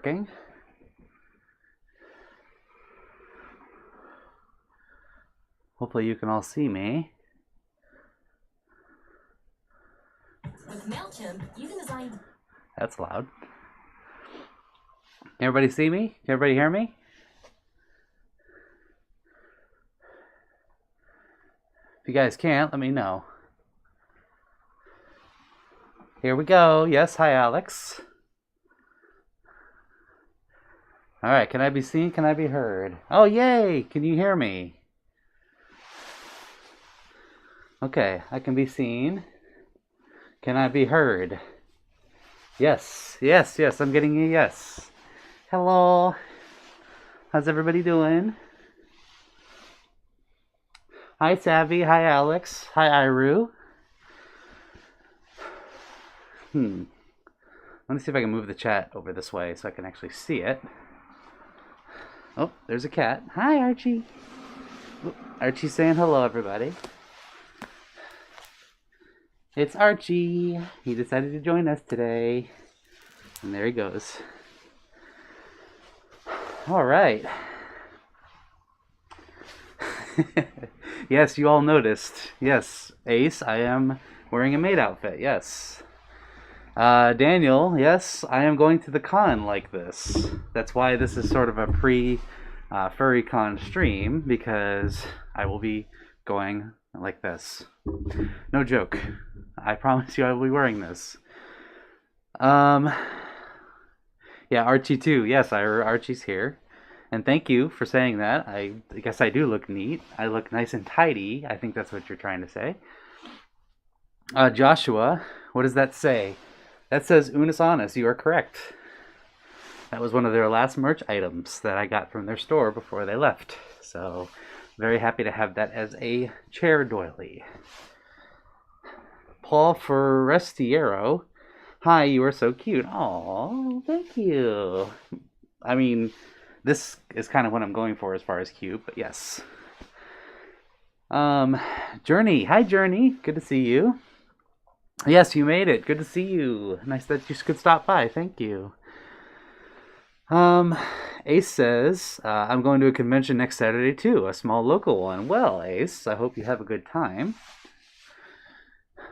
working. Hopefully you can all see me. With MailChimp, you can design... That's loud. Can everybody see me? Can everybody hear me? If you guys can't, let me know. Here we go. Yes, hi Alex. Alright, can I be seen? Can I be heard? Oh, yay! Can you hear me? Okay, I can be seen. Can I be heard? Yes, yes, yes, I'm getting a yes. Hello. How's everybody doing? Hi, Savvy. Hi, Alex. Hi, Iru. Let me see if I can move the chat over this way so I can actually see it. Oh, there's a cat. Hi, Archie. Archie's saying hello, everybody. It's Archie. He decided to join us today. And there he goes. All right. Yes, you all noticed. Yes, Ace, I am wearing a maid outfit. Yes. Daniel, yes, I am going to the con like this. That's why this is sort of a pre-Furry Con stream, because I will be going like this. No joke. I promise you I will be wearing this. Yeah, Archie too. Yes, Archie's here. And thank you for saying that. I guess I do look neat. I look nice and tidy. I think that's what you're trying to say. Joshua, what does that say? That says Unis Honest. You are correct. That was one of their last merch items that I got from their store before they left. So, very happy to have that as a chair doily. Paul Forestiero. Hi, you are so cute. Aw, thank you. I mean, this is kind of what I'm going for as far as cute, but yes. Journey. Hi, Journey. Good to see you. Yes, you made it. Good to see you. Nice that you could stop by. Thank you. Ace says, I'm going to a convention next Saturday too, a small local one. Well, Ace, I hope you have a good time.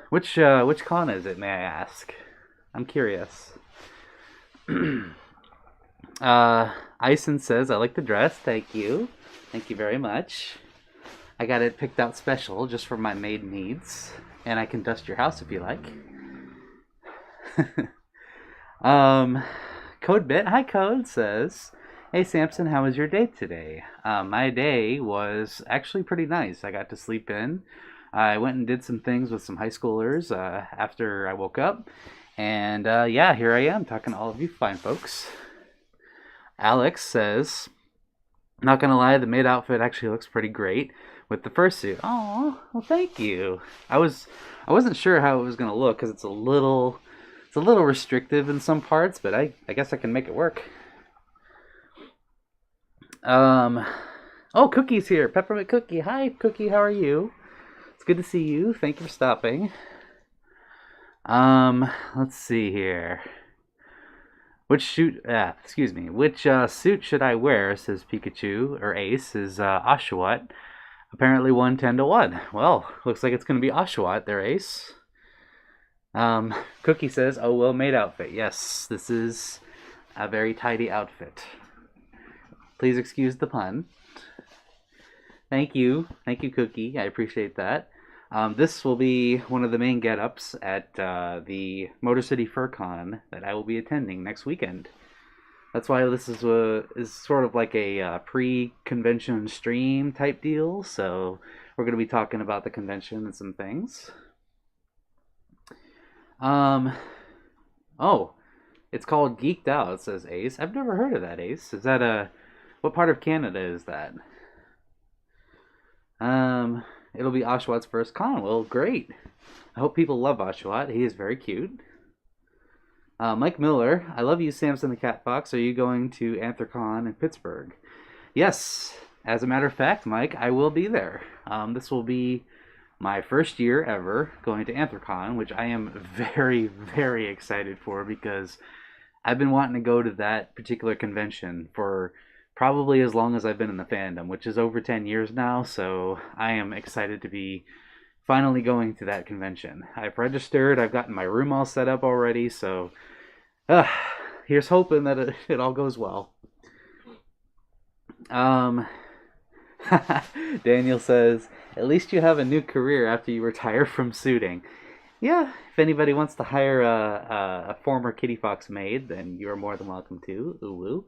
Which con is it, may I ask? I'm curious. Ison says, I like the dress. Thank you. Thank you very much. I got it picked out special just for my maid needs. And I can dust your house if you like. CodeBit, hi Code, says, hey Samson, how was your day today? My day was actually pretty nice. I got to sleep in. I went and did some things with some high schoolers after I woke up. And yeah, here I am talking to all of you fine folks. Alex says, not gonna lie, the maid outfit actually looks pretty great with the fursuit. Oh, well, thank you. I wasn't sure how it was gonna look because it's a little restrictive in some parts, but I guess I can make it work. Oh, Cookie's here. Peppermint Cookie. Hi, Cookie. How are you? It's good to see you. Thank you for stopping. Let's see here. Which suit should I wear? Says Pikachu or Ace. Is Oshawott. Apparently 110 to 1. Well, looks like it's going to be Oshawott there, Ace. Cookie says, oh, well made outfit. Yes, this is a very tidy outfit. Please excuse the pun. Thank you. Thank you, Cookie. I appreciate that. This will be one of the main get-ups at the Motor City FurCon that I will be attending next weekend. That's why this is sort of like a pre-convention stream type deal. So we're going to be talking about the convention and some things. Oh, it's called Geeked Out, says Ace. I've never heard of that, Ace. Is that what part of Canada is that? It'll be Oshawott's first con. Well, great. I hope people love Oshawott. He is very cute. Mike Miller, I love you, Samson the Cat Fox. Are you going to Anthrocon in Pittsburgh? Yes. As a matter of fact, Mike, I will be there. This will be my first year ever going to Anthrocon, which I am very, very excited for because I've been wanting to go to that particular convention for probably as long as I've been in the fandom, which is over 10 years now, so I am excited to be finally going to that convention. I've registered, I've gotten my room all set up already, so uh, here's hoping that it all goes well. Daniel says, at least you have a new career after you retire from suiting. Yeah, if anybody wants to hire a former Kitty Fox maid, then you're more than welcome to. Ooh.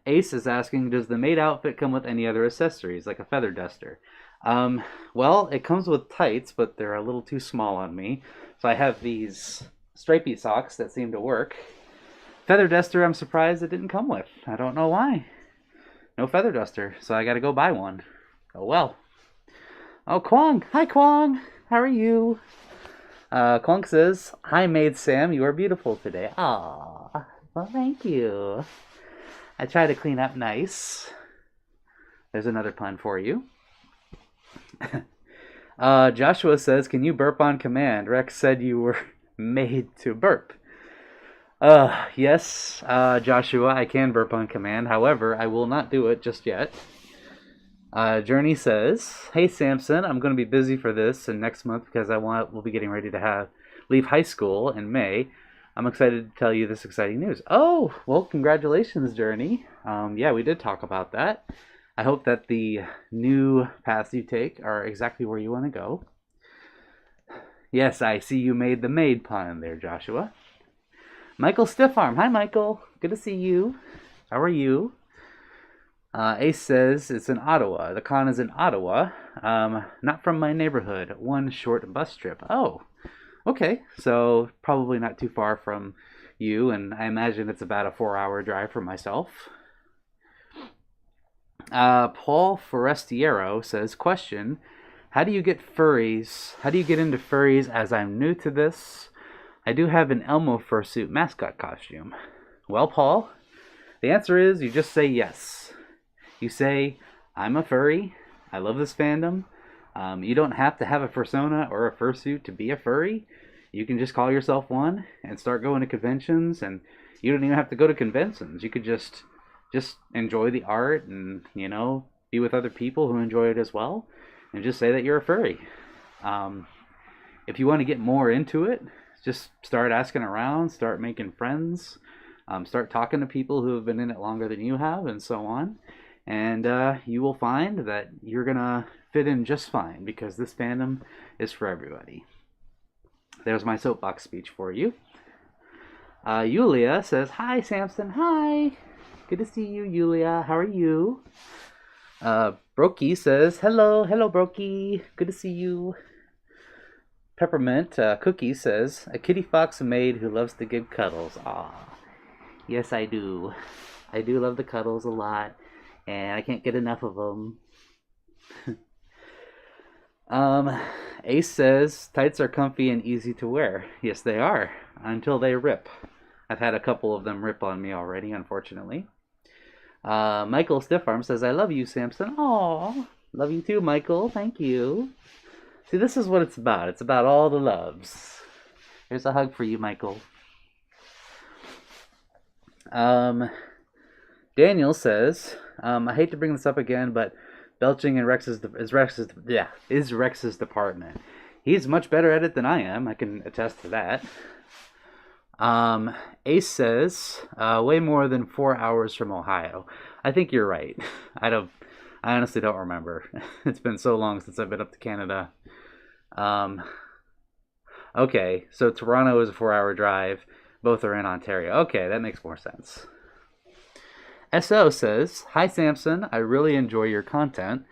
Ace is asking, does the maid outfit come with any other accessories, like a feather duster? Well, it comes with tights, but they're a little too small on me. So I have these stripy socks that seem to work. Feather duster, I'm surprised it didn't come with. I don't know why. No feather duster, so I gotta go buy one. Oh well. Oh, Kwong! Hi, Kwong! How are you? Kwong says, hi, Maid Sam, you are beautiful today. Aww. Well, thank you. I try to clean up nice. There's another pun for you. Joshua says, can you burp on command? Rex said you were made to burp. Yes, Joshua, I can burp on command. However, I will not do it just yet. Journey says, hey, Samson, I'm going to be busy for this and next month because we'll be getting ready to leave high school in May. I'm excited to tell you this exciting news. Oh, well, congratulations, Journey. Yeah, we did talk about that. I hope that the new paths you take are exactly where you want to go. Yes, I see you made the maid pun there, Joshua. Michael Stiffarm. Hi, Michael. Good to see you. How are you? Ace says it's in Ottawa. The con is in Ottawa. Not from my neighborhood. One short bus trip. Oh, okay. So probably not too far from you, and I imagine it's about a 4-hour drive for myself. Paul Forestiero says, question, how do you get furries? How do you get into furries as I'm new to this? I do have an Elmo fursuit mascot costume. Well, Paul, the answer is you just say yes. You say, I'm a furry. I love this fandom. You don't have to have a fursona or a fursuit to be a furry. You can just call yourself one and start going to conventions. And you don't even have to go to conventions. You could just enjoy the art and, be with other people who enjoy it as well. And just say that you're a furry. If you want to get more into it, just start asking around, start making friends, start talking to people who have been in it longer than you have, and so on. And you will find that you're going to fit in just fine because this fandom is for everybody. There's my soapbox speech for you. Yulia says, hi, Samson. Hi. Good to see you, Yulia. How are you? Brokey says, hello, Brokey. Good to see you. Peppermint Cookie says, a kitty fox maid who loves to give cuddles. Aw, yes, I do. I do love the cuddles a lot, and I can't get enough of them. Ace says, tights are comfy and easy to wear. Yes, they are, until they rip. I've had a couple of them rip on me already, unfortunately. Michael Stiffarm says, I love you, Samson. Aw, love you too, Michael. Thank you. See, this is what it's about. It's about all the loves. Here's a hug for you, Michael. Daniel says, I hate to bring this up again, but belching in is Rex's department. He's much better at it than I am. I can attest to that. Ace says, way more than 4 hours from Ohio. I think you're right. I honestly don't remember. It's been so long since I've been up to Canada. Okay, so Toronto is a 4-hour drive. Both are in Ontario. Okay, that makes more sense. SO says, hi, Samson. I really enjoy your content.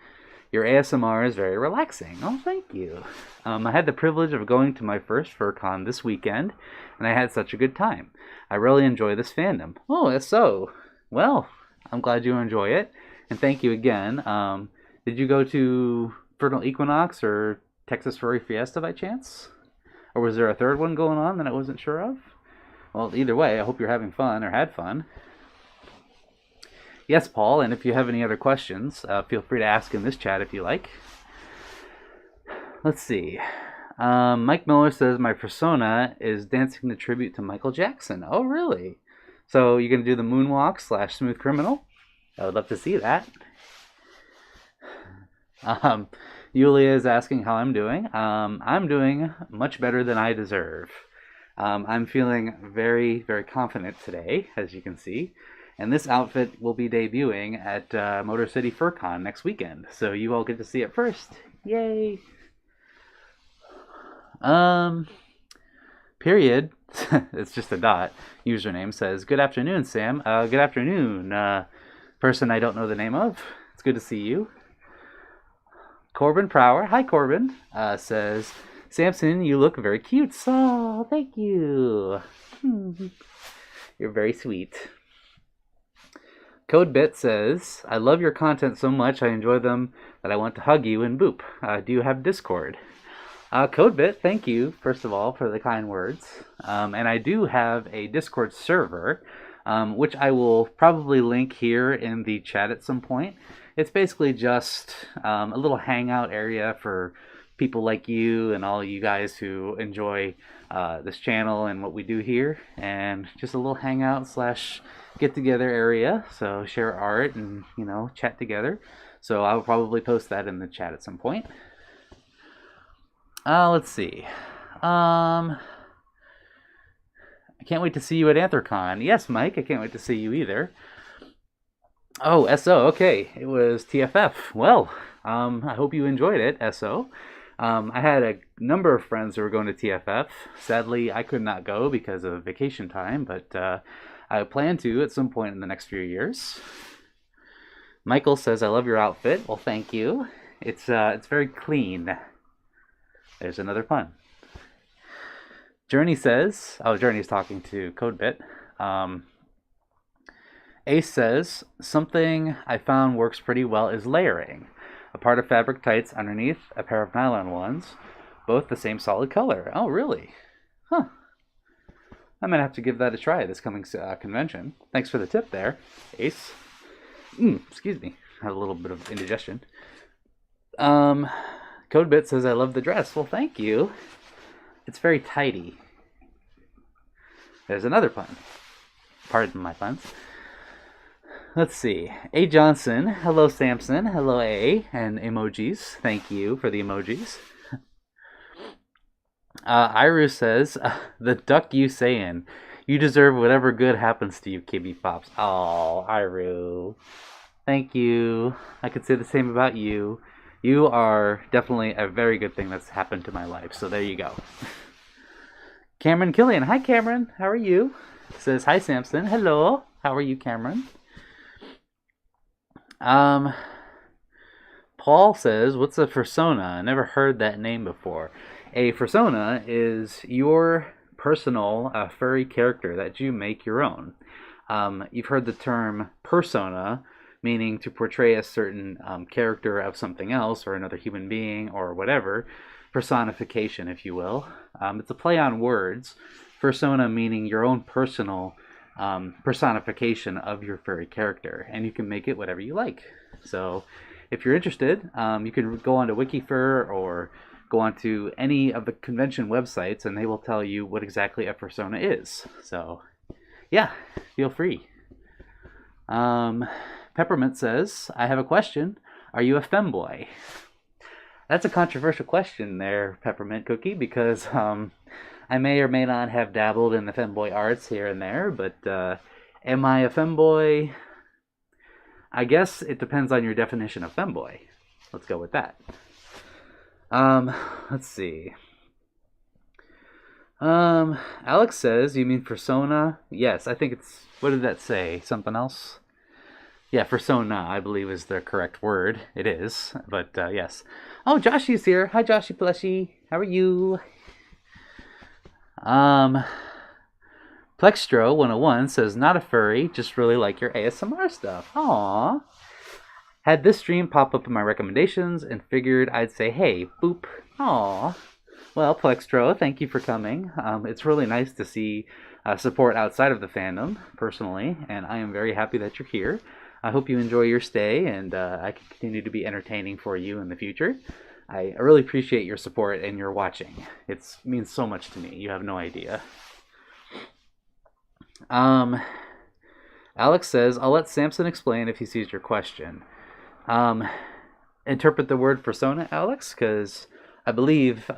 Your ASMR is very relaxing. Oh, thank you. I had the privilege of going to my first FurCon this weekend, and I had such a good time. I really enjoy this fandom. Oh, SO. Well, I'm glad you enjoy it, and thank you again. Did you go to Vernal Equinox or Texas Furry Fiesta by chance? Or was there a third one going on that I wasn't sure of? Well, either way, I hope you're having fun or had fun. Yes, Paul, and if you have any other questions, feel free to ask in this chat if you like. Let's see. Mike Miller says my persona is dancing the tribute to Michael Jackson. Oh, really? So you're gonna do the moonwalk / smooth criminal? I would love to see that. Yulia is asking how I'm doing. I'm doing much better than I deserve. I'm feeling very, very confident today, as you can see. And this outfit will be debuting at Motor City FurCon next weekend. So you all get to see it first. Yay! Period. It's just a dot. Username says, "Good afternoon, Sam. Good afternoon, person I don't know the name of. It's good to see you." Corbin Prower, hi Corbin, says, "Samson, you look very cute." So, thank you. You're very sweet. CodeBit says, "I love your content so much, I enjoy them, that I want to hug you and boop. Do you have Discord?" CodeBit, thank you, first of all, for the kind words. And I do have a Discord server, which I will probably link here in the chat at some point. It's basically just a little hangout area for people like you and all you guys who enjoy this channel and what we do here. And just a little hangout / get-together area. So share art and, chat together. So I'll probably post that in the chat at some point. Let's see. I can't wait to see you at Anthrocon. Yes, Mike, I can't wait to see you either. Oh, SO, okay. It was TFF. Well, I hope you enjoyed it, SO. I had a number of friends who were going to TFF. Sadly, I could not go because of vacation time, but I plan to at some point in the next few years. Michael says, "I love your outfit." Well, thank you. It's very clean. There's another pun. Journey says, Journey's talking to CodeBit. Ace says, "Something I found works pretty well is layering. A part of fabric tights underneath a pair of nylon ones, both the same solid color." Oh, really? Huh. I might have to give that a try this coming convention. Thanks for the tip there, Ace. Excuse me. I had a little bit of indigestion. CodeBit says, "I love the dress." Well, thank you. It's very tidy. There's another pun. Pardon my puns. Let's see. A. Johnson. Hello, Samson. Hello, A. And emojis. Thank you for the emojis. Iru says, "The duck you sayin'. You deserve whatever good happens to you, Kibby Pops." Oh, Iru. Thank you. I could say the same about you. You are definitely a very good thing that's happened to my life. So there you go. Cameron Killian. Hi, Cameron. How are you? Says, "Hi, Samson." Hello. How are you, Cameron? Paul says, "What's a fursona? I never heard that name before." A fursona is your personal furry character that you make your own. You've heard the term persona, meaning to portray a certain character of something else or another human being or whatever. Personification, if you will. It's a play on words. Fursona meaning your own personal personification of your furry character, and you can make it whatever you like. So if you're interested, you can go onto WikiFur or go onto any of the convention websites and they will tell you what exactly a fursona is. So yeah, feel free. Peppermint says, "I have a question. Are you a femboy?" That's a controversial question there, Peppermint Cookie, because I may or may not have dabbled in the femboy arts here and there, but am I a femboy? I guess it depends on your definition of femboy. Let's go with that. Let's see. Alex says, "You mean fursona?" Yes, I think it's, what did that say? Something else? Yeah, fursona, I believe, is the correct word. It is, but yes. Oh, Joshy's here. Hi, Joshy Plushie. How are you? Plexstro 101 says, "Not a furry, just really like your ASMR stuff." Aww. Had this stream pop up in my recommendations and figured I'd say, hey, boop. Aww. Well, Plextro, thank you for coming. It's really nice to see support outside of the fandom, personally, and I am very happy that you're here. I hope you enjoy your stay, and I can continue to be entertaining for you in the future. I really appreciate your support and your watching. It means so much to me. You have no idea. Alex says, I'll let Samson explain if he sees your question. Interpret the word persona, Alex, because I believe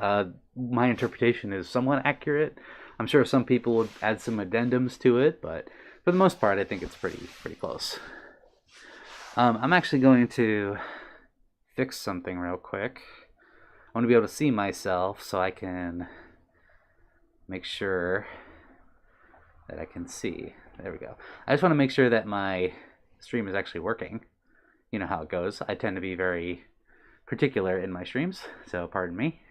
my interpretation is somewhat accurate. I'm sure some people would add some addendums to it, but for the most part, I think it's pretty close. I'm actually going to fix something real quick. I want to be able to see myself so I can make sure that I can see. There we go. I just want to make sure that my stream is actually working. You know how it goes. I tend to be very particular in my streams, so pardon me.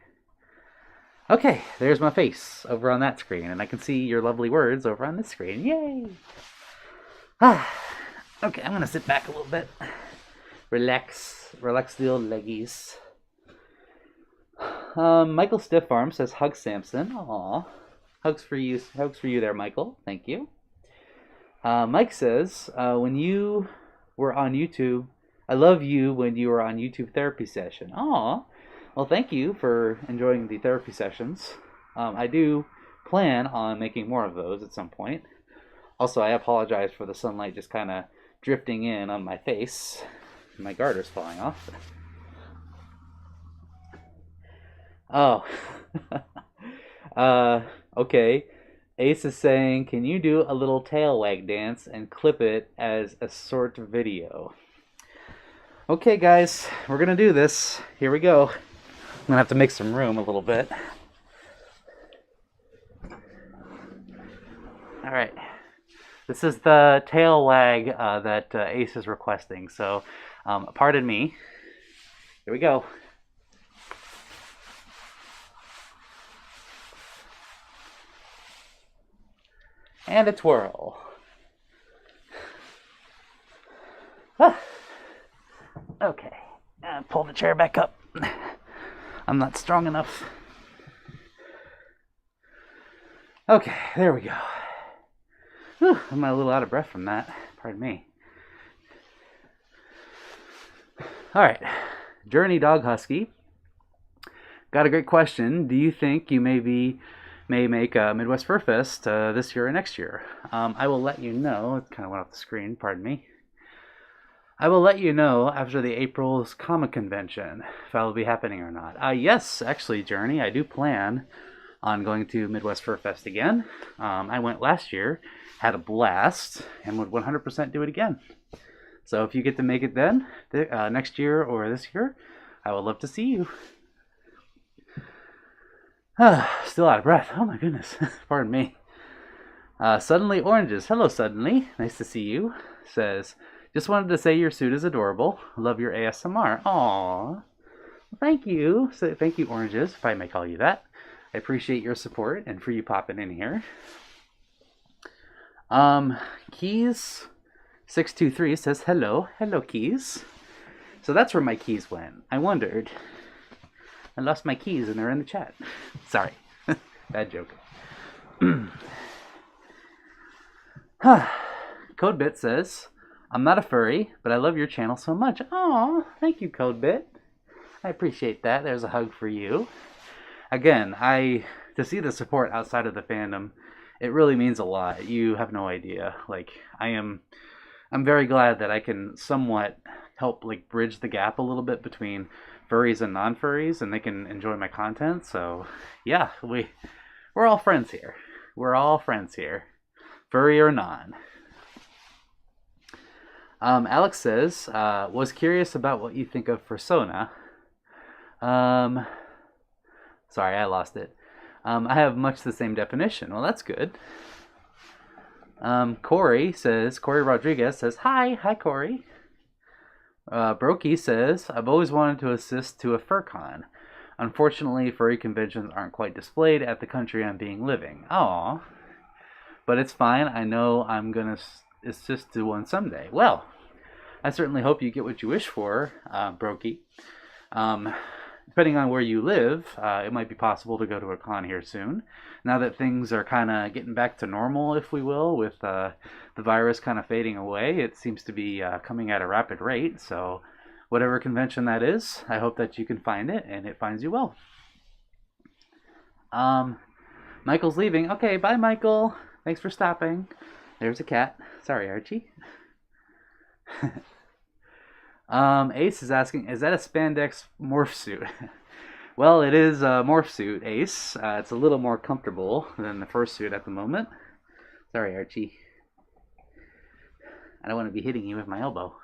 Okay, there's my face over on that screen, and I can see your lovely words over on this screen. Yay! Okay, I'm gonna sit back a little bit. Relax the old leggies. Michael Stiffarm says, hug Samson. Aw. Hugs for you there, Michael. Thank you. Mike says, when you were on YouTube, I love you when you were on YouTube therapy session. Aw. Well, thank you for enjoying the therapy sessions. I do plan on making more of those at some point. Also, I apologize for the sunlight just kind of drifting in on my face. My garter's falling off. Oh. Okay. Ace is saying, can you do a little tail wag dance and clip it as a short video? Okay, guys, we're gonna do this. Here we go. I'm gonna have to make some room a little bit. All right. This is the tail wag that Ace is requesting, so pardon me. Here we go. And a twirl. Okay, pull the chair back up. I'm not strong enough. Okay, there we go. Whew, I'm a little out of breath from that. Pardon me. All right, Journey Dog Husky. Got a great question. Do you think you may make a Midwest Fur Fest this year or next year? I will let you know. It kind of went off the screen. Pardon me. I will let you know after the April's Comic Convention if that will be happening or not. Yes, actually, Journey, I do plan on going to Midwest Fur Fest again. I went last year, had a blast, and would 100% do it again. So if you get to make it then, next year or this year, I would love to see you. Still out of breath. Oh my goodness. Pardon me. Suddenly Oranges. Hello, Suddenly. Nice to see you. Says, just wanted to say your suit is adorable. Love your ASMR. Aww. Thank you. So, thank you, Oranges, if I may call you that. I appreciate your support and for you popping in here. Keys623 says, hello. Hello, Keys. So that's where my keys went. I wondered. I lost my keys and they're in the chat. Sorry. Bad joke. CodeBit says, I'm not a furry, but I love your channel so much. Aw, thank you, CodeBit. I appreciate that. There's a hug for you. Again, to see the support outside of the fandom, it really means a lot. You have no idea. Like, I'm very glad that I can somewhat help bridge the gap a little bit between furries and non-furries, and they can enjoy my content. So yeah, we're all friends here. We're all friends here, furry or non. Alex says, was curious about what you think of Fursona. Sorry, I lost it. I have much the same definition. Well, that's good. Corey Rodriguez says, hi Corey. Brokey says, I've always wanted to assist to a FurCon. Unfortunately, furry conventions aren't quite displayed at the country I'm living. Aw. But it's fine. I know I'm going to assist to one someday. Well, I certainly hope you get what you wish for, Brokey. Depending on where you live, it might be possible to go to a con here soon. Now that things are kind of getting back to normal, if we will, with the virus kind of fading away, it seems to be coming at a rapid rate. So whatever convention that is. I hope that you can find it and it finds you well. Michael's leaving. Okay, bye, Michael. Thanks for stopping. There's a cat. Sorry, Archie. Ace is asking, is that a spandex morph suit? Well, it is a morph suit, Ace. It's a little more comfortable than the fursuit at the moment. Sorry, Archie. I don't want to be hitting you with my elbow.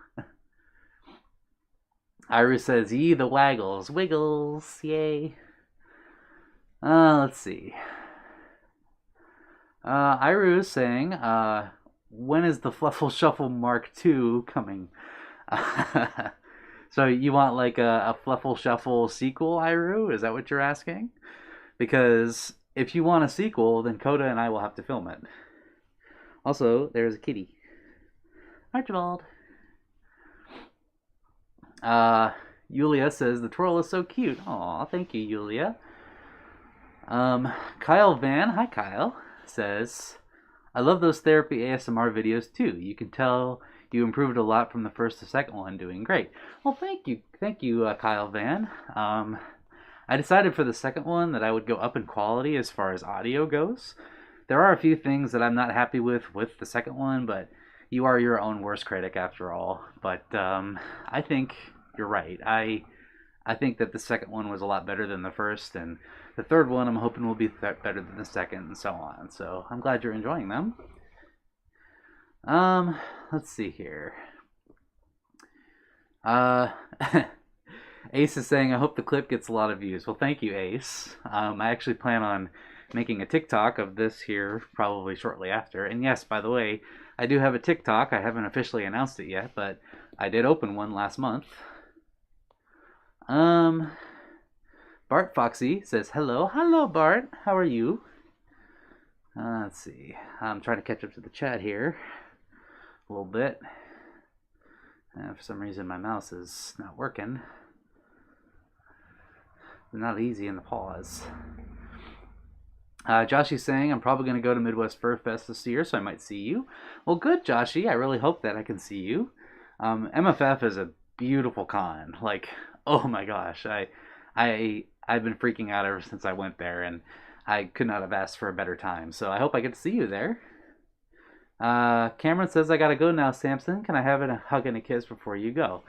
Iris says, "Ye the waggles, wiggles, yay." Let's see. Iru is saying, when is the Fluffle Shuffle Mark II coming? So you want like a Fluffle Shuffle sequel, Iru? Is that what you're asking? Because if you want a sequel, then Coda and I will have to film it. Also, there's a kitty. Archibald. Yulia says, the twirl is so cute. Aw, thank you, Yulia. Kyle Van, hi Kyle, says, I love those therapy ASMR videos too. You can tell you improved a lot from the first to second one. Doing great. Well, thank you, Kyle Van. I decided for the second one that I would go up in quality as far as audio goes. There are a few things that I'm not happy with the second one, but you are your own worst critic after all. But I think you're right. I think that the second one was a lot better than the first, and the third one I'm hoping will be better than the second, and so on. So I'm glad you're enjoying them. Let's see here. Ace is saying, I hope the clip gets a lot of views. Well, thank you, Ace. I actually plan on making a TikTok of this here probably shortly after. And yes, by the way, I do have a TikTok. I haven't officially announced it yet, but I did open one last month. Bart Foxy says, hello. Hello, Bart. How are you? Let's see. I'm trying to catch up to the chat here a little bit. For some reason, my mouse is not working. It's not easy in the pause. Joshy's saying, I'm probably going to go to Midwest Fur Fest this year, so I might see you. Well, good, Joshy. I really hope that I can see you. MFF is a beautiful con. Like, oh my gosh. I've been freaking out ever since I went there, and I could not have asked for a better time. So I hope I get to see you there. Cameron says, I gotta go now, Samson. Can I have a hug and a kiss before I go?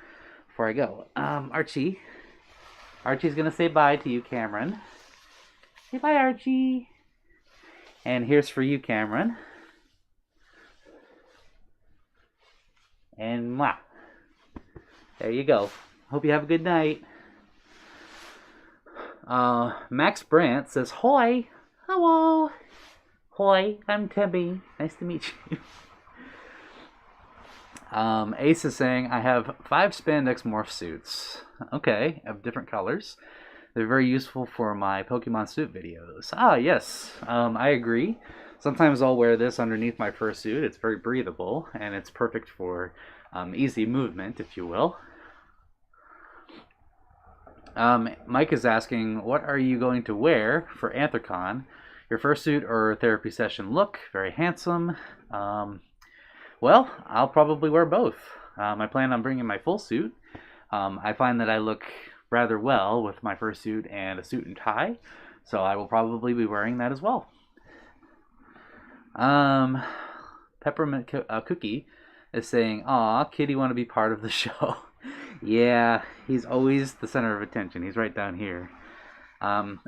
Archie's gonna say bye to you, Cameron. Say bye, Archie. And here's for you, Cameron. And mwah. There you go. Hope you have a good night. Max Brandt says, Hoi. Hello. Hoi, I'm Timmy. Nice to meet you. Ace is saying, I have 5 spandex morph suits. Okay, of different colors. They're very useful for my Pokemon suit videos. Ah, yes, I agree. Sometimes I'll wear this underneath my fursuit. It's very breathable, and it's perfect for easy movement, if you will. Mike is asking, what are you going to wear for Anthrocon? Your fursuit or therapy session look? Very handsome. Well, I'll probably wear both. I plan on bringing my full suit. I find that I look rather well with my fursuit and a suit and tie, so I will probably be wearing that as well. Peppermint Cookie is saying, aw, Kitty want to be part of the show. Yeah, he's always the center of attention. He's right down here.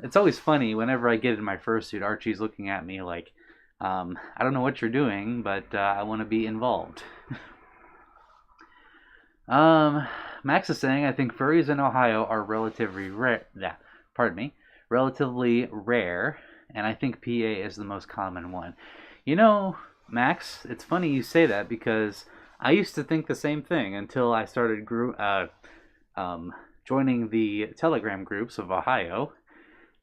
It's always funny whenever I get in my fursuit, Archie's looking at me like, I don't know what you're doing, but I want to be involved. Max is saying, I think furries in Ohio are relatively rare. Yeah, pardon me, relatively rare, and I think PA is the most common one. You know, Max, it's funny you say that because I used to think the same thing until I started joining the Telegram groups of Ohio,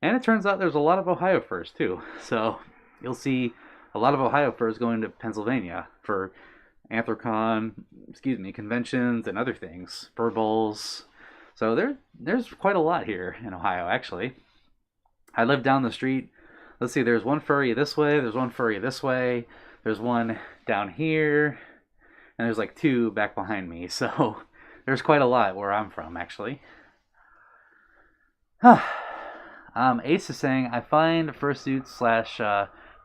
and it turns out there's a lot of Ohio furs too. So you'll see a lot of Ohio furs going to Pennsylvania for conventions and other things, fur bowls. So there's quite a lot here in Ohio, actually. I live down the street. Let's see, there's one furry this way, there's one furry this way, there's one down here, and there's like 2 back behind me. So There's quite a lot where I'm from, actually. Ace is saying, I find fursuits slash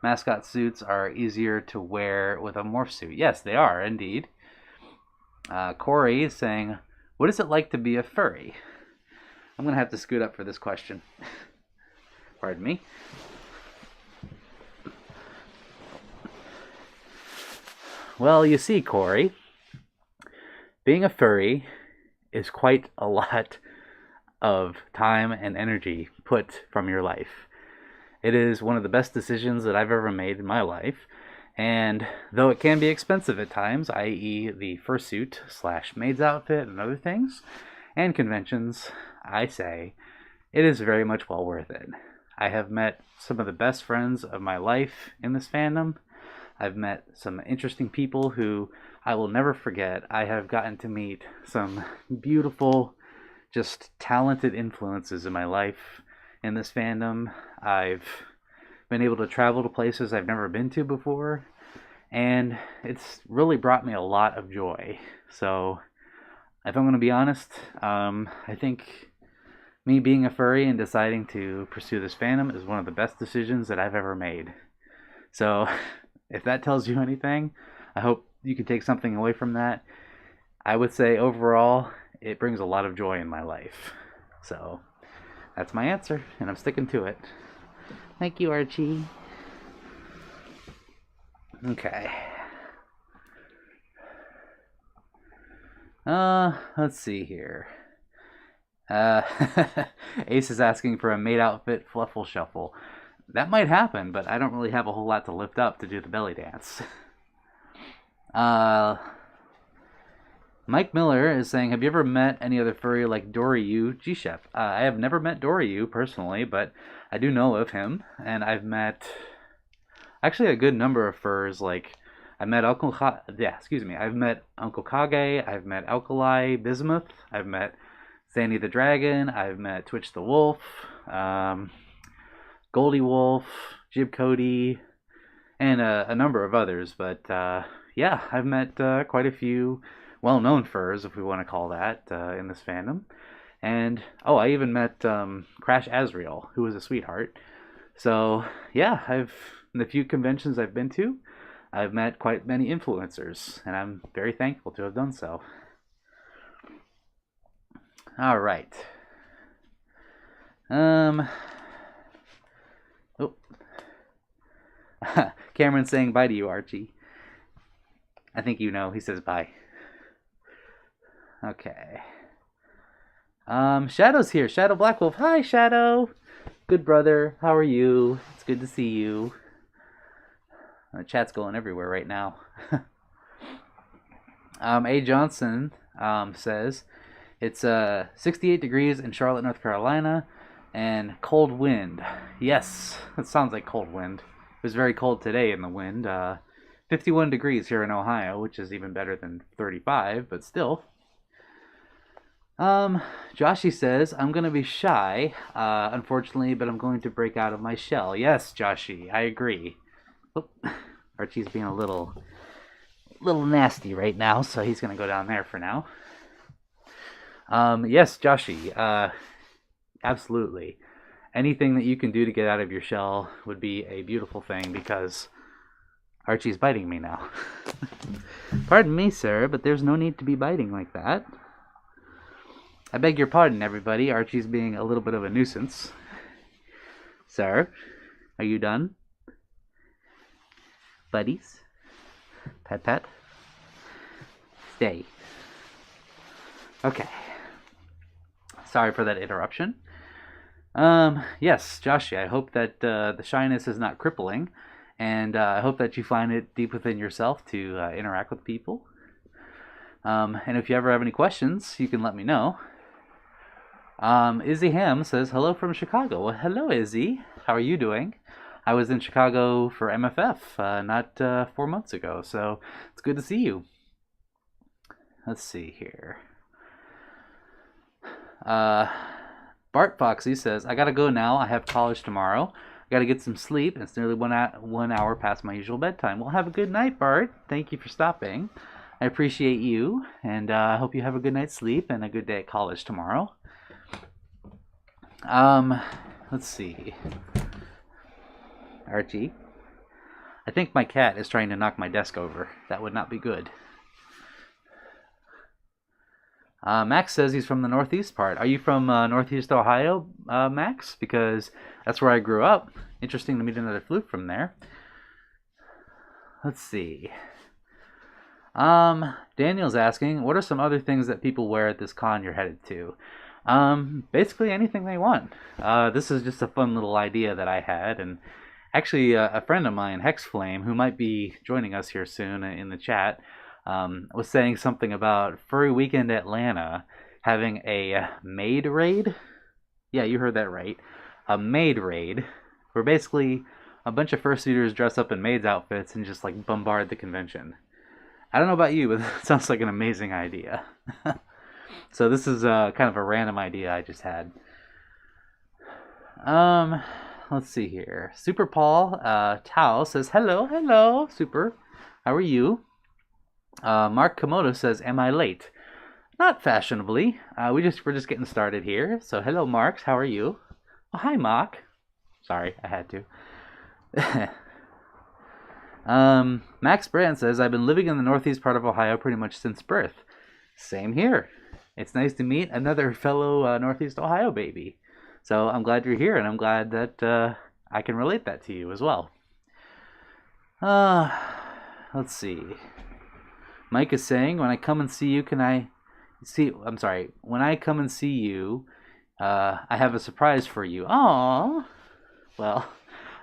mascot suits are easier to wear with a morph suit. Yes, they are, indeed. Corey is saying, what is it like to be a furry? I'm going to have to scoot up for this question. Pardon me. Well, you see, Corey, being a furry is quite a lot of time and energy put from your life. It is one of the best decisions that I've ever made in my life, and though it can be expensive at times, i.e. the fursuit slash maid's outfit and other things, and conventions, I say it is very much well worth it. I have met some of the best friends of my life in this fandom. I've met some interesting people who I will never forget. I have gotten to meet some beautiful, just talented influences in my life in this fandom. I've been able to travel to places I've never been to before, and it's really brought me a lot of joy. So, if I'm going to be honest, I think me being a furry and deciding to pursue this fandom is one of the best decisions that I've ever made. So, if that tells you anything, I hope you can take something away from that. I would say overall, it brings a lot of joy in my life. So, that's my answer, and I'm sticking to it. Thank you, Archie. Okay. Let's see here. Ace is asking for a maid outfit fluffle shuffle. That might happen, but I don't really have a whole lot to lift up to do the belly dance. Mike Miller is saying, have you ever met any other furry like Doryu G-Chef? I have never met Doryu personally, but I do know of him, and I've met actually a good number of furs. Like I've met Uncle I've met Uncle Kage, I've met Alkali Bismuth, I've met Sandy the Dragon, I've met Twitch the Wolf, Goldie Wolf, Jib Cody, and a number of others. But yeah, I've met quite a few well-known furs, if we want to call that, in this fandom. And, I even met Crash Azrael, who was a sweetheart. So, yeah, in the few conventions I've been to, I've met quite many influencers, and I'm very thankful to have done so. All right. Cameron's saying bye to you, Archie. I think you know. He says bye. Okay. Shadow's here. Shadow Black Wolf. Hi, Shadow. Good brother. How are you? It's good to see you. The chat's going everywhere right now. A. Johnson says it's 68 degrees in Charlotte, North Carolina, and cold wind. Yes, it sounds like cold wind. It was very cold today in the wind. 51 degrees here in Ohio, which is even better than 35, but still. Joshy says, I'm going to be shy, unfortunately, but I'm going to break out of my shell. Yes, Joshy, I agree. Oh, Archie's being a little nasty right now, so he's going to go down there for now. Yes, Joshy, absolutely. Anything that you can do to get out of your shell would be a beautiful thing, because Archie's biting me now. Pardon me, sir, but there's no need to be biting like that. I beg your pardon, everybody. Archie's being a little bit of a nuisance. Sir, are you done? Buddies? Pet pet? Stay. Okay. Sorry for that interruption. Yes, Joshie, I hope that the shyness is not crippling, and I hope that you find it deep within yourself to interact with people. And if you ever have any questions, you can let me know. Izzy Ham says, hello from Chicago. Well, hello, Izzy. How are you doing? I was in Chicago for MFF not 4 months ago, so it's good to see you. Let's see here. Bart Foxy says, I gotta go now. I have college tomorrow. I gotta get some sleep. It's nearly 1 hour past my usual bedtime. Well, have a good night, Bart. Thank you for stopping. I appreciate you, and I hope you have a good night's sleep and a good day at college tomorrow. Um, let's see. Archie. I think my cat is trying to knock my desk over. That would not be good. Max says he's from the Northeast part. Are you from Northeast Ohio, Max? Because that's where I grew up. Interesting to meet another flute from there. Let's see. Daniel's asking, what are some other things that people wear at this con you're headed to? Basically anything they want. This is just a fun little idea that I had, and actually a friend of mine, Hexflame, who might be joining us here soon in the chat, was saying something about Furry Weekend Atlanta having a maid raid. Yeah, you heard that right. A maid raid, where basically a bunch of fursuiters dress up in maids' outfits and just like bombard the convention. I don't know about you, but it sounds like an amazing idea. So this is kind of a random idea I just had. Let's see here. Super Paul Tao says, hello, Super. How are you? Mark Komodo says, am I late? Not fashionably. We're just getting started here. So hello, Marks. How are you? Oh, hi, Mark. Sorry, I had to. Max Brand says, I've been living in the northeast part of Ohio pretty much since birth. Same here. It's nice to meet another fellow Northeast Ohio baby. So I'm glad you're here, and I'm glad that I can relate that to you as well. Let's see. Mike is saying, when I come and see you, when I come and see you, I have a surprise for you. Aww. Well,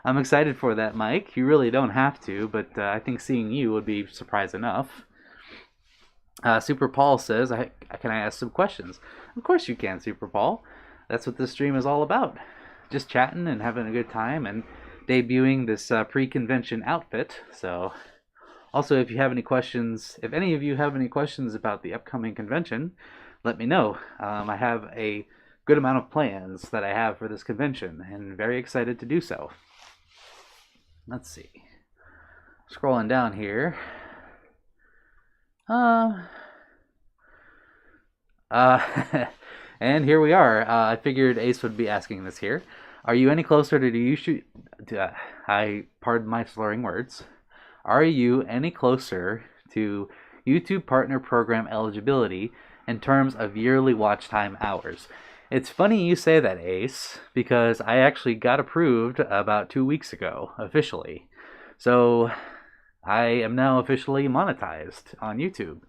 I'm excited for that, Mike. You really don't have to, but I think seeing you would be surprise enough. Super Paul says, can I ask some questions? Of course you can, Super Paul. That's what this stream is all about. Just chatting and having a good time and debuting this pre-convention outfit. So, also, if you have any questions, if any of you have any questions about the upcoming convention, let me know. I have a good amount of plans that I have for this convention, and very excited to do so. Let's see. Scrolling down here. And here we are. I figured Ace would be asking this here. Are you any closer to I pardon my slurring words. Are you any closer to YouTube Partner Program eligibility in terms of yearly watch time hours? It's funny you say that, Ace, because I actually got approved about 2 weeks ago, officially. So I am now officially monetized on YouTube.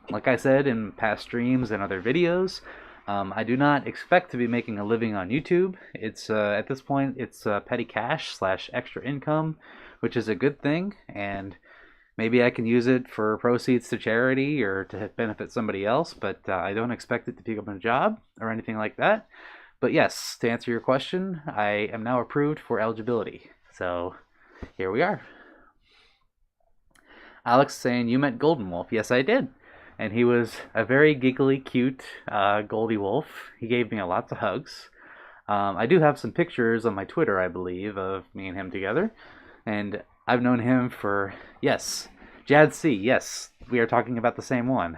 Like I said in past streams and other videos, I do not expect to be making a living on YouTube. It's at this point, it's petty cash / extra income, which is a good thing, and maybe I can use it for proceeds to charity or to benefit somebody else, but I don't expect it to become a job or anything like that. But yes, to answer your question, I am now approved for eligibility. So here we are. Alex saying, you met Golden Wolf. Yes, I did. And he was a very giggly, cute Goldie Wolf. He gave me lots of hugs. I do have some pictures on my Twitter, I believe, of me and him together. And I've known him for, yes, Jad C, yes, we are talking about the same one.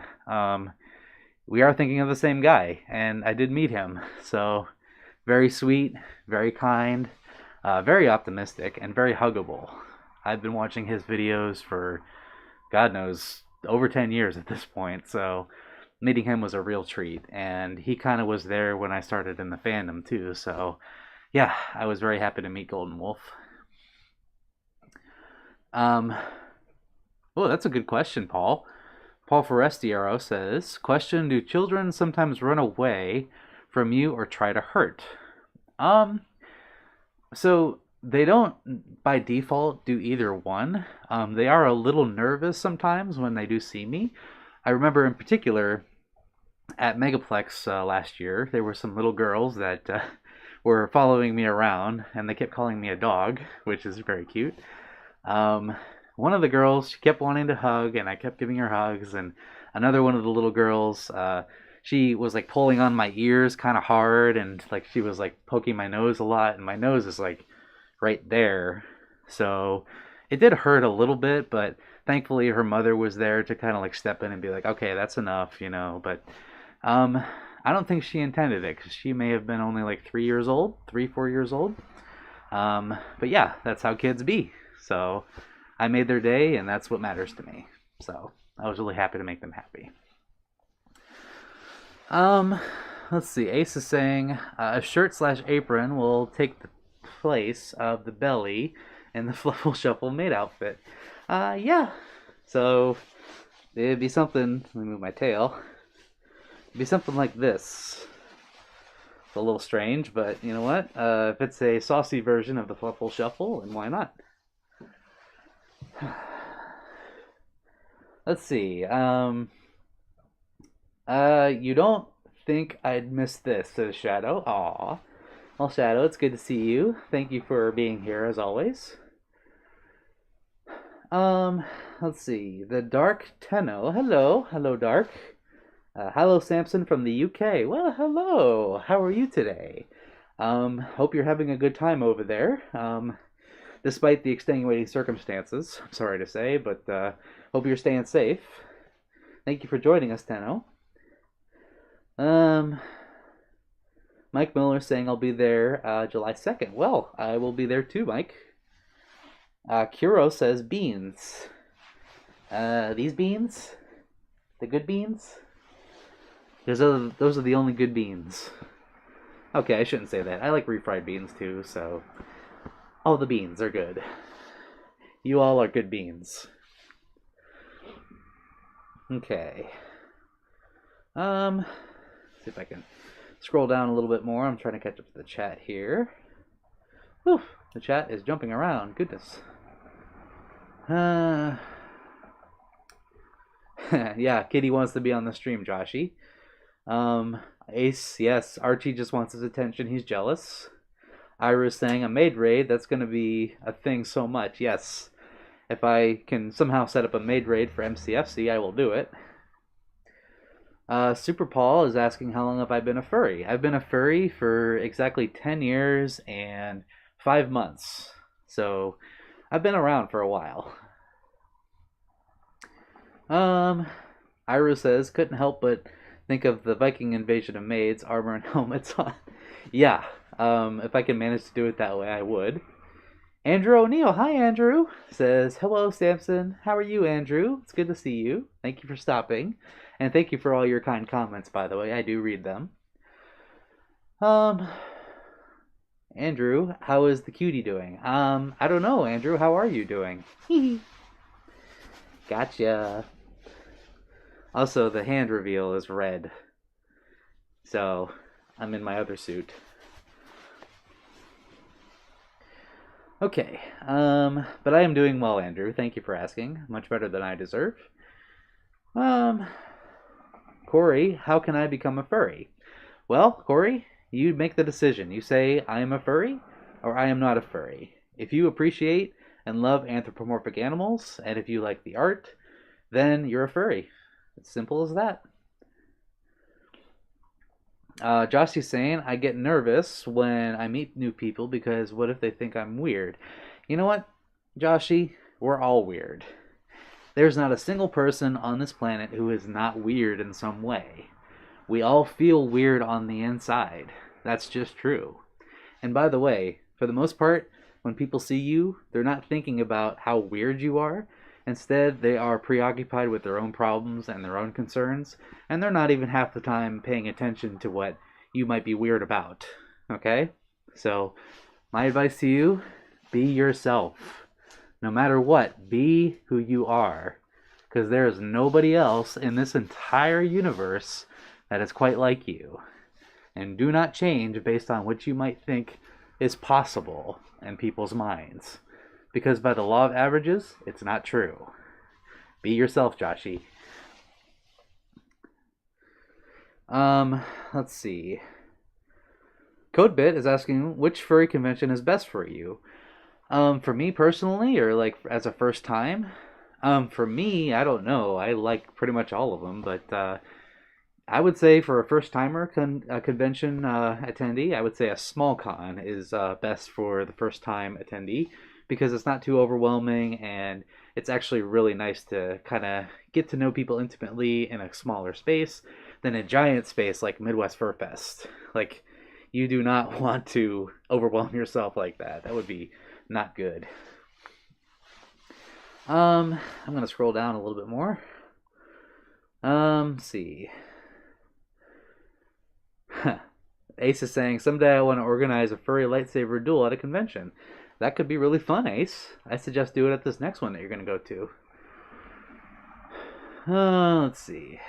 We are thinking of the same guy, and I did meet him. So, very sweet, very kind, very optimistic, and very huggable. I've been watching his videos for, God knows, over 10 years at this point, so meeting him was a real treat, and he kind of was there when I started in the fandom too, so yeah, I was very happy to meet Golden Wolf. Oh, that's a good question, Paul. Paul Forestiero says, question, do children sometimes run away from you or try to hurt? So they don't by default do either one. They are a little nervous sometimes when they do see me. I remember in particular at Megaplex last year, there were some little girls that were following me around, and they kept calling me a dog, which is very cute. One of the girls, she kept wanting to hug, and I kept giving her hugs, and another one of the little girls, she was like pulling on my ears kind of hard, and like she was like poking my nose a lot, and my nose is like right there, so it did hurt a little bit, but thankfully her mother was there to kind of like step in and be like, okay, that's enough, but um, I don't think she intended it because she may have been only like 3 years old, 4 years old. But yeah, that's how kids be. So I made their day, and that's what matters to me. So I was really happy to make them happy. Um, let's see. Ace is saying a shirt/apron will take the place of the belly in the Fluffle Shuffle maid outfit. Yeah. So it'd be something. Let me move my tail. It'd be something like this. It's a little strange, but you know what? If it's a saucy version of the Fluffle Shuffle, then why not? Let's see. You don't think I'd miss this, says Shadow. Aw. Well, Shadow, it's good to see you. Thank you for being here as always. Let's see. The Dark Tenno. Hello. Hello, Dark. Hello, Samson from the UK. Well, hello. How are you today? Hope you're having a good time over there. Despite the extenuating circumstances, I'm sorry to say, but hope you're staying safe. Thank you for joining us, Tenno. Mike Miller saying I'll be there July 2nd. Well, I will be there too, Mike. Kuro says beans. These beans? The good beans? Those are the only good beans. Okay, I shouldn't say that. I like refried beans too, so all the beans are good. You all are good beans. Okay. See if I can scroll down a little bit more. I'm trying to catch up to the chat here. Whew, the chat is jumping around. Goodness. Yeah, Kitty wants to be on the stream, Joshy. Ace, yes, Archie just wants his attention. He's jealous. Ira's saying a maid raid. That's going to be a thing so much. Yes. If I can somehow set up a maid raid for MCFC, I will do it. Super Paul is asking how long have I been a furry. I've been a furry for exactly 10 years and 5 months. So I've been around for a while. Ira says, couldn't help but think of the Viking invasion of maids, armor and helmets on. Yeah, if I can manage to do it that way, I would. Andrew O'Neill, hi Andrew, says, hello Samson, how are you Andrew? It's good to see you. Thank you for stopping. And thank you for all your kind comments, by the way. I do read them. Andrew, how is the cutie doing? I don't know, Andrew. How are you doing? Gotcha. Also, the hand reveal is red. So, I'm in my other suit. Okay. But I am doing well, Andrew. Thank you for asking. Much better than I deserve. Corey, how can I become a furry? Well, Corey, you make the decision. You say, I am a furry, or I am not a furry. If you appreciate and love anthropomorphic animals, and if you like the art, then you're a furry. It's simple as that. Joshie's saying, I get nervous when I meet new people because what if they think I'm weird? You know what, Joshie? We're all weird. There's not a single person on this planet who is not weird in some way. We all feel weird on the inside. That's just true. And by the way, for the most part, when people see you, they're not thinking about how weird you are. Instead, they are preoccupied with their own problems and their own concerns, and they're not even half the time paying attention to what you might be weird about. Okay? So, my advice to you, be yourself. No matter what, be who you are. Because there is nobody else in this entire universe that is quite like you. And do not change based on what you might think is possible in people's minds. Because by the law of averages, it's not true. Be yourself, Joshie. Let's see. CodeBit is asking, which furry convention is best for you? For me personally, or like as a first time? For me, I don't know. I like pretty much all of them, but I would say for a first-timer convention attendee, I would say a small con is best for the first-time attendee because it's not too overwhelming and it's actually really nice to kind of get to know people intimately in a smaller space than a giant space like Midwest Fur Fest. Like, you do not want to overwhelm yourself like that. That would be not good. I'm gonna scroll down a little bit more. Let's see. Ace is saying, someday I want to organize a furry lightsaber duel at a convention. That could be really fun, Ace. I suggest do it at this next one that you're going to go to. Let's see.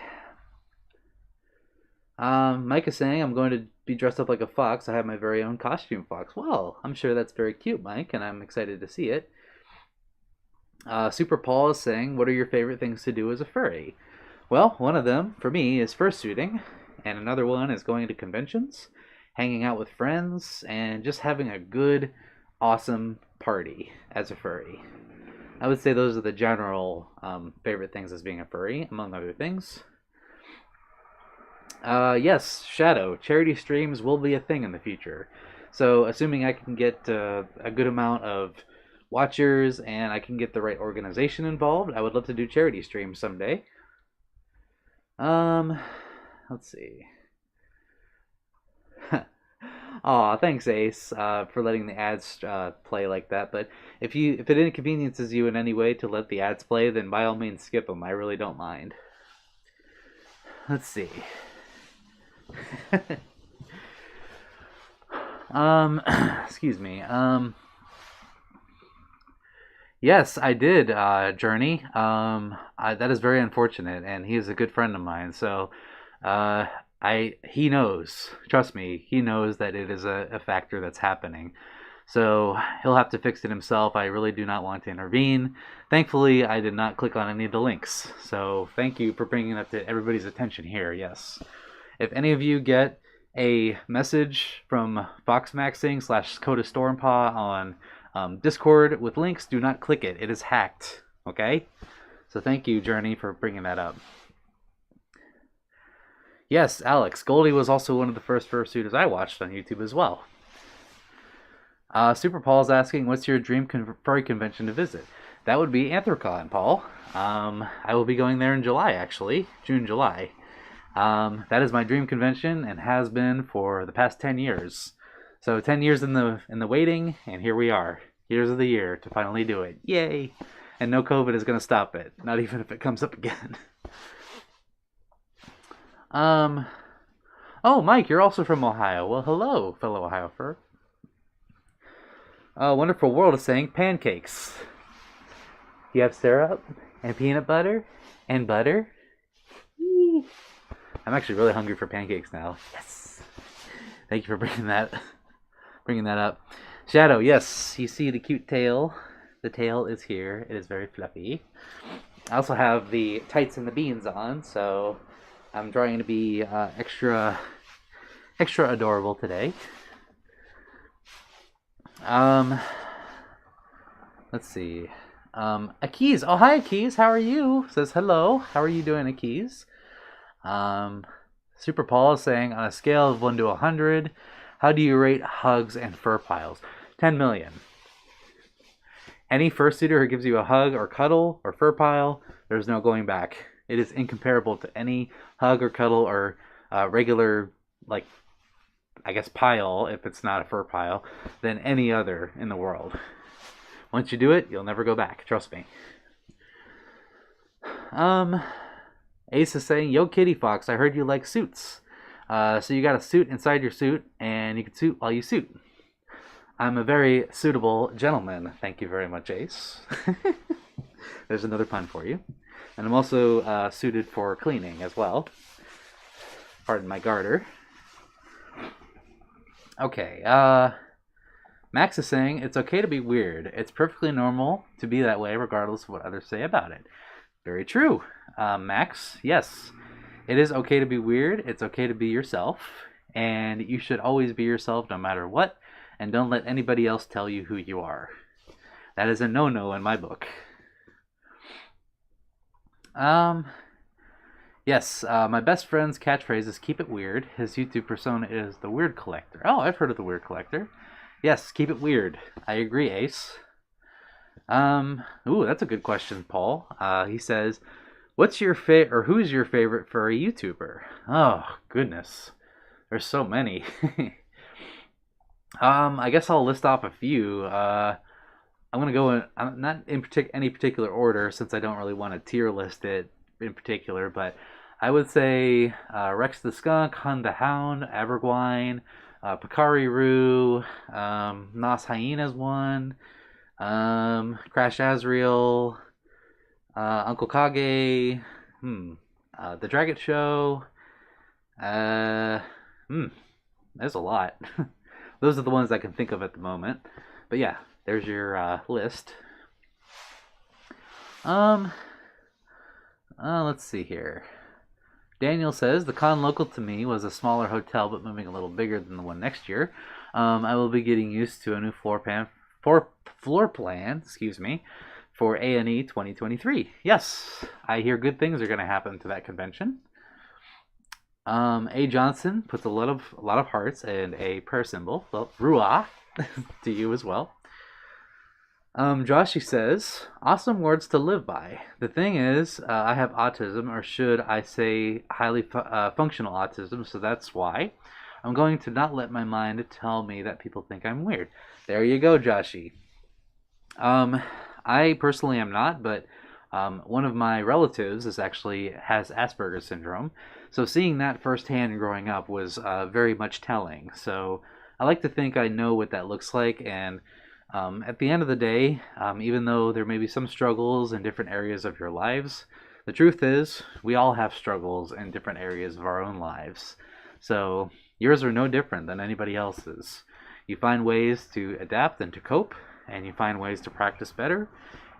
Mike is saying, I'm going to be dressed up like a fox. I have my very own costume fox. Well, I'm sure that's very cute, Mike, and I'm excited to see it. Super Paul is saying, what are your favorite things to do as a furry? Well, one of them, for me, is fursuiting, and another one is going to conventions, hanging out with friends, and just having a good, awesome party as a furry. I would say those are the general favorite things as being a furry, among other things. Yes, Shadow. Charity streams will be a thing in the future. So, assuming I can get a good amount of watchers and I can get the right organization involved, I would love to do charity streams someday. Let's see. Aw, thanks, Ace, for letting the ads play like that. But if it inconveniences you in any way to let the ads play, then by all means skip them. I really don't mind. Let's see. Excuse me. Yes, I did, Journey. That is very unfortunate, and he is a good friend of mine. So, he knows. Trust me, he knows that it is a factor that's happening. So he'll have to fix it himself. I really do not want to intervene. Thankfully, I did not click on any of the links. So thank you for bringing that to everybody's attention here. Yes. If any of you get a message from Foxmaxing / Coda Stormpaw on Discord with links, do not click it. It is hacked. Okay? So thank you, Journey, for bringing that up. Yes, Alex. Goldie was also one of the first fursuiters I watched on YouTube as well. Super Paul's asking, what's your dream furry convention to visit? That would be Anthrocon, Paul. I will be going there in July, actually. June, July. That is my dream convention and has been for the past 10 years. So 10 years in the waiting, and here we are. Here's the year to finally do it. Yay! And no COVID is going to stop it. Not even if it comes up again. Oh, Mike, you're also from Ohio. Well, hello, fellow Ohio fur. Wonderful World is saying pancakes. You have syrup and peanut butter and butter. Yee. I'm actually really hungry for pancakes now. Yes. Thank you for bringing that up. Shadow, yes, you see the cute tail. The tail is here. It is very fluffy. I also have the tights and the beans on, so I'm trying to be extra adorable today. Let's see. Akiz. Oh, hi, Akiz. How are you? Says hello. How are you doing, Akiz? Super Paul is saying, on a scale of 1 to 100, how do you rate hugs and fur piles? 10 million. Any fursuiter who gives you a hug or cuddle or fur pile, there's no going back. It is incomparable to any hug or cuddle or regular, like, I guess pile, if it's not a fur pile, than any other in the world. Once you do it, you'll never go back. Trust me. Ace is saying, yo, Kitty Fox, I heard you like suits. So you got a suit inside your suit, and you can suit while you suit. I'm a very suitable gentleman. Thank you very much, Ace. There's another pun for you. And I'm also suited for cleaning as well. Pardon my garter. Okay, Max is saying, it's okay to be weird. It's perfectly normal to be that way regardless of what others say about it. Very true, Max. Yes, it is okay to be weird. It's okay to be yourself. And you should always be yourself no matter what. And don't let anybody else tell you who you are. That is a no-no in my book. Yes, my best friend's catchphrase is keep it weird. His YouTube persona is the Weird Collector. Oh, I've heard of the Weird Collector. Yes, keep it weird. I agree, Ace. Ooh, that's a good question, Paul. He says, "What's your or who's your favorite furry YouTuber?" Oh goodness, there's so many. I guess I'll list off a few. I'm gonna go in, not in any particular order since I don't really want to tier list it in particular, but I would say Rex the Skunk, Hun the Hound, Abergwine, Picari Roo, Nos Hyena's one, Crash Azriel, Uncle Kage, The Dragon Show. Uh, hmm, there's a lot. Those are the ones I can think of at the moment. But yeah, there's your list. Um, let's see here. Daniel says the con local to me was a smaller hotel, but moving a little bigger than the one next year. I will be getting used to a new floor plan. Excuse me, for A&E 2023. Yes, I hear good things are going to happen to that convention. A Johnson puts a lot of hearts and a prayer symbol. Well, Ruah to you as well. Joshy says, awesome words to live by. The thing is, I have autism, or should I say highly functional autism, so that's why. I'm going to not let my mind tell me that people think I'm weird. There you go, Joshy. I personally am not, but one of my relatives has Asperger's syndrome. So seeing that firsthand growing up was very much telling. So I like to think I know what that looks like, and at the end of the day, even though there may be some struggles in different areas of your lives, the truth is we all have struggles in different areas of our own lives. So yours are no different than anybody else's. You find ways to adapt and to cope, and you find ways to practice better,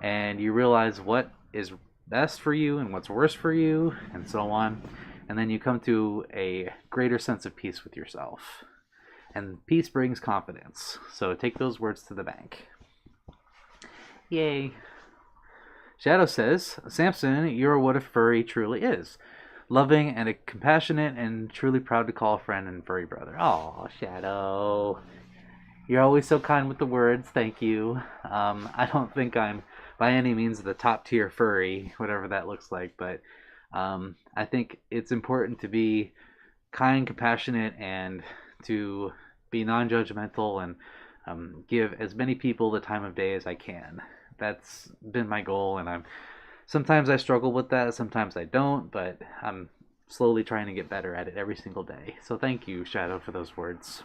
and you realize what is best for you and what's worse for you, and so on. And then you come to a greater sense of peace with yourself. And peace brings confidence. So take those words to the bank. Yay. Shadow says, Samson, you're what a furry truly is. Loving and compassionate and truly proud to call a friend and furry brother. Aw, Shadow. You're always so kind with the words. Thank you. I don't think I'm by any means the top tier furry, whatever that looks like, but I think it's important to be kind, compassionate, and to be non-judgmental and give as many people the time of day as I can. That's been my goal, and sometimes I struggle with that, sometimes I don't, but I'm slowly trying to get better at it every single day. So thank you, Shadow, for those words.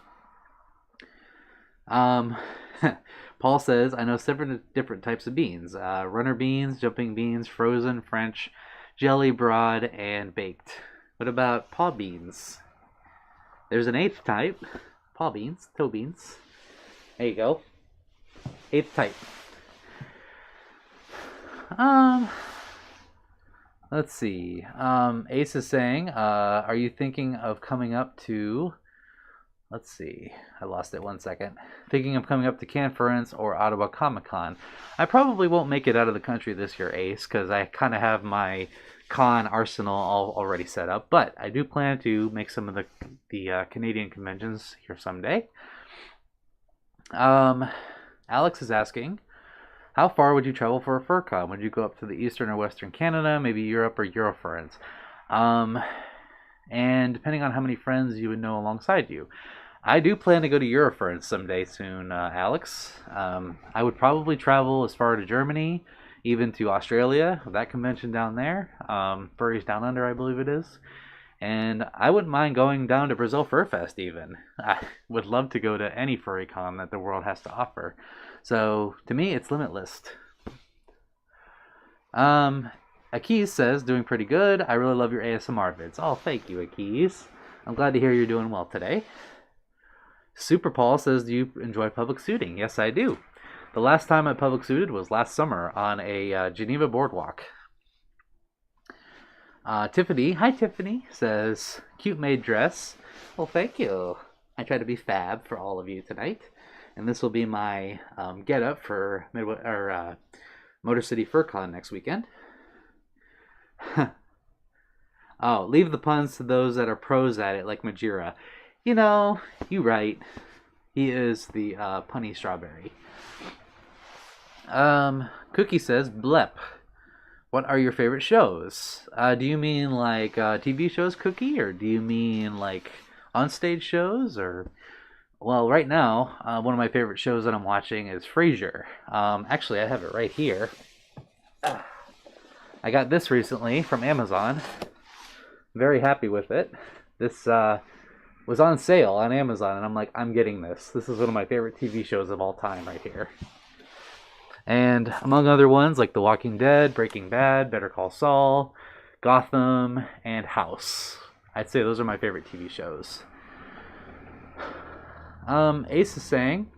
Paul says, I know several different types of beans. Runner beans, jumping beans, frozen, French, jelly, broad, and baked. What about paw beans? There's an 8th type. Paw beans, toe beans. There you go. 8th type. Let's see. Ace is saying, are you thinking of coming up to... Let's see. I lost it 1 second. Thinking of coming up to Conference or Ottawa Comic Con. I probably won't make it out of the country this year, Ace, because I kind of have my con arsenal all already set up. But I do plan to make some of the Canadian conventions here someday. Alex is asking, how far would you travel for a fur con? Would you go up to the Eastern or Western Canada, maybe Europe or Eurofurence? And depending on how many friends you would know alongside you. I do plan to go to Eurofurence someday soon, Alex. I would probably travel as far to Germany, even to Australia, that convention down there. Furries Down Under, I believe it is. And I wouldn't mind going down to Brazil Fur Fest even. I would love to go to any furry con that the world has to offer. So, to me, it's limitless. Akis says, doing pretty good. I really love your ASMR vids. Oh, thank you, Akis. I'm glad to hear you're doing well today. Super Paul says, do you enjoy public suiting? Yes, I do. The last time I public suited was last summer on a Geneva boardwalk. Tiffany, hi Tiffany, says, cute maid dress. Well, thank you. I try to be fab for all of you tonight. And this will be my get-up for Motor City FurCon next weekend. Oh, leave the puns to those that are pros at it, like Majira. You know, you right. He is the punny strawberry. Cookie says, Blep. What are your favorite shows? Do you mean like TV shows, Cookie, or do you mean like on-stage shows? Or well, right now, one of my favorite shows that I'm watching is Frasier. Actually, I have it right here. I got this recently from Amazon. Very happy with it. This was on sale on Amazon, and I'm like, I'm getting this. This is one of my favorite TV shows of all time right here. And among other ones like The Walking Dead, Breaking Bad, Better Call Saul, Gotham, and House. I'd say those are my favorite TV shows. Ace is saying,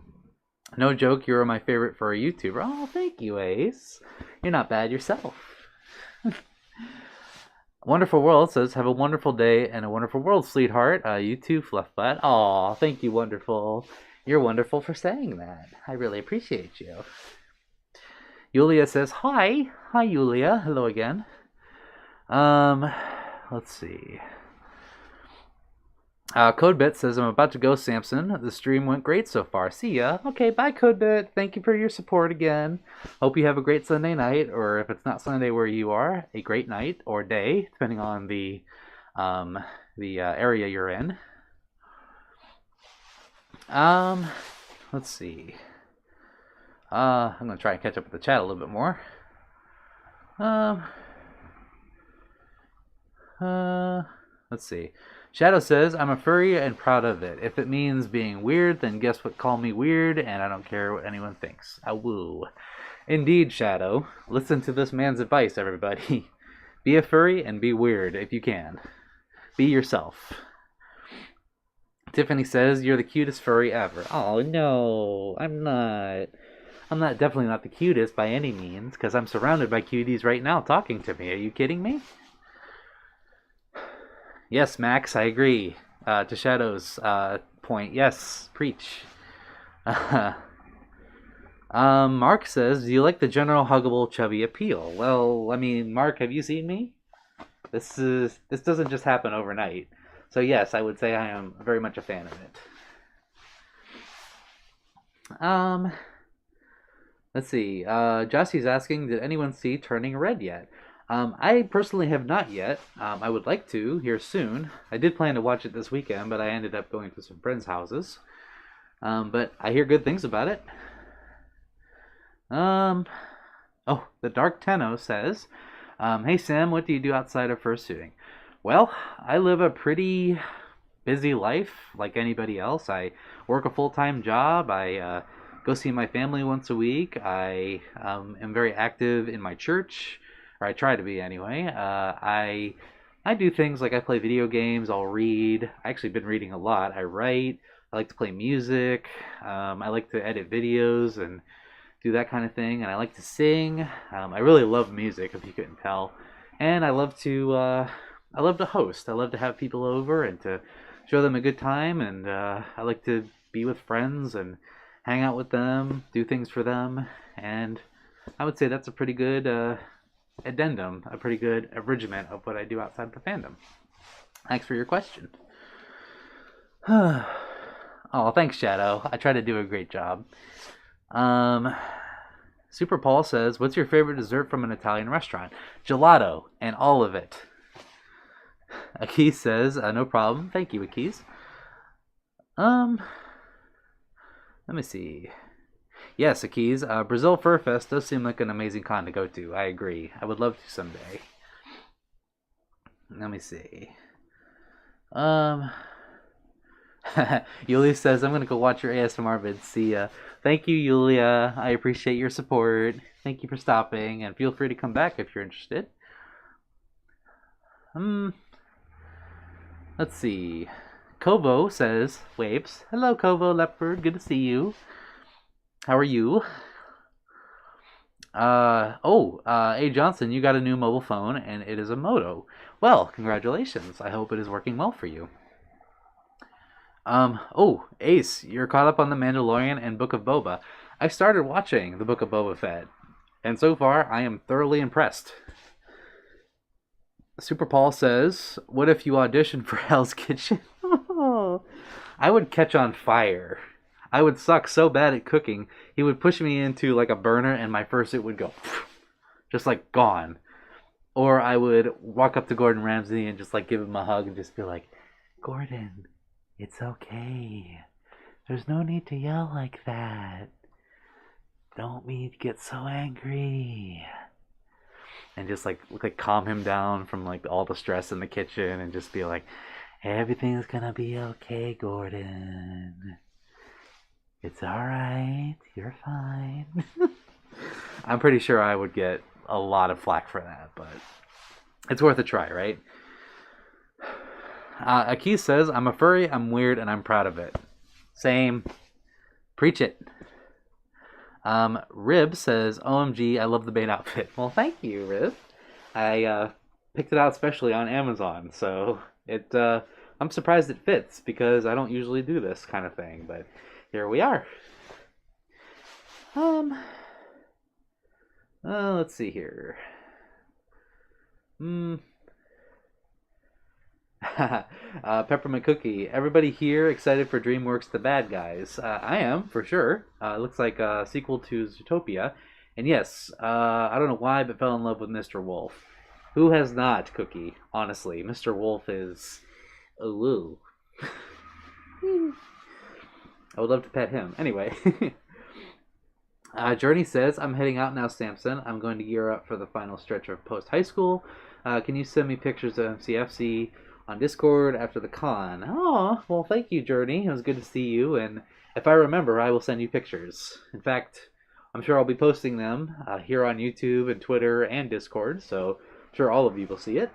no joke, you're my favorite for a YouTuber. Oh, thank you, Ace. You're not bad yourself. Wonderful World says, have a wonderful day and a wonderful world, sweetheart. You too, Fluffbutt. Aw, thank you, wonderful. You're wonderful for saying that. I really appreciate you. Yulia says, hi. Hi, Yulia. Hello again. Let's see. Codebit says, I'm about to go, Samson. The stream went great so far. See ya. Okay, bye, Codebit. Thank you for your support again. Hope you have a great Sunday night, or if it's not Sunday where you are, a great night or day, depending on the area you're in. Let's see. I'm going to try and catch up with the chat a little bit more. Let's see. Shadow says, I'm a furry and proud of it. If it means being weird, then guess what? Call me weird, and I don't care what anyone thinks. Awoo. Indeed, Shadow. Listen to this man's advice, everybody. Be a furry and be weird if you can. Be yourself. Tiffany says, you're the cutest furry ever. Oh, no. I'm not. Definitely not the cutest by any means, because I'm surrounded by cuties right now talking to me. Are you kidding me? Yes, Max, I agree. To Shadow's point, yes, preach. Mark says, do you like the general huggable chubby appeal? Well, I mean, Mark, have you seen me? This doesn't just happen overnight. So yes, I would say I am very much a fan of it. Let's see. Jossie's asking, did anyone see Turning Red yet? I personally have not yet. I would like to here soon. I did plan to watch it this weekend, but I ended up going to some friends' houses. But I hear good things about it. Oh, the Dark Tenno says, hey Sam, what do you do outside of fursuiting? Well, I live a pretty busy life like anybody else. I work a full-time job. I go see my family once a week. I am very active in my church. Or I try to be anyway. I do things like I play video games, I'll read. I actually been reading a lot. I write. I like to play music. I like to edit videos and do that kind of thing. And I like to sing. I really love music, if you couldn't tell. And I love to host. I love to have people over and to show them a good time. And I like to be with friends and hang out with them, do things for them. And I would say that's a pretty good addendum, a pretty good abridgment of what I do outside the fandom. Thanks for your question. Oh, thanks, Shadow. I try to do a great job. Super Paul says, what's your favorite dessert from an Italian restaurant? Gelato, and all of it. Akis says, no problem. Thank you, Akis. Let me see. Yes, Akis. Brazil Fur Fest does seem like an amazing con to go to. I agree. I would love to someday. Let me see. Yulia says, I'm going to go watch your ASMR vid. See ya. Thank you, Yulia. I appreciate your support. Thank you for stopping, and feel free to come back if you're interested. Let's see. Kovo says, waves. Hello, Kovo Leopard. Good to see you. How are you? A. Johnson, you got a new mobile phone, and it is a Moto. Well, congratulations. I hope it is working well for you. Ace, you're caught up on The Mandalorian and Book of Boba. I started watching The Book of Boba Fett, and so far, I am thoroughly impressed. Super Paul says, what if you auditioned for Hell's Kitchen? I would catch on fire. I would suck so bad at cooking. He would push me into like a burner and my fursuit would go just like gone. Or I would walk up to Gordon Ramsay and just like give him a hug and just be like, Gordon, it's okay. There's no need to yell like that. Don't need to get so angry. And just like calm him down from like all the stress in the kitchen and just be like, everything's gonna be okay, Gordon. It's alright. You're fine. I'm pretty sure I would get a lot of flack for that, but it's worth a try, right? Akis says, I'm a furry, I'm weird, and I'm proud of it. Same. Preach it. Rib says, OMG, I love the Bane outfit. Well, thank you, Rib. I picked it out specially on Amazon, so I'm surprised it fits because I don't usually do this kind of thing, but here we are. Let's see here. Peppermint Cookie. Everybody here excited for DreamWorks The Bad Guys? I am, for sure. It looks like a sequel to Zootopia. And yes, I don't know why, but fell in love with Mr. Wolf. Who has not, Cookie? Honestly, Mr. Wolf is... Oh, woo. I would love to pet him. Anyway. Journey says, I'm heading out now, Samson. I'm going to gear up for the final stretch of post-high school. Can you send me pictures of MCFC on Discord after the con? Oh, well, thank you, Journey. It was good to see you. And if I remember, I will send you pictures. In fact, I'm sure I'll be posting them here on YouTube and Twitter and Discord. So I'm sure all of you will see it.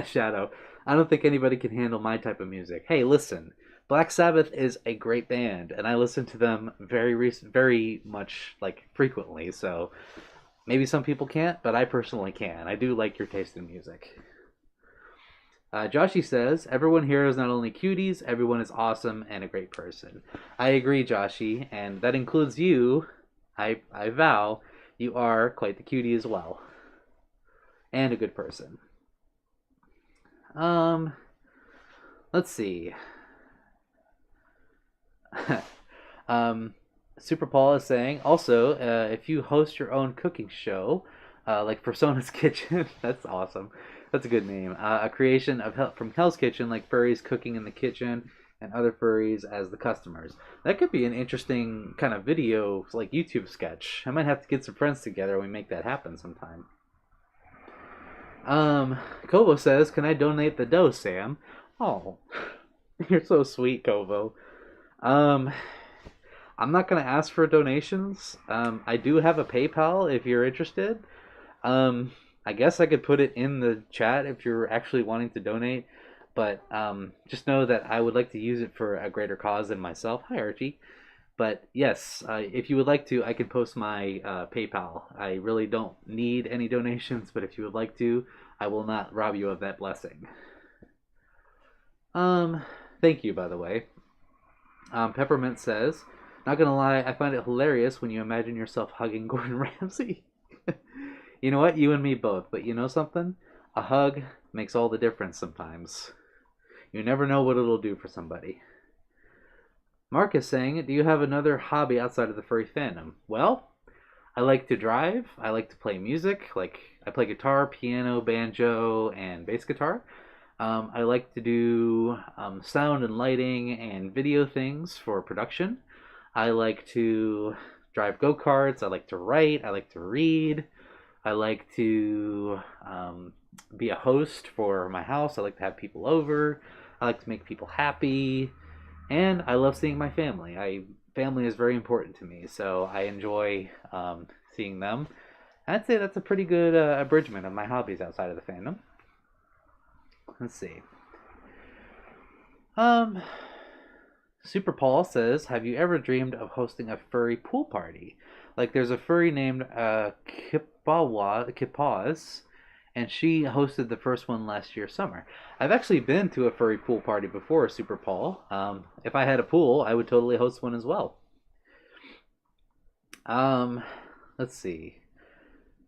Shadow. I don't think anybody can handle my type of music. Hey, listen. Black Sabbath is a great band, and I listen to them very much, like, frequently, so maybe some people can't, but I personally can. I do like your taste in music. Joshi says, everyone here is not only cuties, everyone is awesome and a great person. I agree, Joshi, and that includes you. I vow you are quite the cutie as well. And a good person. Let's see. Super Paul is saying, also, if you host your own cooking show, like Persona's Kitchen, that's awesome. That's a good name. A creation of from Hell's Kitchen, like furries cooking in the kitchen and other furries as the customers. That could be an interesting kind of video, like YouTube sketch. I might have to get some friends together and we make that happen sometime. Kovo says, can I donate the dough, Sam? Oh, you're so sweet, Kovo. I'm not going to ask for donations. I do have a PayPal if you're interested. I guess I could put it in the chat if you're actually wanting to donate. But just know that I would like to use it for a greater cause than myself. Hi, Archie. But yes, if you would like to, I can post my PayPal. I really don't need any donations, but if you would like to, I will not rob you of that blessing. Thank you, by the way. Peppermint says, not gonna lie, I find it hilarious when you imagine yourself hugging Gordon Ramsay. You know what? You and me both. But you know something? A hug makes all the difference sometimes. You never know what it'll do for somebody. Mark is saying, do you have another hobby outside of the furry fandom? Well, I like to drive. I like to play music. Like, I play guitar, piano, banjo, and bass guitar. I like to do sound and lighting and video things for production. I like to drive go-karts. I like to write. I like to read. I like to be a host for my house. I like to have people over. I like to make people happy. And I love seeing my family. Family is very important to me, so I enjoy seeing them. I'd say that's a pretty good abridgment of my hobbies outside of the fandom. Let's see. Super Paul says, have you ever dreamed of hosting a furry pool party? Like, there's a furry named Kipaz, and she hosted the first one last year summer. I've actually been to a furry pool party before, Super Paul. If I had a pool, I would totally host one as well. Let's see.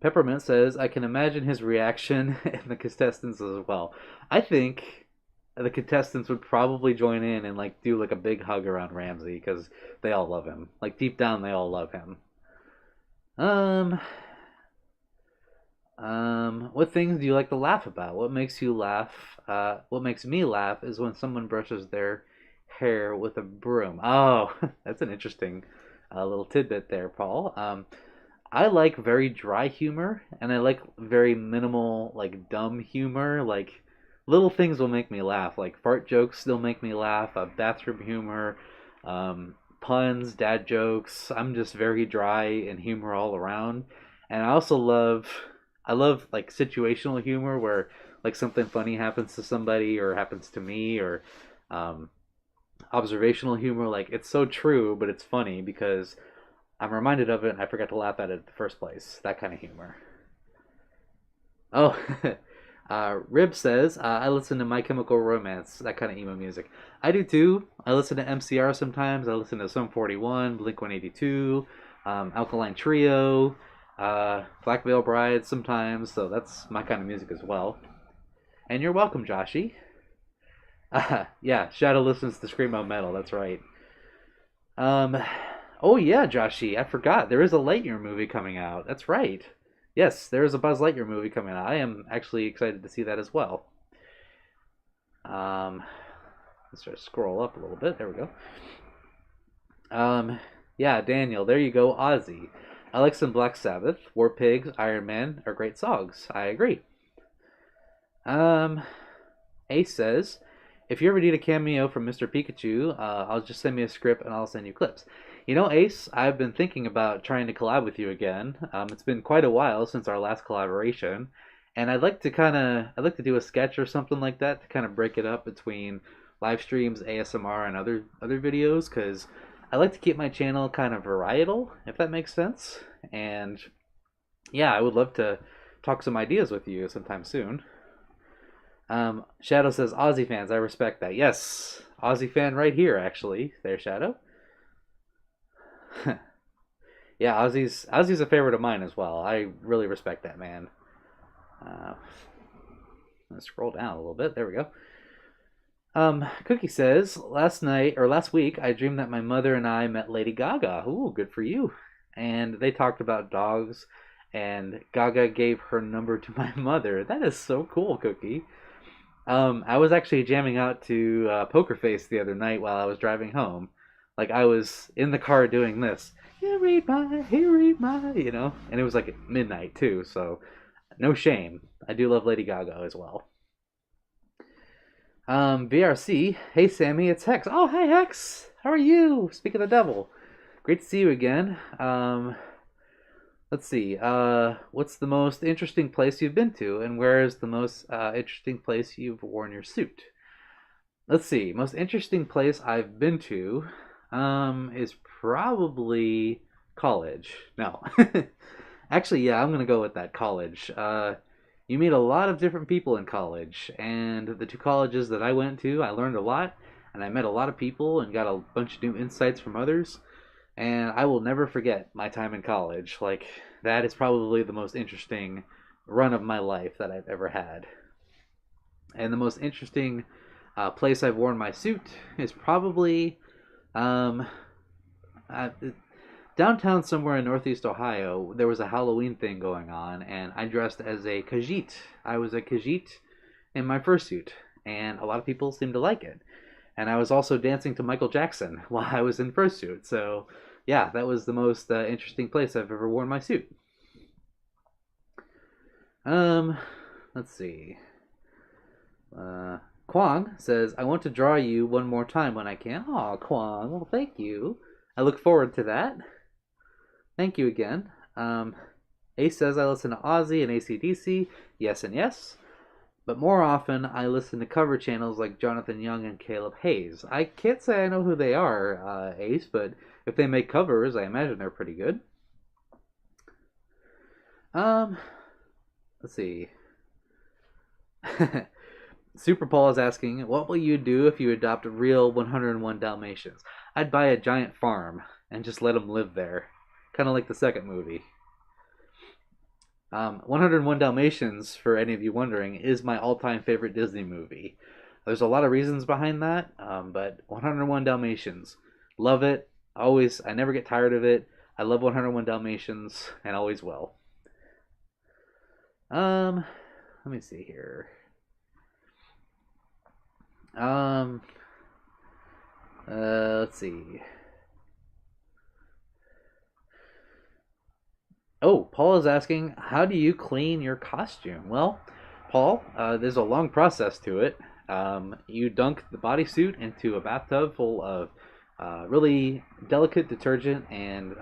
Peppermint says, I can imagine his reaction and the contestants as well. I think the contestants would probably join in and like do like a big hug around Ramsey because they all love him. Like deep down, they all love him. Um, what things do you like to laugh about? What makes you laugh? What makes me laugh is when someone brushes their hair with a broom. Oh, that's an interesting little tidbit there, Paul. I like very dry humor, and I like very minimal, like dumb humor. Like little things will make me laugh. Like fart jokes still make me laugh. Bathroom humor, puns, dad jokes. I'm just very dry and humor all around. And I love like situational humor where like something funny happens to somebody or happens to me, or um, observational humor. Like it's so true, but it's funny because I'm reminded of it and I forgot to laugh at it in the first place. That kind of humor. Oh, Rib says, I listen to My Chemical Romance, that kind of emo music. I do too. I listen to MCR sometimes. I listen to Sum 41, Blink 182, Alkaline Trio, Black Veil Bride sometimes. So that's my kind of music as well. And you're welcome, Joshy. Yeah, Shadow listens to Screamo Metal. That's right. Um, oh yeah, Joshy, I forgot. There is a Lightyear movie coming out. That's right. Yes, there is a Buzz Lightyear movie coming out. I am actually excited to see that as well. Um, let's try to scroll up a little bit. There we go. Um, yeah, Daniel, there you go. Ozzy. I like some Black Sabbath. War Pigs, Iron Man are great songs. I agree. Um, Ace says, if you ever need a cameo from Mr. Pikachu, I'll just send me a script and I'll send you clips. You know, Ace, I've been thinking about trying to collab with you again. It's been quite a while since our last collaboration, and I'd like to do a sketch or something like that to kind of break it up between live streams, ASMR, and other videos, because I like to keep my channel kind of varietal, if that makes sense. And yeah, I would love to talk some ideas with you sometime soon. Shadow says, Aussie fans, I respect that. Yes, Aussie fan right here, actually. There, Shadow. Yeah, Ozzy's a favorite of mine as well. I really respect that man. Uh, let's scroll down a little bit. There we go. Cookie says, last week, I dreamed that my mother and I met Lady Gaga. Ooh, good for you. And they talked about dogs, and Gaga gave her number to my mother. That is so cool, Cookie. I was actually jamming out to Poker Face the other night while I was driving home. Like I was in the car doing this. Here read my, and it was like midnight too. So no shame. I do love Lady Gaga as well. VRC. Hey Sammy, it's Hex. Oh, hi Hex. How are you? Speak of the devil. Great to see you again. Let's see. What's the most interesting place you've been to, and where is the most interesting place you've worn your suit? Let's see. Most interesting place I've been to, is probably college. No, actually, yeah, I'm gonna go with that. College. You meet a lot of different people in college, and the two colleges that I went to, I learned a lot, and I met a lot of people and got a bunch of new insights from others, and I will never forget my time in college. Like that is probably the most interesting run of my life that I've ever had. And the most interesting place I've worn my suit is probably um, uh, downtown somewhere in Northeast Ohio. There was a Halloween thing going on, and I dressed as a Khajiit. I was a Khajiit in my fursuit, and a lot of people seemed to like it. And I was also dancing to Michael Jackson while I was in fursuit. So, yeah, that was the most interesting place I've ever worn my suit. Um, let's see. Kwang says, I want to draw you one more time when I can. Aw, Kwang, well, thank you. I look forward to that. Thank you again. Ace says, I listen to Ozzy and AC/DC. Yes and yes. But more often, I listen to cover channels like Jonathan Young and Caleb Hayes. I can't say I know who they are, Ace, but if they make covers, I imagine they're pretty good. Um, let's see. Super Paul is asking, what will you do if you adopt real 101 Dalmatians? I'd buy a giant farm and just let them live there. Kind of like the second movie. 101 Dalmatians, for any of you wondering, is my all-time favorite Disney movie. There's a lot of reasons behind that, but 101 Dalmatians, love it. Always, I never get tired of it. I love 101 Dalmatians and always will. Um, Let me see here. Um, let's see. Oh, Paul is asking, how do you clean your costume? Well, Paul, there's a long process to it. You dunk the bodysuit into a bathtub full of really delicate detergent and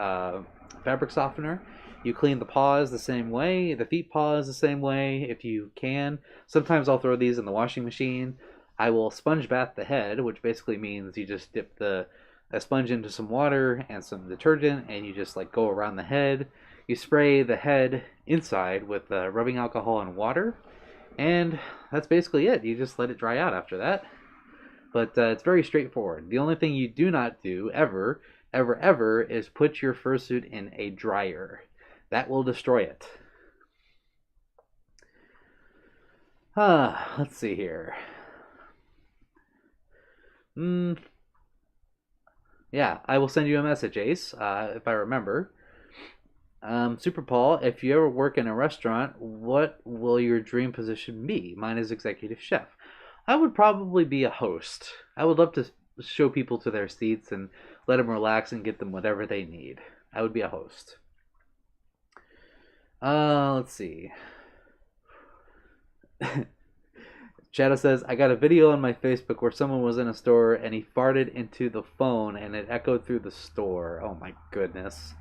fabric softener. You clean the paws the same way, the feet paws the same way if you can. Sometimes I'll throw these in the washing machine. I will sponge bath the head, which basically means you just dip a sponge into some water and some detergent, and you just like go around the head. You spray the head inside with rubbing alcohol and water, and that's basically it. You just let it dry out after that. But it's very straightforward. The only thing you do not do ever, ever, ever is put your fursuit in a dryer. That will destroy it. Let's see here. Yeah, I will send you a message, Ace, if I remember. Super Paul, if you ever work in a restaurant, what will your dream position be? Mine is executive chef. I would probably be a host. I would love to show people to their seats and let them relax and get them whatever they need. I would be a host. Let's see. Shadow says, I got a video on my Facebook where someone was in a store and he farted into the phone and it echoed through the store. Oh my goodness.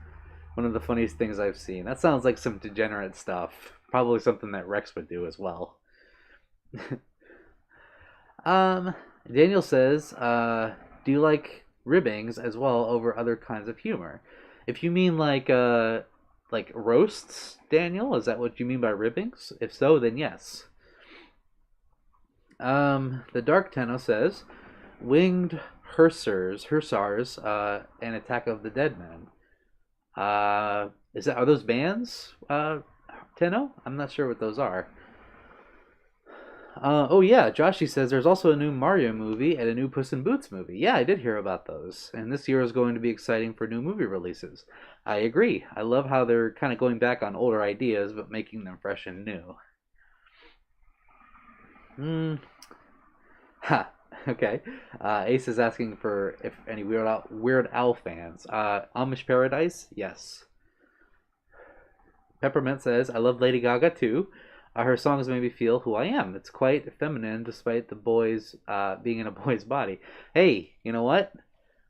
One of the funniest things I've seen. That sounds like some degenerate stuff. Probably something that Rex would do as well. Daniel says, do you like ribbings as well over other kinds of humor? If you mean like roasts, Daniel, is that what you mean by ribbings? If so, then yes. The Dark Tenno says, winged hussars, and Attack of the Dead Men. Are those bands, Tenno? I'm not sure what those are. Oh yeah, Joshy says there's also a new Mario movie and a new Puss in Boots movie. Yeah, I did hear about those. And this year is going to be exciting for new movie releases. I agree. I love how they're kind of going back on older ideas but making them fresh and new. Ha. Okay. Ace is asking for if any Weird Al fans. Amish Paradise? Yes. Peppermint says, I love Lady Gaga too. Her songs make me feel who I am. It's quite feminine despite the boys being in a boy's body. Hey, you know what?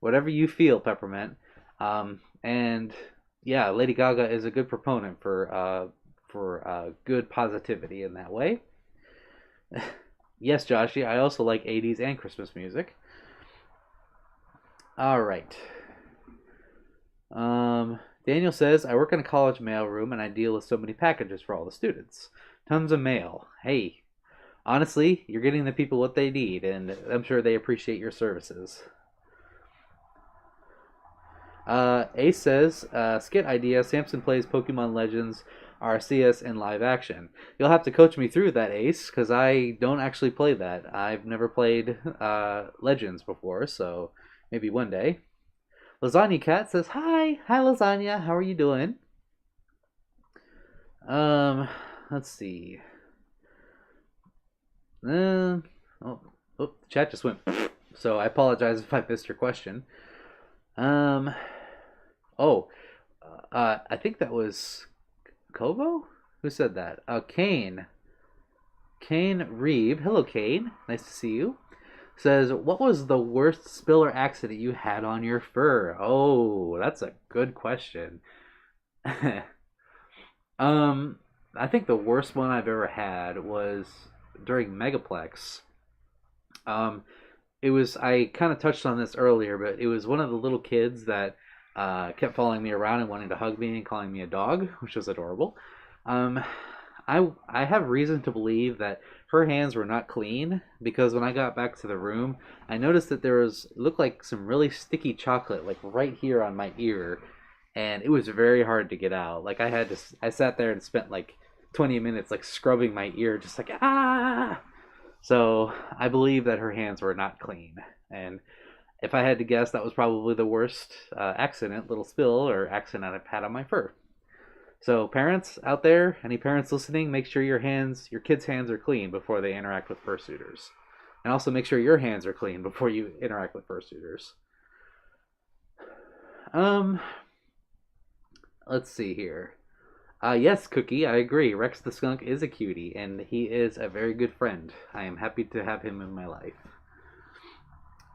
Whatever you feel, Peppermint. And yeah, Lady Gaga is a good proponent for good positivity in that way. Yes, Joshy, I also like 80s and Christmas music. All right. Daniel says, I work in a college mailroom and I deal with so many packages for all the students. Tons of mail. Hey, honestly, you're getting the people what they need, and I'm sure they appreciate your services. Ace says, skit idea, Samson plays Pokemon Legends Arceus in live action. You'll have to coach me through that, Ace, because I don't actually play that. I've never played Legends before, so maybe one day. Lasagna Cat says, hi Lasagna, how are you doing? Let's see. The chat just went, so I apologize if I missed your question. I think that was Kovo? Who said that? Kane. Kane Reeve. Hello, Kane. Nice to see you. Says, what was the worst spill or accident you had on your fur? Oh, that's a good question. I think the worst one I've ever had was during Megaplex. It was, I kind of touched on this earlier, but it was one of the little kids that kept following me around and wanting to hug me and calling me a dog, which was adorable. I have reason to believe that her hands were not clean because when I got back to the room, I noticed that there was, it looked like some really sticky chocolate like right here on my ear, and it was very hard to get out. Like I sat there and spent like 20 minutes like scrubbing my ear, just like So I believe that her hands were not clean. And if I had to guess, that was probably the worst accident, little spill, or accident I've had on my fur. So parents out there, any parents listening, make sure your kids' hands are clean before they interact with fursuiters. And also make sure your hands are clean before you interact with fursuiters. Um, let's see here. Yes, Cookie, I agree. Rex the skunk is a cutie, and he is a very good friend. I am happy to have him in my life.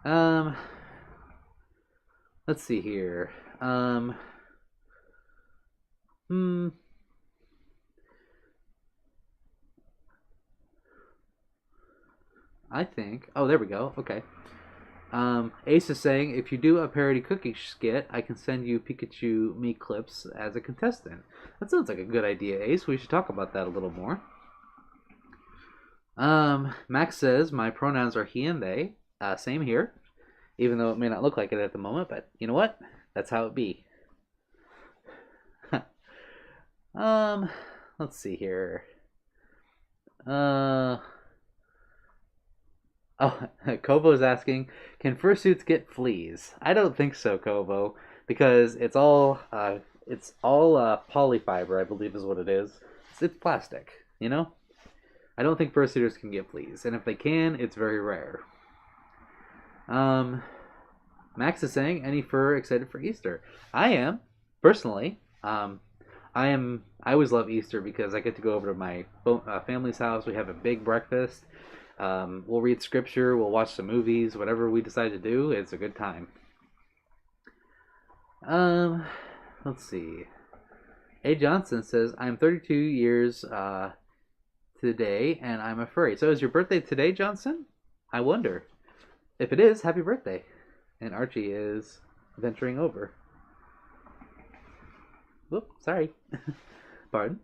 Um, let's see here. Hmm. I think. Oh, there we go. Okay. Ace is saying, if you do a parody cookie skit, I can send you Pikachu me clips as a contestant. That sounds like a good idea, Ace. We should talk about that a little more. Max says, my pronouns are he and they. Same here. Even though it may not look like it at the moment, but you know what? That's how it be. um, let's see here. Oh, Kobo's asking, can fursuits get fleas? I don't think so, Kobo, because it's all polyfiber, I believe is what it is. It's plastic, you know. I don't think fursuiters can get fleas, and if they can, it's very rare. Um, Max is saying, any fur excited for Easter? I am personally. I am. I always love Easter because I get to go over to my family's house. We have a big breakfast. We'll read scripture, we'll watch some movies, whatever we decide to do, it's a good time. Um, let's see. A. Johnson says, I'm 32 years today, and I'm a furry. So is your birthday today, Johnson? I wonder. If it is, happy birthday. And Archie is venturing over. Whoop, sorry. Pardon.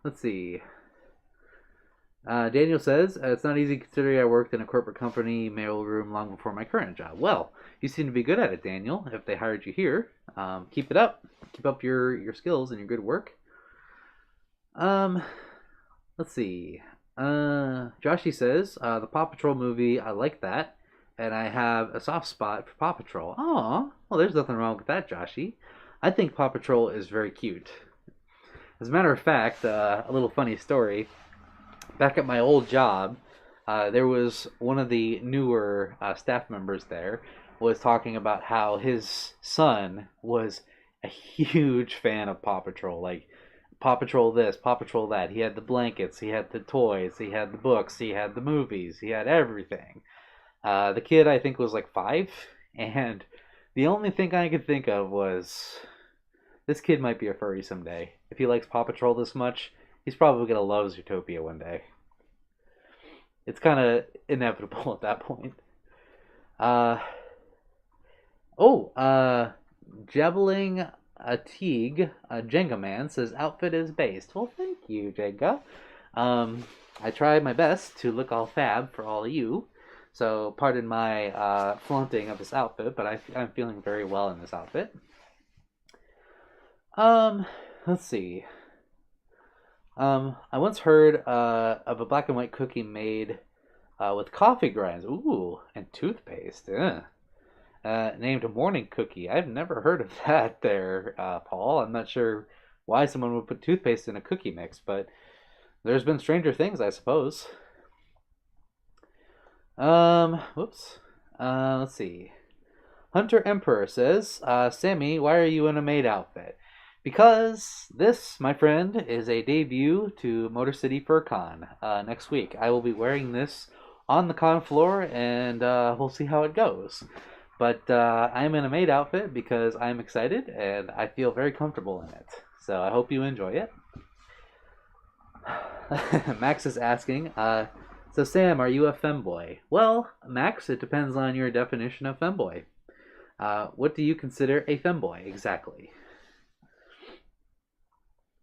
Let's see. Daniel says, it's not easy considering I worked in a corporate company mailroom long before my current job. Well, you seem to be good at it, Daniel. If they hired you here, keep it up. Keep up your skills and your good work. Let's see. Joshy says, the Paw Patrol movie, I like that. And I have a soft spot for Paw Patrol. Aw, well, there's nothing wrong with that, Joshy. I think Paw Patrol is very cute. As a matter of fact, a little funny story. Back at my old job, there was one of the newer staff members there was talking about how his son was a huge fan of Paw Patrol. Like, Paw Patrol this, Paw Patrol that. He had the blankets, he had the toys, he had the books, he had the movies, he had everything. The kid, I think, was like 5, and the only thing I could think of was this kid might be a furry someday. If he likes Paw Patrol this much, he's probably going to love Zootopia one day. It's kind of inevitable at that point. Jabbling a Teague, a Jenga Man, says outfit is based. Well, thank you, Jenga. I tried my best to look all fab for all of you. So, pardon my flaunting of this outfit, but I'm feeling very well in this outfit. Let's see. I once heard of a black and white cookie made with coffee grinds, ooh, and toothpaste, named Morning Cookie. I've never heard of that there, Paul. I'm not sure why someone would put toothpaste in a cookie mix, but there's been stranger things, I suppose. Whoops. Let's see. Hunter Emperor says, Sammy, why are you in a maid outfit? Because this, my friend, is a debut to Motor City FurCon next week. I will be wearing this on the con floor, and we'll see how it goes. But I'm in a maid outfit because I'm excited, and I feel very comfortable in it. So I hope you enjoy it. Max is asking, so Sam, are you a femboy? Well, Max, it depends on your definition of femboy. What do you consider a femboy exactly?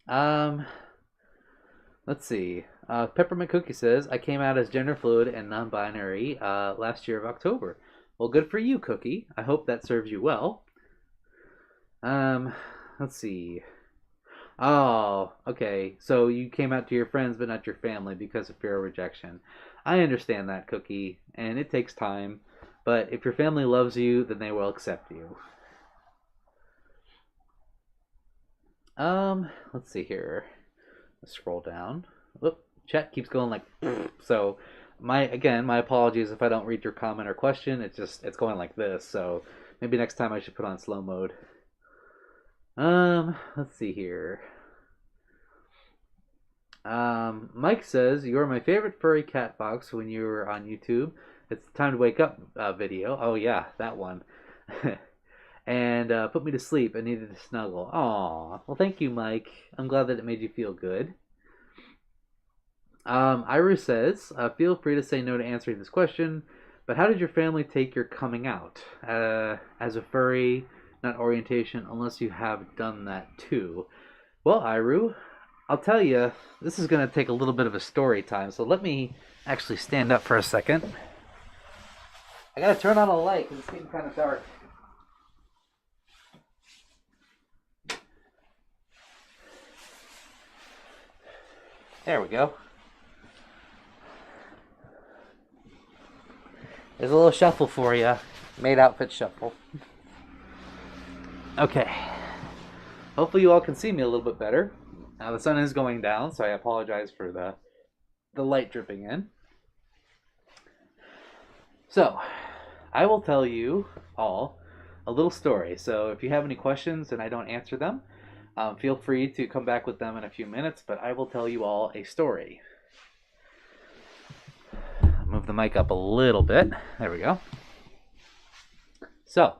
Let's see. Peppermint Cookie says, I came out as gender fluid and non-binary last year of October. Well, good for you, Cookie. I hope that serves you well. Let's see. Oh, okay. So you came out to your friends but not your family because of fear of rejection. I understand that, Cookie, and it takes time. But if your family loves you, then they will accept you. Let's see here. Let's scroll down. Oop, chat keeps going like so. My apologies if I don't read your comment or question. It's going like this. So maybe next time I should put on slow mode. Let's see here. Mike says you are my favorite furry cat box when you were on YouTube. It's the time to wake up video. Oh yeah, that one. And put me to sleep. I needed to snuggle. Aw, well, thank you, Mike. I'm glad that it made you feel good. Iru says, feel free to say no to answering this question, but how did your family take your coming out as a furry, not orientation, unless you have done that too? Well, Iru, I'll tell you, this is going to take a little bit of a story time, so let me actually stand up for a second. I gotta turn on a light because it's getting kind of dark. There we go. There's a little shuffle for you. Made outfit shuffle. Okay. Hopefully you all can see me a little bit better. Now the sun is going down, so I apologize for the light dripping in. So, I will tell you all a little story. So if you have any questions and I don't answer them, feel free to come back with them in a few minutes, but I will tell you all a story. Move the mic up a little bit. There we go. So,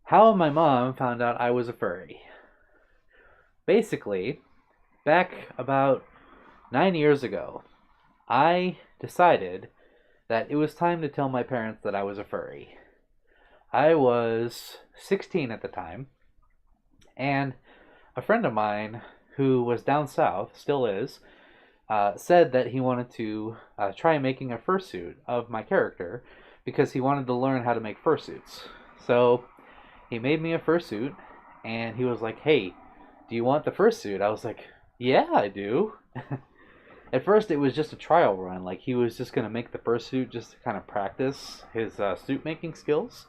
how my mom found out I was a furry. Basically, back about 9 years ago, I decided that it was time to tell my parents that I was a furry. I was 16 at the time, and a friend of mine who was down south, still is, said that he wanted to try making a fursuit of my character because he wanted to learn how to make fursuits. So he made me a fursuit, and he was like, "Hey, do you want the fursuit?" I was like, "Yeah, I do." At first, it was just a trial run. Like, he was just going to make the fursuit just to kind of practice his suit making skills.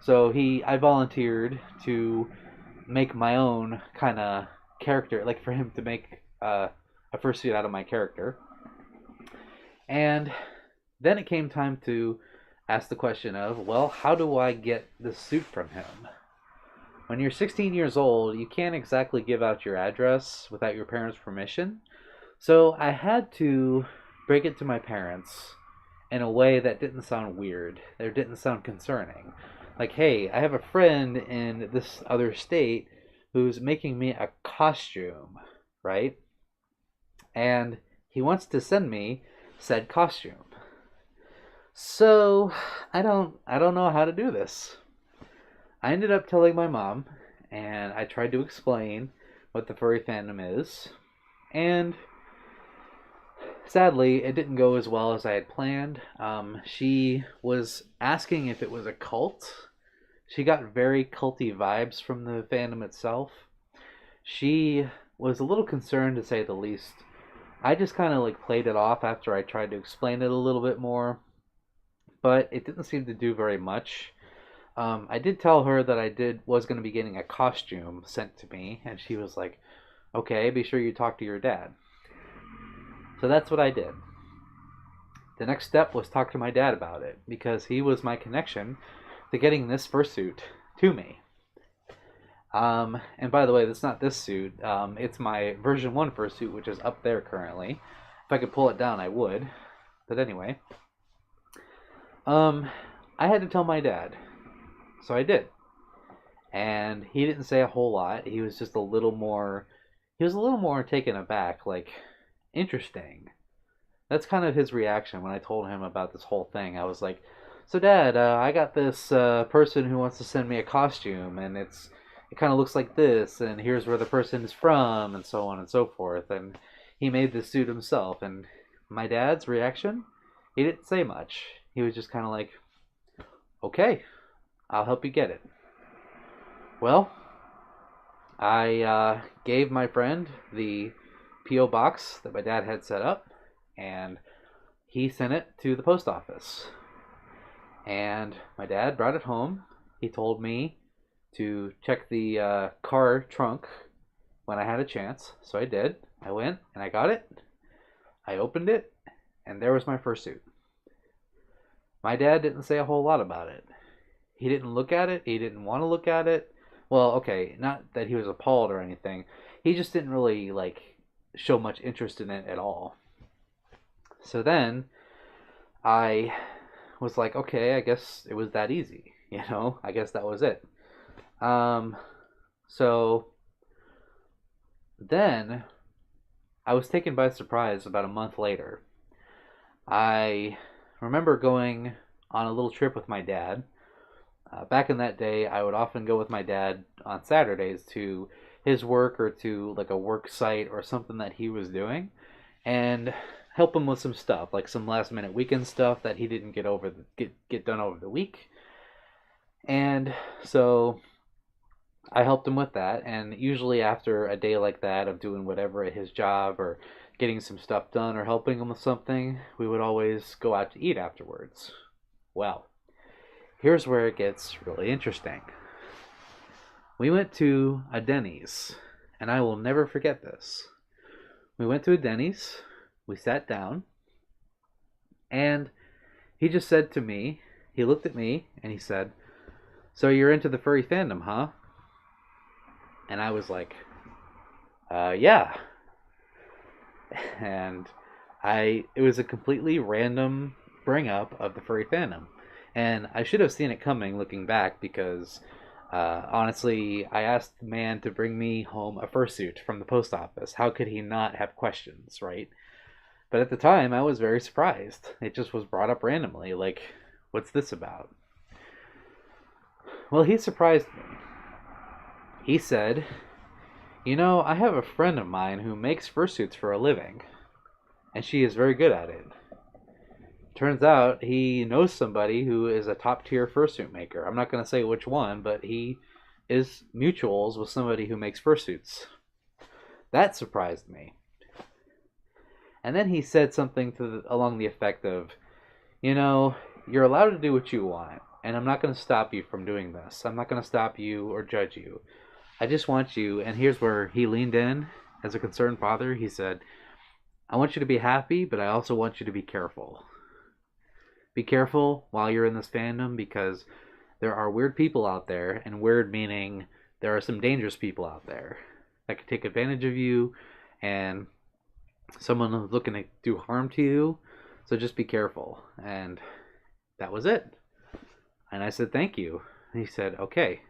So I volunteered to make my own kind of character, like for him to make a fursuit out of my character. And then it came time to ask the question of, well, how do I get the suit from him? When you're 16 years old, you can't exactly give out your address without your parents' permission. So I had to break it to my parents in a way that didn't sound weird. It didn't sound concerning. Like, hey, I have a friend in this other state who's making me a costume, right? And he wants to send me said costume. So I don't know how to do this. I ended up telling my mom, and I tried to explain what the furry fandom is, and sadly, it didn't go as well as I had planned. She was asking if it was a cult. She got very culty vibes from the fandom itself. She was a little concerned, to say the least. I just kind of like played it off after I tried to explain it a little bit more, but it didn't seem to do very much. I did tell her that I was going to be getting a costume sent to me, and she was like, "Okay, be sure you talk to your dad." So that's what I did. The next step was talk to my dad about it, because he was my connection to getting this fursuit to me. And by the way, that's not this suit. It's my version 1 fursuit, which is up there currently. If I could pull it down, I would. But anyway, I had to tell my dad. So I did. And he didn't say a whole lot. He was just a little more... He was a little more taken aback, like, interesting. That's kind of his reaction when I told him about this whole thing. I was like, "So Dad, I got this person who wants to send me a costume, and it kind of looks like this, and here's where the person is from," and so on and so forth. And he made this suit himself. And my dad's reaction, he didn't say much. He was just kind of like, "Okay, I'll help you get it." Well, I gave my friend the P.O. box that my dad had set up, and he sent it to the post office. And my dad brought it home. He told me to check the car trunk when I had a chance, so I did. I went and I got it. I opened it, and there was my fursuit. My dad didn't say a whole lot about it. He didn't look at it. He didn't want to look at it. Well, okay, not that he was appalled or anything. He just didn't really show much interest in it at all. So then I was like, okay, I guess it was that easy. I guess that was it. So then I was taken by surprise about a month later. I remember going on a little trip with my dad. Back in that day, I would often go with my dad on Saturdays to his work or to a work site or something that he was doing, and help him with some stuff, like some last minute weekend stuff that he didn't get done over the week. And so I helped him with that, and usually after a day like that of doing whatever at his job or getting some stuff done or helping him with something, we would always go out to eat afterwards. Well, here's where it gets really interesting. We went to a Denny's, and I will never forget this. We went to a Denny's, we sat down, and he just said to me, he looked at me, and he said, "So you're into the furry fandom, huh?" And I was like, yeah. And it was a completely random bring up of the furry fandom. And I should have seen it coming looking back because, honestly, I asked the man to bring me home a fursuit from the post office. How could he not have questions, right? But at the time, I was very surprised. It just was brought up randomly, like, what's this about? Well, he surprised me. He said, I have a friend of mine who makes fursuits for a living, and she is very good at it. Turns out he knows somebody who is a top tier fursuit maker. I'm not going to say which one, but he is mutuals with somebody who makes fursuits. That surprised me. And then he said something along the effect of, you're allowed to do what you want, and I'm not going to stop you from doing this. I'm not going to stop you or judge you. I just want you, and here's where he leaned in as a concerned father. He said, I want you to be happy, but I also want you to be careful. Be careful while you're in this fandom because there are weird people out there, and weird meaning there are some dangerous people out there that could take advantage of you and someone who's looking to do harm to you. So just be careful. And that was it. And I said, thank you. And he said, okay.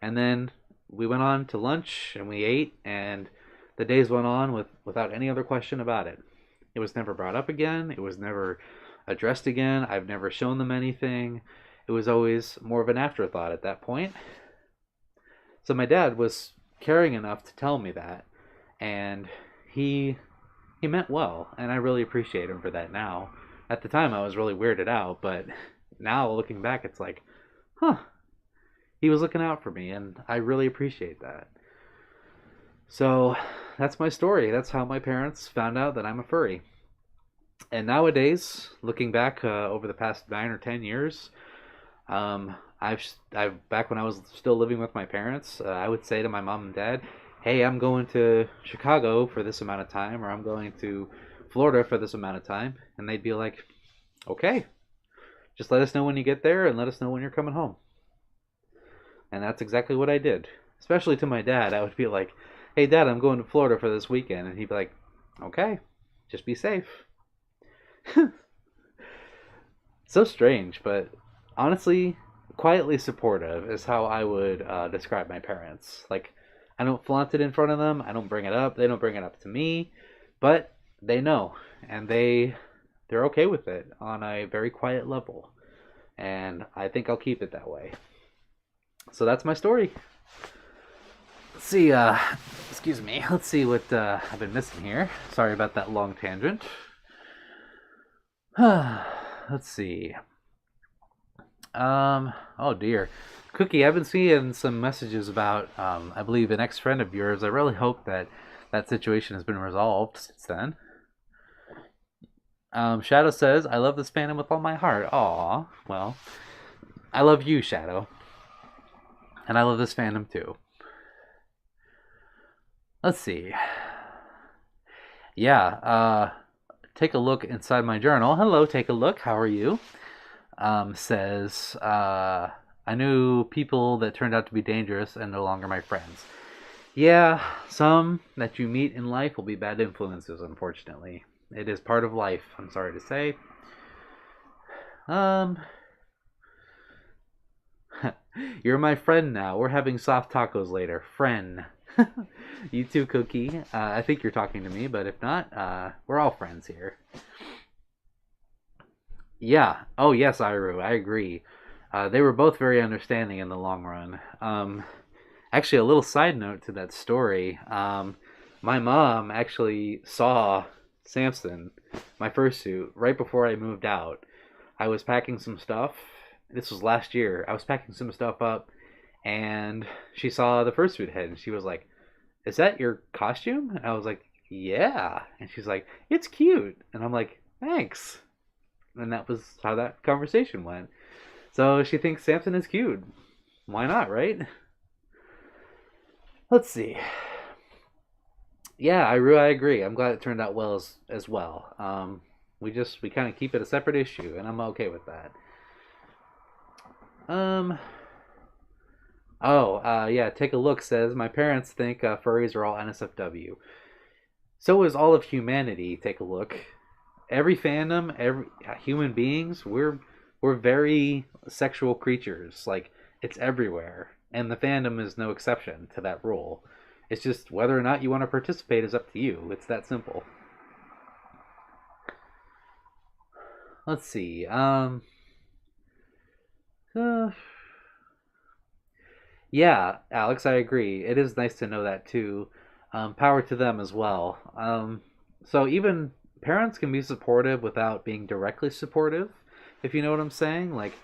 And then we went on to lunch and we ate, and the days went on without any other question about it. It was never brought up again. It was never addressed again. I've never shown them anything. It was always more of an afterthought at that point. So my dad was caring enough to tell me that, and he meant well, and I really appreciate him for that now. At the time I was really weirded out, but now looking back it's like, he was looking out for me, and I really appreciate that. So that's my story. That's how my parents found out that I'm a furry. And nowadays, looking back over the past 9 or 10 years, I've back when I was still living with my parents, I would say to my mom and dad, hey, I'm going to Chicago for this amount of time, or I'm going to Florida for this amount of time. And they'd be like, okay, just let us know when you get there and let us know when you're coming home. And that's exactly what I did. Especially to my dad, I would be like, hey, Dad, I'm going to Florida for this weekend. And he'd be like, okay, just be safe. So strange, but honestly, quietly supportive is how I would describe my parents. Like, I don't flaunt it in front of them. I don't bring it up. They don't bring it up to me. But they know, and they're okay with it on a very quiet level. And I think I'll keep it that way. So that's my story. Let's see, excuse me. Let's see what I've been missing here. Sorry about that long tangent. Let's see. Oh dear. Cookie, I've been seeing some messages about, I believe, an ex-friend of yours. I really hope that that situation has been resolved since then. Shadow says, I love this fandom with all my heart. Aw, well, I love you, Shadow. And I love this fandom too. Let's see. Yeah, take a look inside my journal. Hello, take a look. How are you? Says, I knew people that turned out to be dangerous and no longer my friends. Yeah, some that you meet in life will be bad influences, unfortunately. It is part of life, I'm sorry to say. Um, you're my friend now. We're having soft tacos later. Friend. You too, Cookie. I think you're talking to me, but if not, we're all friends here. Yeah. Oh, yes, Iru. I agree. They were both very understanding in the long run. Actually, a little side note to that story. My mom actually saw Samson, my fursuit, right before I moved out. I was packing some stuff. This was last year. I was packing some stuff up, and she saw the fursuit head, and she was like, "Is that your costume?" And I was like, "Yeah." And she's like, "It's cute." And I'm like, "Thanks." And that was how that conversation went. So she thinks Samson is cute. Why not, right? Let's see. Yeah, I agree. I'm glad it turned out well as well. We kind of keep it a separate issue, and I'm okay with that. Um. Oh, yeah. Take a look. Says my parents think furries are all NSFW. So is all of humanity. Take a look. Every fandom, every human beings, we're very sexual creatures. Like it's everywhere, and the fandom is no exception to that rule. It's just whether or not you want to participate is up to you. It's that simple. Let's see. Uh, yeah, Alex, I agree. It is nice to know that too. Power to them as well. So even parents can be supportive without being directly supportive, if you know what I'm saying. Like,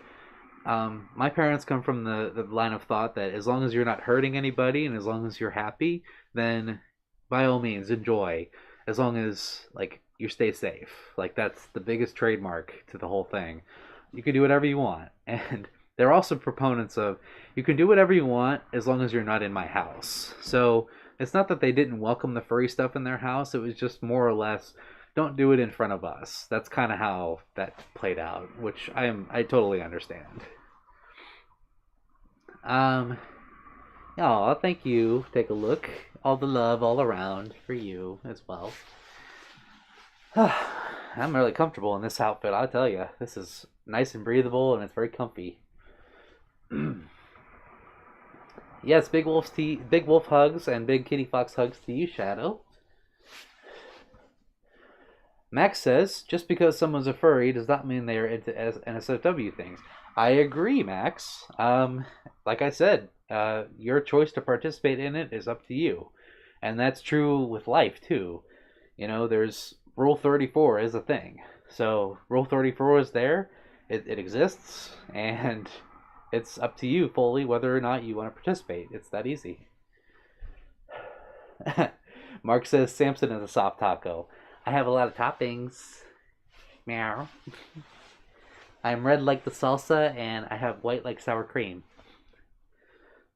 my parents come from the line of thought that as long as you're not hurting anybody and as long as you're happy, then by all means enjoy. As long as like you stay safe. Like that's the biggest trademark to the whole thing. You can do whatever you want, and they're also proponents of you can do whatever you want as long as you're not in my house. So it's not that they didn't welcome the furry stuff in their house. It was just more or less don't do it in front of us. That's kind of how that played out, which I totally understand. Um, oh, thank you. Take a look. All the love all around for you as well. I'm really comfortable in this outfit. I'll tell you, this is nice and breathable, and it's very comfy. Yes, big wolf hugs and big kitty fox hugs to you, Shadow. Max says, just because someone's a furry does not mean they are into NSFW things. I agree, Max. Like I said, your choice to participate in it is up to you. And that's true with life, too. You know, there's Rule 34 is a thing. So, Rule 34 is there, it exists, and it's up to you fully whether or not you want to participate. It's that easy. Mark says Samson is a soft taco. I have a lot of toppings. Meow. I'm red like the salsa, and I have white like sour cream.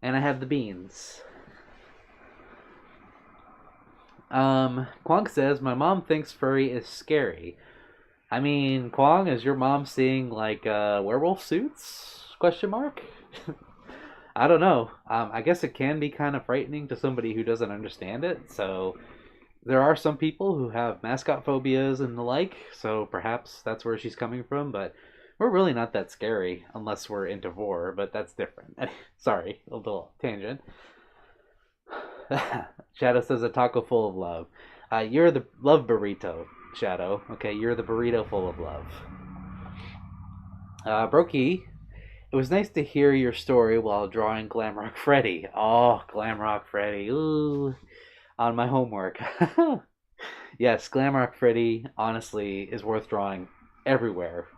And I have the beans. Kwong says, my mom thinks furry is scary. I mean, Kwong, is your mom seeing, like, werewolf suits? Question mark? I don't know. I guess it can be kind of frightening to somebody who doesn't understand it, so there are some people who have mascot phobias and the like, so perhaps that's where she's coming from, but we're really not that scary unless we're into horror, but that's different. Sorry, a little tangent. Shadow says a taco full of love. You're the love burrito, Shadow. Okay, you're the burrito full of love. Brokey, it was nice to hear your story while drawing Glamrock Freddy. Oh, Glamrock Freddy. Ooh, on my homework. Yes, Glamrock Freddy honestly is worth drawing everywhere.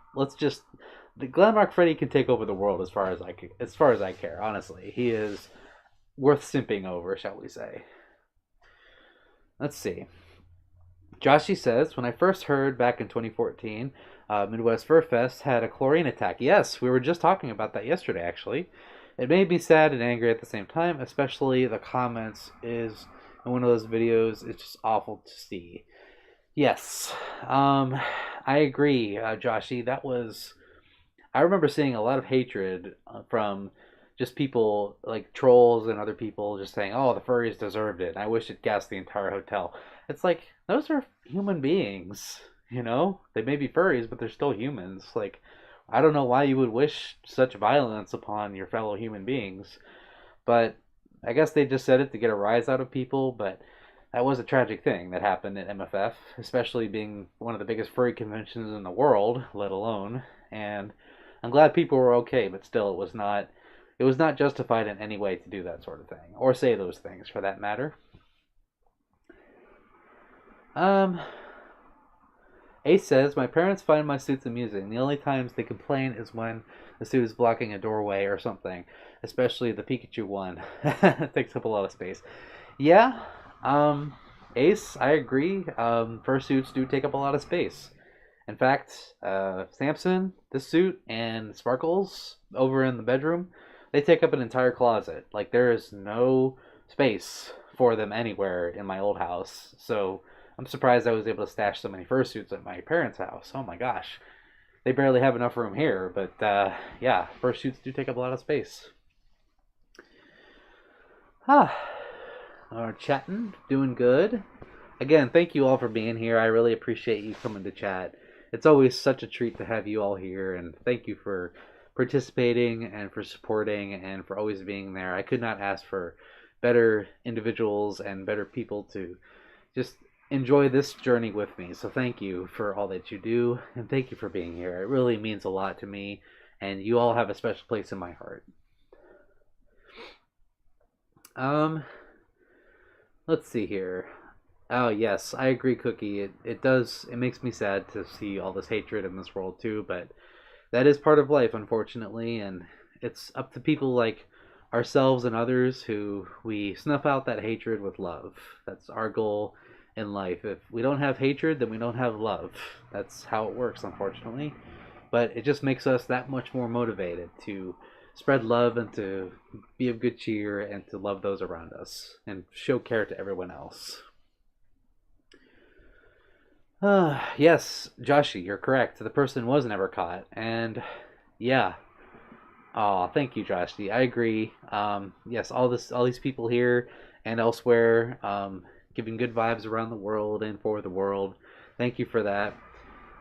The Glamrock Freddy can take over the world as far as I care. Honestly, he is worth simping over, shall we say? Let's see. Joshi says, when I first heard back in 2014, Midwest Fur Fest had a chlorine attack. Yes, we were just talking about that yesterday, actually. It made me sad and angry at the same time, especially the comments is in one of those videos. It's just awful to see. Yes, I agree, Joshi. I remember seeing a lot of hatred from just people like trolls and other people just saying, "Oh, the furries deserved it. I wish it gassed the entire hotel." It's like those are human beings, you know. They may be furries, but they're still humans. Like, I don't know why you would wish such violence upon your fellow human beings, but I guess they just said it to get a rise out of people. But that was a tragic thing that happened at MFF, especially being one of the biggest furry conventions in the world, let alone. And I'm glad people were okay, but still, it was not justified in any way to do that sort of thing, or say those things for that matter. Um, Ace says, my parents find my suits amusing. The only times they complain is when the suit is blocking a doorway or something, especially the Pikachu one. It takes up a lot of space. Yeah, Ace, I agree. Fursuits do take up a lot of space. In fact, Samson, this suit, and Sparkles over in the bedroom, they take up an entire closet. Like, there is no space for them anywhere in my old house. So I'm surprised I was able to stash so many fursuits at my parents' house. Oh my gosh. They barely have enough room here, but yeah, fursuits do take up a lot of space. Ah, chatting, doing good. Again, thank you all for being here. I really appreciate you coming to chat. It's always such a treat to have you all here, and thank you for participating and for supporting and for always being there. I could not ask for better individuals and better people to just enjoy this journey with me. So thank you for all that you do, and thank you for being here. It really means a lot to me, and you all have a special place in my heart. Let's see here. Oh yes, I agree, Cookie. It makes me sad to see all this hatred in this world too, but that is part of life, unfortunately, and it's up to people like ourselves and others who we snuff out that hatred with love. That's our goal in life. If we don't have hatred, then we don't have love. That's how it works, unfortunately. But it just makes us that much more motivated to spread love and to be of good cheer and to love those around us and show care to everyone else. Yes, Joshi, you're correct. The person was never caught, and yeah. Oh, thank you, Joshi. I agree. Yes, all these people here and elsewhere, giving good vibes around the world and for the world. Thank you for that.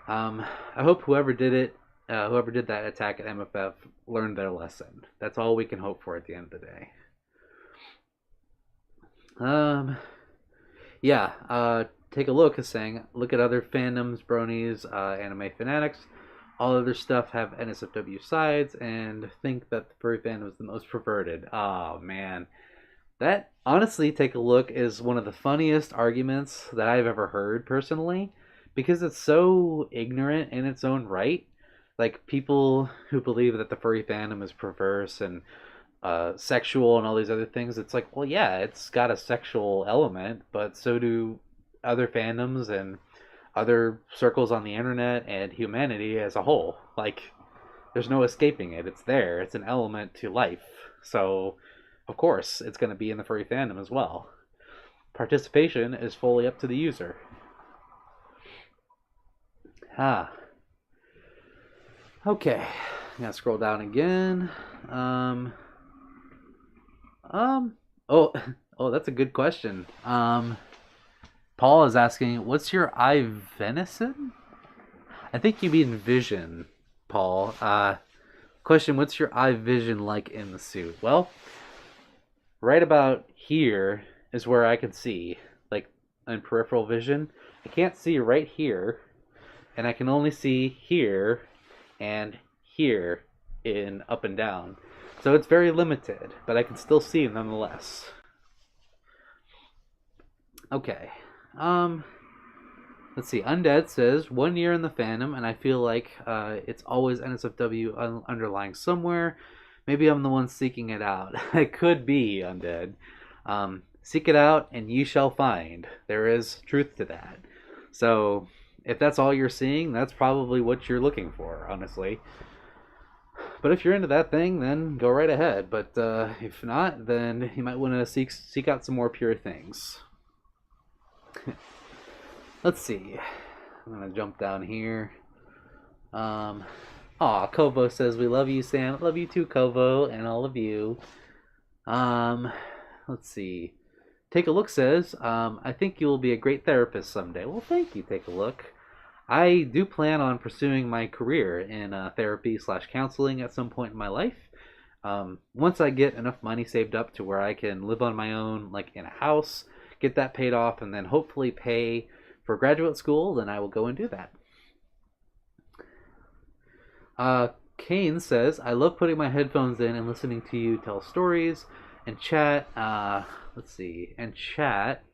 I hope whoever did that attack at MFF learned their lesson. That's all we can hope for at the end of the day. Yeah. Take a look, is saying, look at other fandoms, bronies, anime fanatics. All other stuff have NSFW sides, and think that the furry fandom is the most perverted. Oh man, that honestly, take a look, is one of the funniest arguments that I've ever heard personally, because it's so ignorant in its own right. Like, people who believe that the furry fandom is perverse and sexual and all these other things, it's like, well, yeah, it's got a sexual element, but so do other fandoms and other circles on the internet and humanity as a whole. Like, there's no escaping it. It's there. It's an element to life. So, of course, it's going to be in the furry fandom as well. Participation is fully up to the user. Okay. I'm going to scroll down again. Oh, oh, that's a good question. Paul is asking, what's your eye venison? I think you mean vision, Paul. Question, what's your eye vision like in the suit? Well, right about here is where I can see, like, in peripheral vision. I can't see right here, and I can only see here and here in up and down. So it's very limited, but I can still see nonetheless. Okay. Let's see. Undead says 1 year in the fandom, and I feel like it's always NSFW underlying somewhere. Maybe I'm the one seeking it out. It could be Undead. Seek it out, and you shall find. There is truth to that. So if that's all you're seeing, that's probably what you're looking for, honestly. But if you're into that thing, then go right ahead. But if not, then you might want to seek out some more pure things. Let's see. I'm gonna jump down here. Kovo says we love you, Sam. Love you too, Kovo, and all of you. Let's see. Take a Look says, I think you will be a great therapist someday. Well, thank you, Take a Look. I do plan on pursuing my career in therapy/counseling at some point in my life. Once I get enough money saved up to where I can live on my own, like in a house, get that paid off, and then hopefully pay for graduate school, then I will go and do that. Kane says, I love putting my headphones in and listening to you tell stories and chat. Let's see, and chat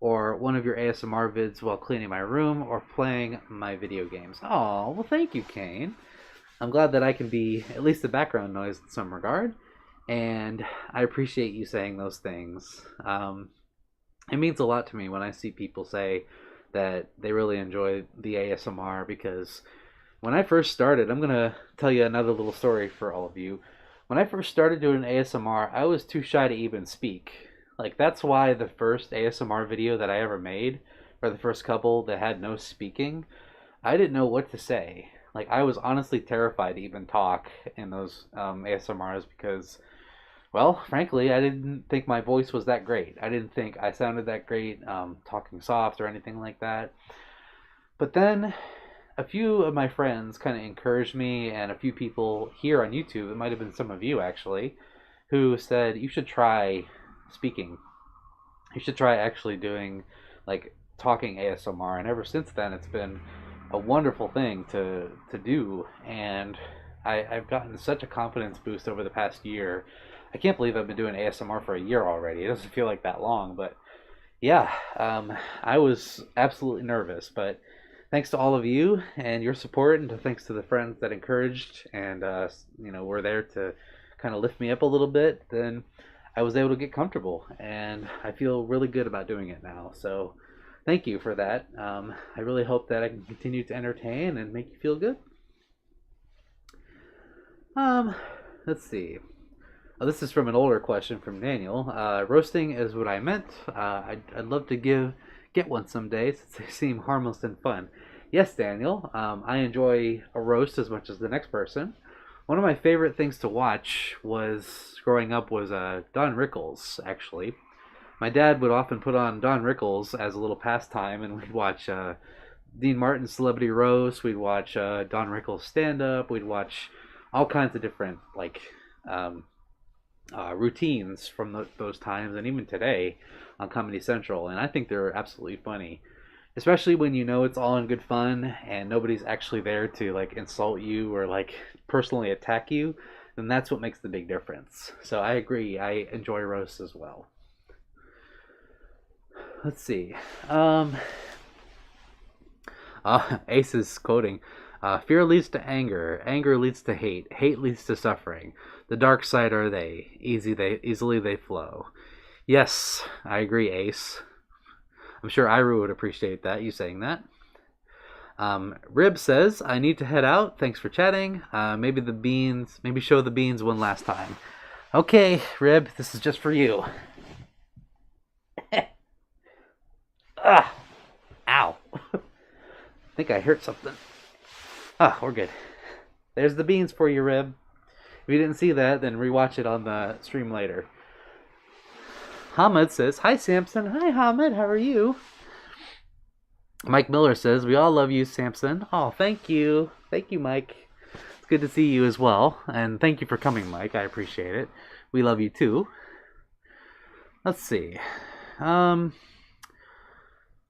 or one of your ASMR vids while cleaning my room or playing my video games. Oh, well, thank you, Kane. I'm glad that I can be at least a background noise in some regard, and I appreciate you saying those things. It means a lot to me when I see people say that they really enjoy the ASMR, because when I first started, I'm going to tell you another little story for all of you. When I first started doing ASMR, I was too shy to even speak. Like, that's why the first ASMR video that I ever made, or the first couple that had no speaking, I didn't know what to say. Like, I was honestly terrified to even talk in those ASMRs because, well, frankly, I didn't think my voice was that great. I didn't think I sounded that great talking soft or anything like that. But then a few of my friends kind of encouraged me, and a few people here on YouTube, it might have been some of you actually, who said, you should try speaking. You should try actually doing, like, talking ASMR. And ever since then, it's been a wonderful thing to do. And I've gotten such a confidence boost over the past year. I can't believe I've been doing ASMR for a year already. It doesn't feel like that long, but yeah, I was absolutely nervous, but thanks to all of you and your support, and thanks to the friends that encouraged and were there to kind of lift me up a little bit, then I was able to get comfortable, and I feel really good about doing it now. So thank you for that. I really hope that I can continue to entertain and make you feel good. Let's see. Oh, this is from an older question from Daniel. Roasting is what I meant. I'd love to get one someday since they seem harmless and fun. Yes, Daniel. I enjoy a roast as much as the next person. One of my favorite things to watch growing up was Don Rickles, actually. My dad would often put on Don Rickles as a little pastime, and we'd watch Dean Martin's Celebrity Roast. We'd watch Don Rickles stand-up. We'd watch all kinds of different, like, routines from those times, and even today on Comedy Central. And I think they're absolutely funny, especially when you know it's all in good fun and nobody's actually there to, like, insult you or, like, personally attack you. Then that's what makes the big difference. So I agree. I enjoy roasts as well. Let's see. Ace is quoting, fear leads to anger, anger leads to hate, hate leads to suffering. The dark side are they, easily they flow. Yes, I agree, Ace. I'm sure Iru would appreciate that, you saying that. Rib says, I need to head out. Thanks for chatting. Maybe show the beans one last time. Okay, Rib, this is just for you. Ow. I think I hurt something. We're good. There's the beans for you, Rib. If you didn't see that, then rewatch it on the stream later. Hamid says, hi, Samson. Hi, Hamid. How are you? Mike Miller says, we all love you, Samson. Oh, thank you. Thank you, Mike. It's good to see you as well. And thank you for coming, Mike. I appreciate it. We love you, too. Let's see.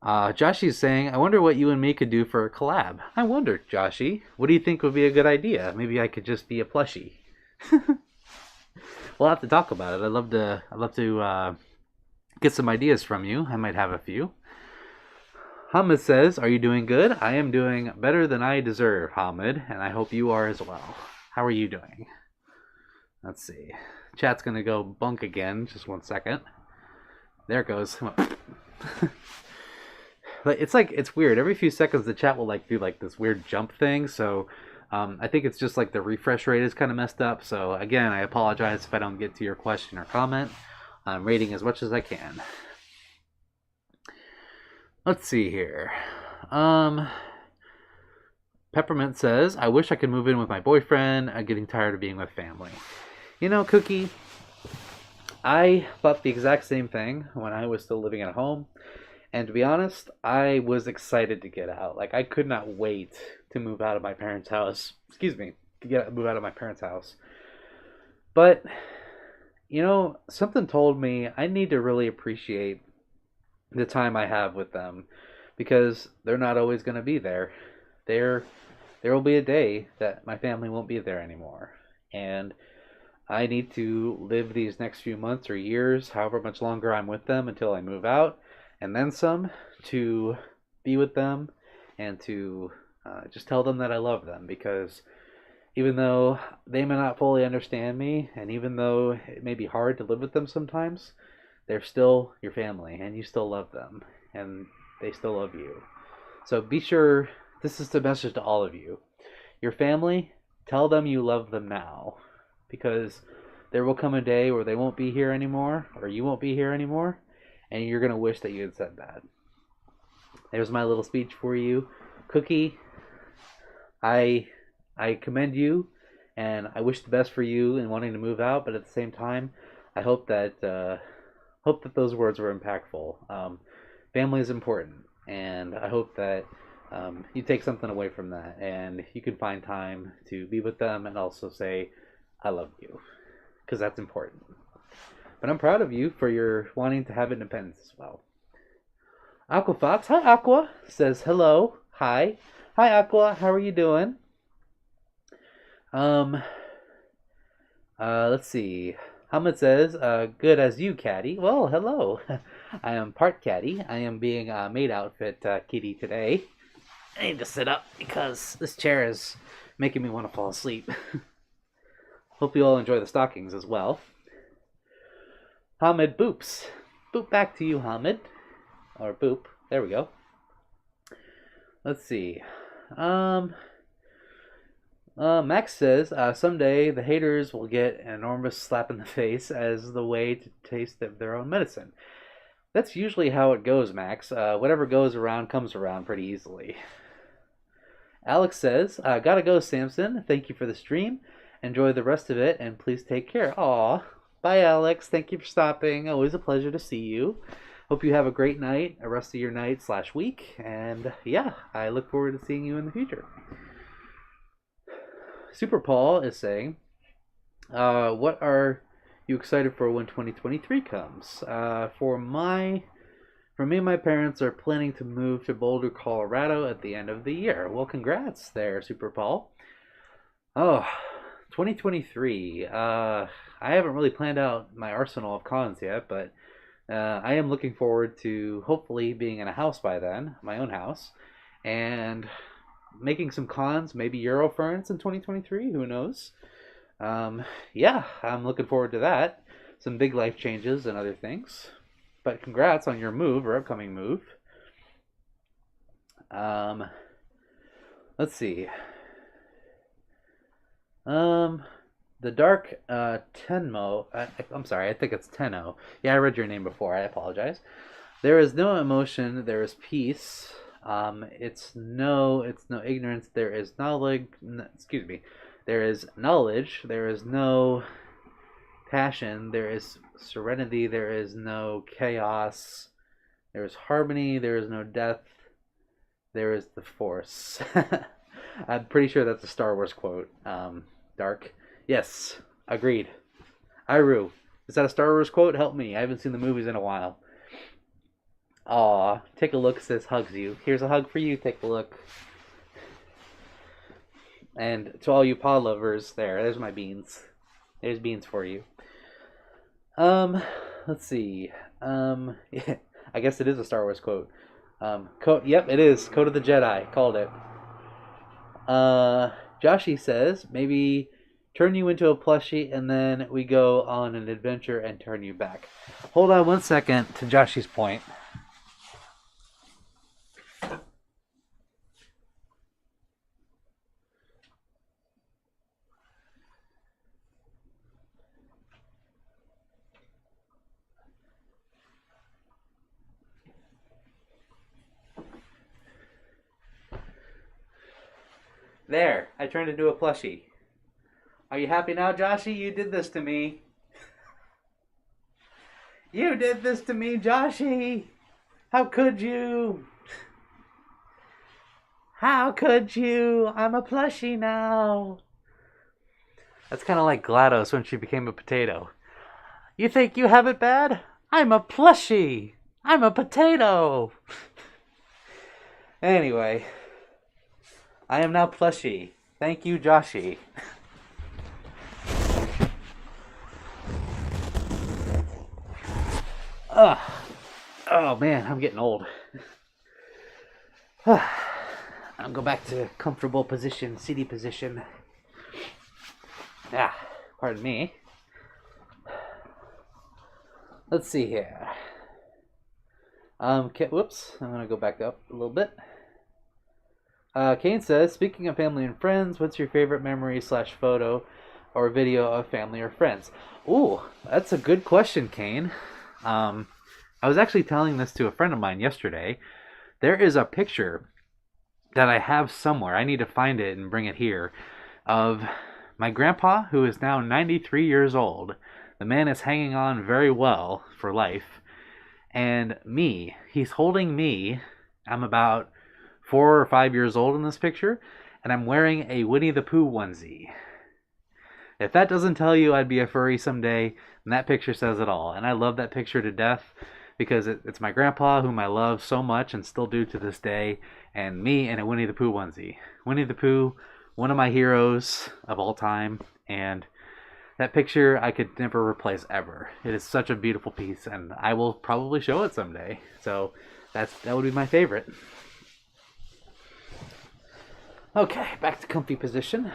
Joshy's saying, I wonder what you and me could do for a collab. I wonder, Joshy. What do you think would be a good idea? Maybe I could just be a plushie. We'll have to talk about it. I'd love to get some ideas from you. I might have a few. Hamid says, "Are you doing good? I am doing better than I deserve, Hamid, and I hope you are as well. How are you doing?" Let's see. Chat's gonna go bunk again. Just 1 second. There it goes. But it's weird. Every few seconds, the chat will like do like this weird jump thing. So I think it's just like the refresh rate is kind of messed up. So again, I apologize if I don't get to your question or comment. I'm rating as much as I can. Let's see here. Peppermint says, "I wish I could move in with my boyfriend. I'm getting tired of being with family." You know, Cookie, I thought the exact same thing when I was still living at home. And to be honest, I was excited to get out. Like, I could not wait to move out of my parents' house. Excuse me, move out of my parents' house. But, you know, something told me I need to really appreciate the time I have with them because they're not always going to be there. There will be a day that my family won't be there anymore. And I need to live these next few months or years, however much longer I'm with them until I move out, and then some, to be with them and to just tell them that I love them. Because even though they may not fully understand me, and even though it may be hard to live with them sometimes, they're still your family, and you still love them, and they still love you. So be sure, this is the message to all of you. Your family, tell them you love them now. Because there will come a day where they won't be here anymore, or you won't be here anymore, and you're going to wish that you had said that. There's my little speech for you. Cookie, I commend you, and I wish the best for you in wanting to move out, but at the same time, I hope that those words were impactful. Family is important, and I hope that you take something away from that, and you can find time to be with them and also say, "I love you," because that's important. But I'm proud of you for your wanting to have independence as well. Aqua Fox, hi Aqua, says hello, hi, hi Aqua, how are you doing? Um, let's see. Hamid says, "Good as you, Caddy." Well, hello. I am part Caddy. I am being maid outfit kitty today. I need to sit up because this chair is making me want to fall asleep. Hope you all enjoy the stockings as well. Hamid boops. Boop back to you, Hamid. Or boop. There we go. Let's see. Max says, "Someday the haters will get an enormous slap in the face as the way to taste their own medicine." That's usually how it goes, Max. Whatever goes around comes around pretty easily. Alex says, "Gotta go, Samson. Thank you for the stream. Enjoy the rest of it, and please take care." Aw. Bye, Alex. Thank you for stopping. Always a pleasure to see you. Hope you have a great night, a rest of your night/week. And yeah, I look forward to seeing you in the future. Super Paul is saying, "What are you excited for when 2023 comes?" For me and my parents are planning to move to Boulder, Colorado at the end of the year. Well, congrats there, Super Paul. Oh, 2023. I haven't really planned out my arsenal of cons yet, but I am looking forward to hopefully being in a house by then, my own house, and making some cons, maybe Eurofurence in 2023. Who knows? Yeah, I'm looking forward to that. Some big life changes and other things. But congrats on your move or upcoming move. Let's see. The Dark Tenmo. I'm sorry, I think it's Tenno. Yeah, I read your name before. I apologize. "There is no emotion. There is peace. It's no ignorance. There is knowledge. Excuse me. There is knowledge. There is no passion. There is serenity. There is no chaos. There is harmony. There is no death. There is the Force." I'm pretty sure that's a Star Wars quote. Dark. Yes, agreed. Iru. Is that a Star Wars quote? Help me. I haven't seen the movies in a while. Aw, take a look, says hugs you. Here's a hug for you. Take a look. And to all you pod lovers, there's my beans. There's beans for you. Let's see. Yeah, I guess it is a Star Wars quote. Yep, it is Code of the Jedi. Called it. Joshi says maybe turn you into a plushie and then we go on an adventure and turn you back. Hold on 1 second to Joshi's point. There, I turned into a plushie. Are you happy now, Joshi? You did this to me. You did this to me, Joshi. How could you? How could you? I'm a plushie now. That's kind of like GLaDOS when she became a potato. You think you have it bad? I'm a plushie. I'm a potato. Anyway, I am now plushie. Thank you, Joshi. Ugh. Oh man, I'm getting old. I'll go back to comfortable position, seaty position. Pardon me. Let's see here. Whoops, I'm gonna go back up a little bit. Kane says, speaking of family and friends, what's your favorite memory / photo or video of family or friends? Ooh, that's a good question, Kane. I was actually telling this to a friend of mine yesterday. There is a picture that I have somewhere. I need to find it and bring it here. Of my grandpa, who is now 93 years old. The man is hanging on very well for life. And me. He's holding me. I'm about 4 or 5 years old in this picture. And I'm wearing a Winnie the Pooh onesie. If that doesn't tell you I'd be a furry someday, then that picture says it all. And I love that picture to death because it's my grandpa, whom I love so much and still do to this day, and me in a Winnie the Pooh onesie. Winnie the Pooh, one of my heroes of all time, and that picture I could never replace ever. It is such a beautiful piece, and I will probably show it someday. So that would be my favorite. Okay, back to comfy position.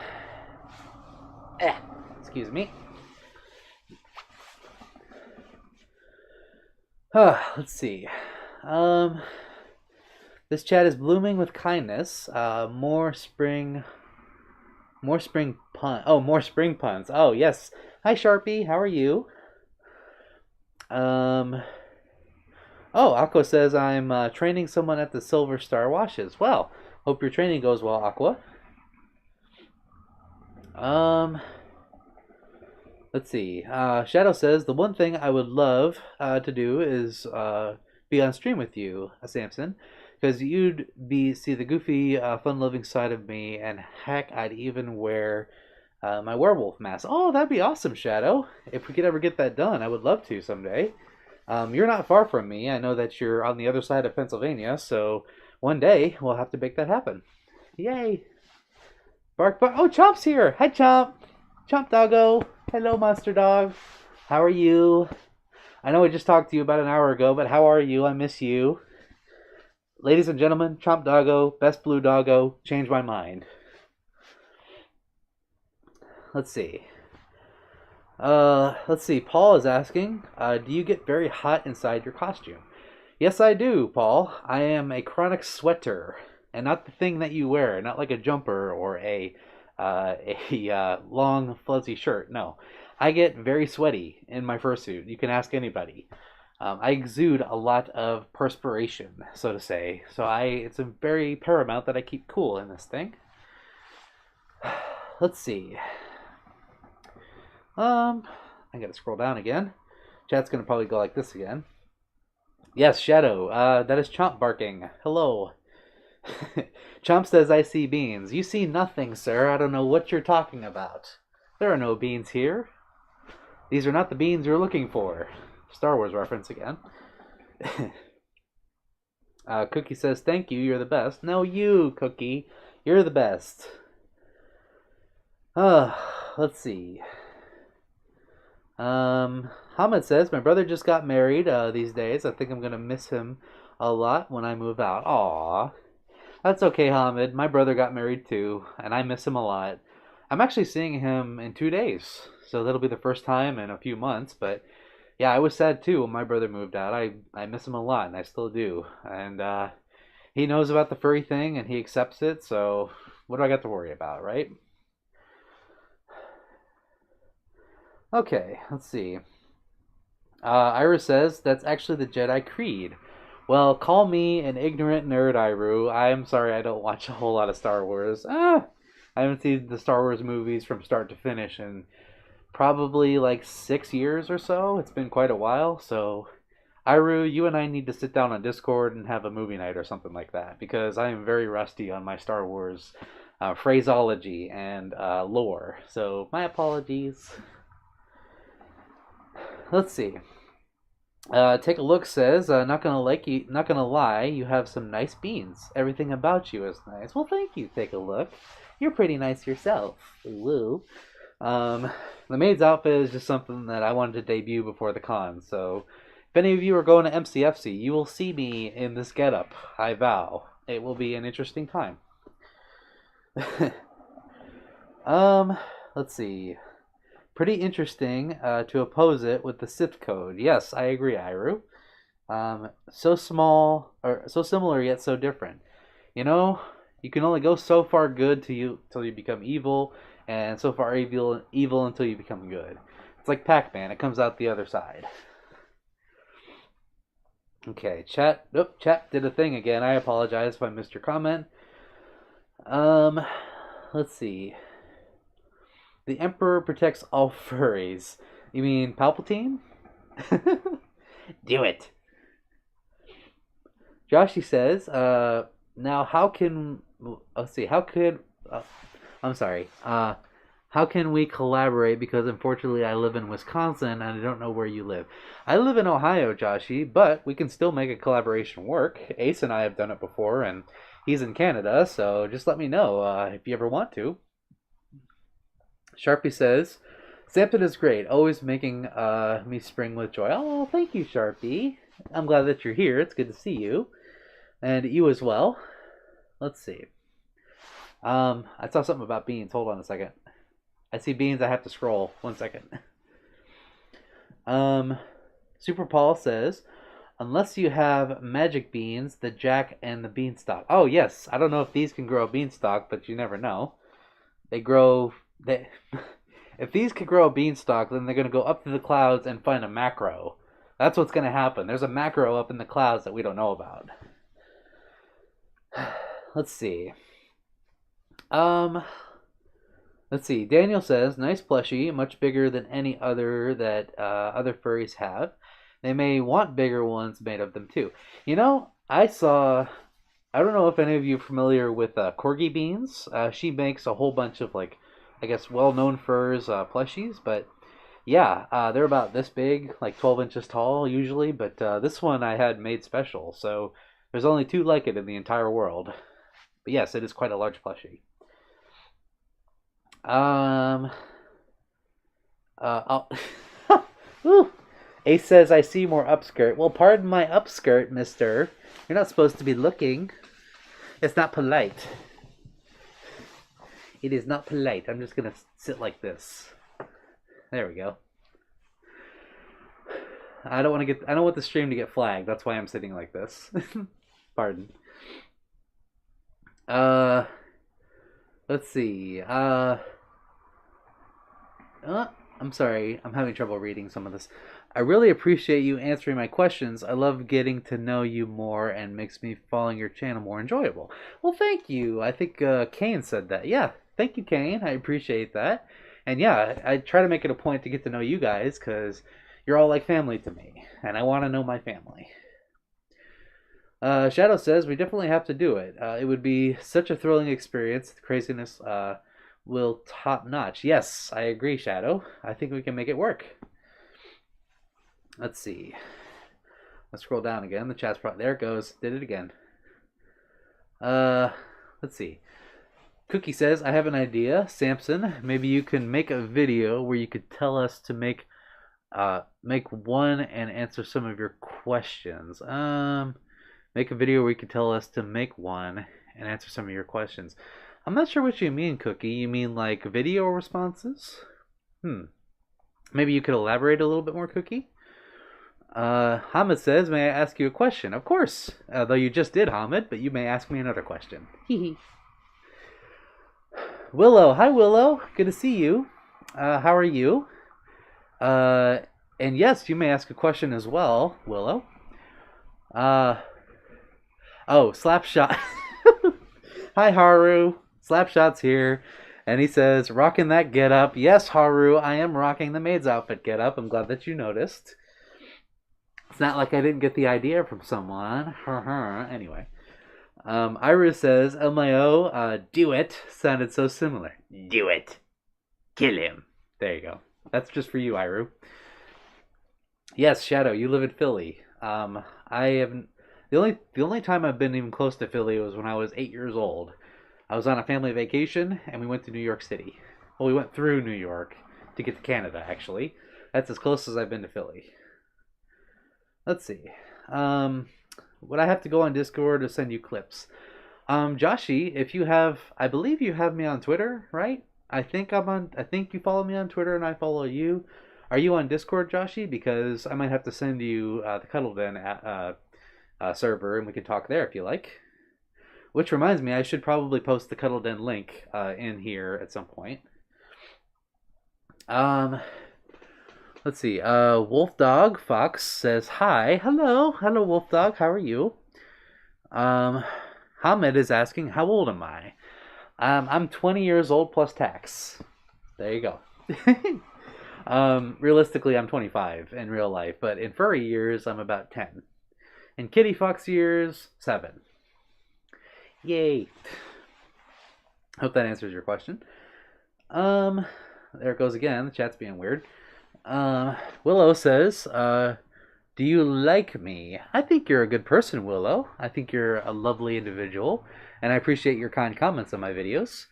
Excuse me. Let's see. This chat is blooming with kindness. More spring puns. Oh, yes. Hi, Sharpie. How are you? Aqua says I'm training someone at the Silver Star Washes. Well, hope your training goes well, Aqua. Let's see. Shadow says the one thing I would love to do is be on stream with you, Samson, because you'd see the goofy, fun-loving side of me, and heck, I'd even wear my werewolf mask. Oh, that'd be awesome, Shadow. If we could ever get that done, I would love to someday. You're not far from me. I know that you're on the other side of Pennsylvania, so one day we'll have to make that happen. Yay! Bark, bark. Oh, Chomp's here. Hi, Chomp. Chomp doggo. Hello, Monster Dog. How are you? I know I just talked to you about an hour ago, but how are you? I miss you. Ladies and gentlemen, Chomp Doggo, best blue doggo, changed my mind. Let's see. Paul is asking, do you get very hot inside your costume? Yes, I do, Paul. I am a chronic sweater, and not the thing that you wear, not like a jumper or a long fuzzy shirt. No, I get very sweaty in my fursuit. You can ask anybody. I exude a lot of perspiration, so to say. So it's a very paramount that I keep cool in this thing. Let's see. I gotta scroll down again. Chat's gonna probably go like this again. Yes, Shadow. That is Chomp barking. Hello. Chomp says, I see beans. You see nothing, sir. I don't know what you're talking about. There are no beans here. These are not the beans you're looking for. Star Wars reference again. Cookie says, thank you. You're the best. No, you, Cookie. You're the best. Let's see. Hamid says, my brother just got married these days. I think I'm going to miss him a lot when I move out. Aw. That's okay, Hamid. My brother got married too, and I miss him a lot. I'm actually seeing him in 2 days, so that'll be the first time in a few months. But yeah, I was sad too when my brother moved out. I miss him a lot, and I still do. And he knows about the furry thing, and he accepts it. So what do I got to worry about, right? Okay, let's see. Ira says that's actually the Jedi Creed. Well, call me an ignorant nerd, Iru. I'm sorry I don't watch a whole lot of Star Wars. I haven't seen the Star Wars movies from start to finish in probably like 6 years or so. It's been quite a while. So, Iru, you and I need to sit down on Discord and have a movie night or something like that because I am very rusty on my Star Wars phraseology and lore. So, my apologies. Let's see. Take a look says, not gonna lie, you have some nice beans. Everything about you is nice. Well, thank you. Take a look. You're pretty nice yourself. Woo. The maid's outfit is just something that I wanted to debut before the con. So, if any of you are going to MCFC, you will see me in this getup. I vow. It will be an interesting time. Let's see. Pretty interesting to oppose it with the Sith code. Yes, I agree, Iru. So small, or so similar yet so different. You know, you can only go so far good till you become evil, and so far evil until you become good. It's like Pac-Man; it comes out the other side. Okay, chat. Nope, chat did a thing again. I apologize if I missed your comment. Um, let's see. The Emperor protects all furries. You mean Palpatine? Do it. Joshi says, now how can, let's see, I'm sorry, how can we collaborate? Because unfortunately I live in Wisconsin and I don't know where you live. I live in Ohio, Joshi, but we can still make a collaboration work. Ace and I have done it before, and he's in Canada, so just let me know if you ever want to. Sharpie says, Sampson is great, always making me spring with joy. Oh, thank you, Sharpie. I'm glad that you're here. It's good to see you. And you as well. Let's see. I saw something about beans. Hold on a second. I see beans. I have to scroll. 1 second. Super Paul says, unless you have magic beans, the jack and the beanstalk. Oh, yes. I don't know if these can grow a beanstalk, but you never know. If these could grow a beanstalk, then they're going to go up to the clouds and find a macro. That's what's going to happen. There's a macro up in the clouds that we don't know about. Let's see. Let's see. Daniel says, nice plushie, much bigger than any other that other furries have. They may want bigger ones made of them too. You know, I don't know if any of you are familiar with Corgi Beans. She makes a whole bunch of, like, I guess, well-known furs plushies, but yeah, they're about this big, like 12 inches tall usually, but this one I had made special, so there's only 2 like it in the entire world. But yes, it is quite a large plushie. Ace says, I see more upskirt. Well, pardon my upskirt, mister. You're not supposed to be looking. It's not polite. It is not polite. I'm just gonna sit like this. There we go. I don't want the stream to get flagged. That's why I'm sitting like this. Pardon. Let's see. I'm sorry. I'm having trouble reading some of this. I really appreciate you answering my questions. I love getting to know you more and makes me following your channel more enjoyable. Well, thank you. I think Kane said that. Yeah, thank you, Kane. I appreciate that. And yeah, I try to make it a point to get to know you guys because you're all like family to me, and I want to know my family. Shadow says we definitely have to do it. It would be such a thrilling experience. The craziness will top notch. Yes, I agree, Shadow. I think we can make it work. Let's see. Let's scroll down again. The chat's probably there. It goes. Did it again. Let's see. Cookie says, I have an idea. Samson, maybe you can make a video where you could tell us to make one and answer some of your questions. Make a video where you could tell us to make one and answer some of your questions. I'm not sure what you mean, Cookie. You mean like video responses? Maybe you could elaborate a little bit more, Cookie? Hamid says, may I ask you a question? Of course. Though you just did, Hamid, but you may ask me another question. Willow. Hi, Willow. Good to see you. How are you? And yes, you may ask a question as well, Willow. Oh, Slapshot. Hi, Haru. Slapshot's here. And he says, rocking that get up. Yes, Haru, I am rocking the maid's outfit get up. I'm glad that you noticed. It's not like I didn't get the idea from someone. Anyway. Iru says, LMAO, do it. Sounded so similar. Do it. Kill him. There you go. That's just for you, Iru. Yes, Shadow, you live in Philly. I haven't. The only time I've been even close to Philly was when I was 8 years old. I was on a family vacation and we went to New York City. Well, we went through New York to get to Canada, actually. That's as close as I've been to Philly. Let's see. Would I have to go on Discord to send you clips? Joshi, if you have, I believe you have me on Twitter, right? I think you follow me on Twitter and I follow you. Are you on Discord, Joshi? Because I might have to send you the Cuddle Den server and we can talk there if you like. Which reminds me, I should probably post the Cuddle Den link in here at some point. Let's see. Wolf Dog Fox says hi. Hello, Wolf Dog. How are you? Hamid is asking, how old am I? I'm 20 years old plus tax. There you go. Realistically, I'm 25 in real life, but in furry years, I'm about 10. In kitty fox years, 7. Yay. Hope that answers your question. There it goes again. The chat's being weird. Willow says, do you like me? I think you're a good person, Willow. I think you're a lovely individual, and I appreciate your kind comments on my videos.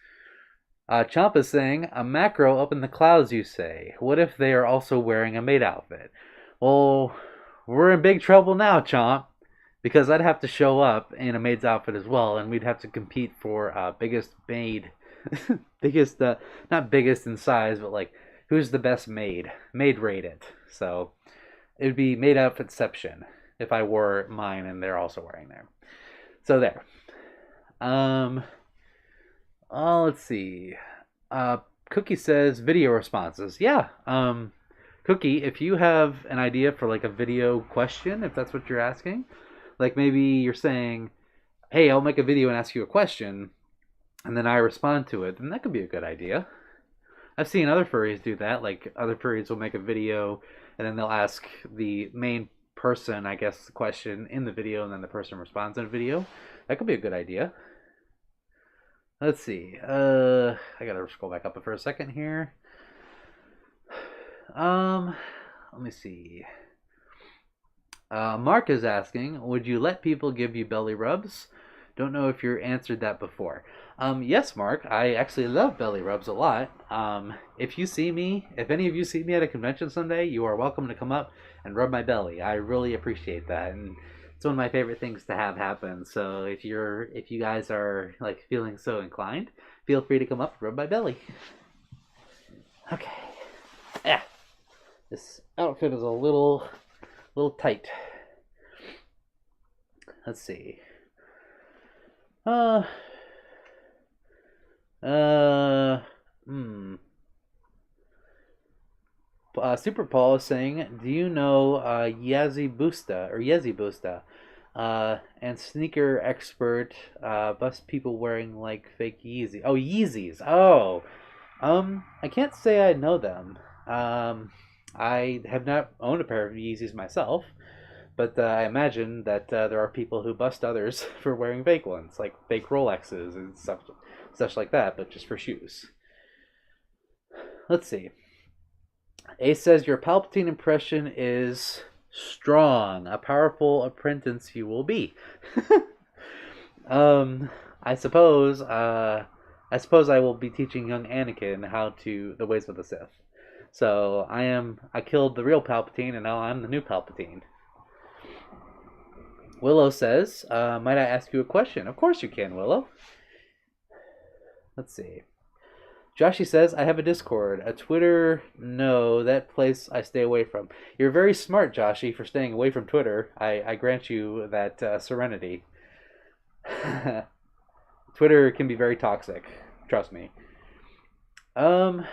Chomp is saying, a macro up in the clouds, you say. What if they are also wearing a maid outfit? Well, we're in big trouble now, Chomp, because I'd have to show up in a maid's outfit as well, and we'd have to compete for biggest maid. Biggest, not biggest in size, but like, who's the best maid? Maid rated. So it would be maid outfitception if I wore mine and they're also wearing there. So there. Let's see. Cookie says video responses. Yeah. Cookie, if you have an idea for like a video question, if that's what you're asking, like maybe you're saying, hey, I'll make a video and ask you a question, and then I respond to it, then that could be a good idea. I've seen other furries do that. Like other furries will make a video and then they'll ask the main person, I guess, the question in the video, and then the person responds in a video. That could be a good idea. Let's see. I gotta scroll back up for a second here. Let me see. Mark is asking, would you let people give you belly rubs? Don't know if you answered that before. Yes, Mark, I actually love belly rubs a lot. If any of you see me at a convention someday, you are welcome to come up and rub my belly. I really appreciate that, and it's one of my favorite things to have happen. So if you guys are like feeling so inclined, feel free to come up and rub my belly. Okay. Yeah. This outfit is a little tight. Let's see. Super Paul is saying, do you know Yezi Busta and sneaker expert bust people wearing like fake Yeezy? Oh, Yeezys. Oh, I can't say I know them. I have not owned a pair of Yeezys myself, but I imagine that there are people who bust others for wearing fake ones, like fake Rolexes and stuff like that, but just for shoes. Let's see. Ace says, your Palpatine impression is strong. A powerful apprentice you will be. I suppose I will be teaching young Anakin the ways of the Sith. So I killed the real Palpatine, and now I'm the new Palpatine. Willow says, might I ask you a question? Of course you can, Willow. Let's see. Joshy says, I have a Discord. A Twitter, no, that place I stay away from. You're very smart, Joshy, for staying away from Twitter. I grant you that serenity. Twitter can be very toxic. Trust me. Paul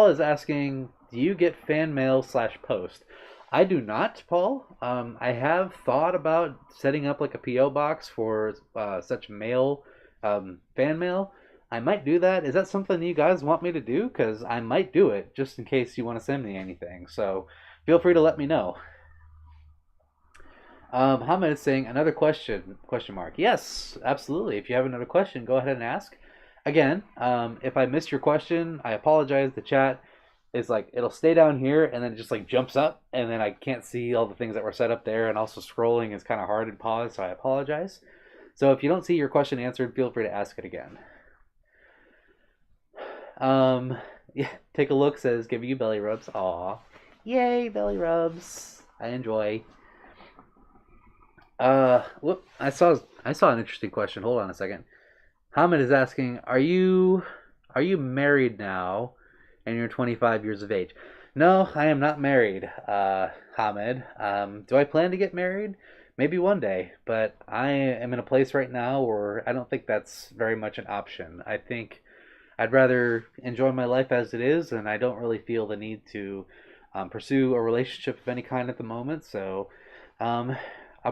is asking, do you get fan mail / post? I do not, Paul. I have thought about setting up like a PO box for such mail, fan mail. I might do that. Is that something you guys want me to do? Because I might do it just in case you want to send me anything. So feel free to let me know. Hamid is saying another question? Question mark. Yes, absolutely. If you have another question, go ahead and ask. Again, if I missed your question, I apologize. The chat is like it'll stay down here and then it just like jumps up and then I can't see all the things that were set up there, and also scrolling is kind of hard and pause, so I apologize. So if you don't see your question answered, feel free to ask it again. Yeah, take a look says giving you belly rubs. Aw, yay, belly rubs. I enjoy. Whoop! I saw an interesting question. Hold on a second. Hamid is asking, are you married now, and you're 25 years of age? No, I am not married, Hamid. Do I plan to get married? Maybe one day, but I am in a place right now where I don't think that's very much an option. I think I'd rather enjoy my life as it is, and I don't really feel the need to pursue a relationship of any kind at the moment. So I'll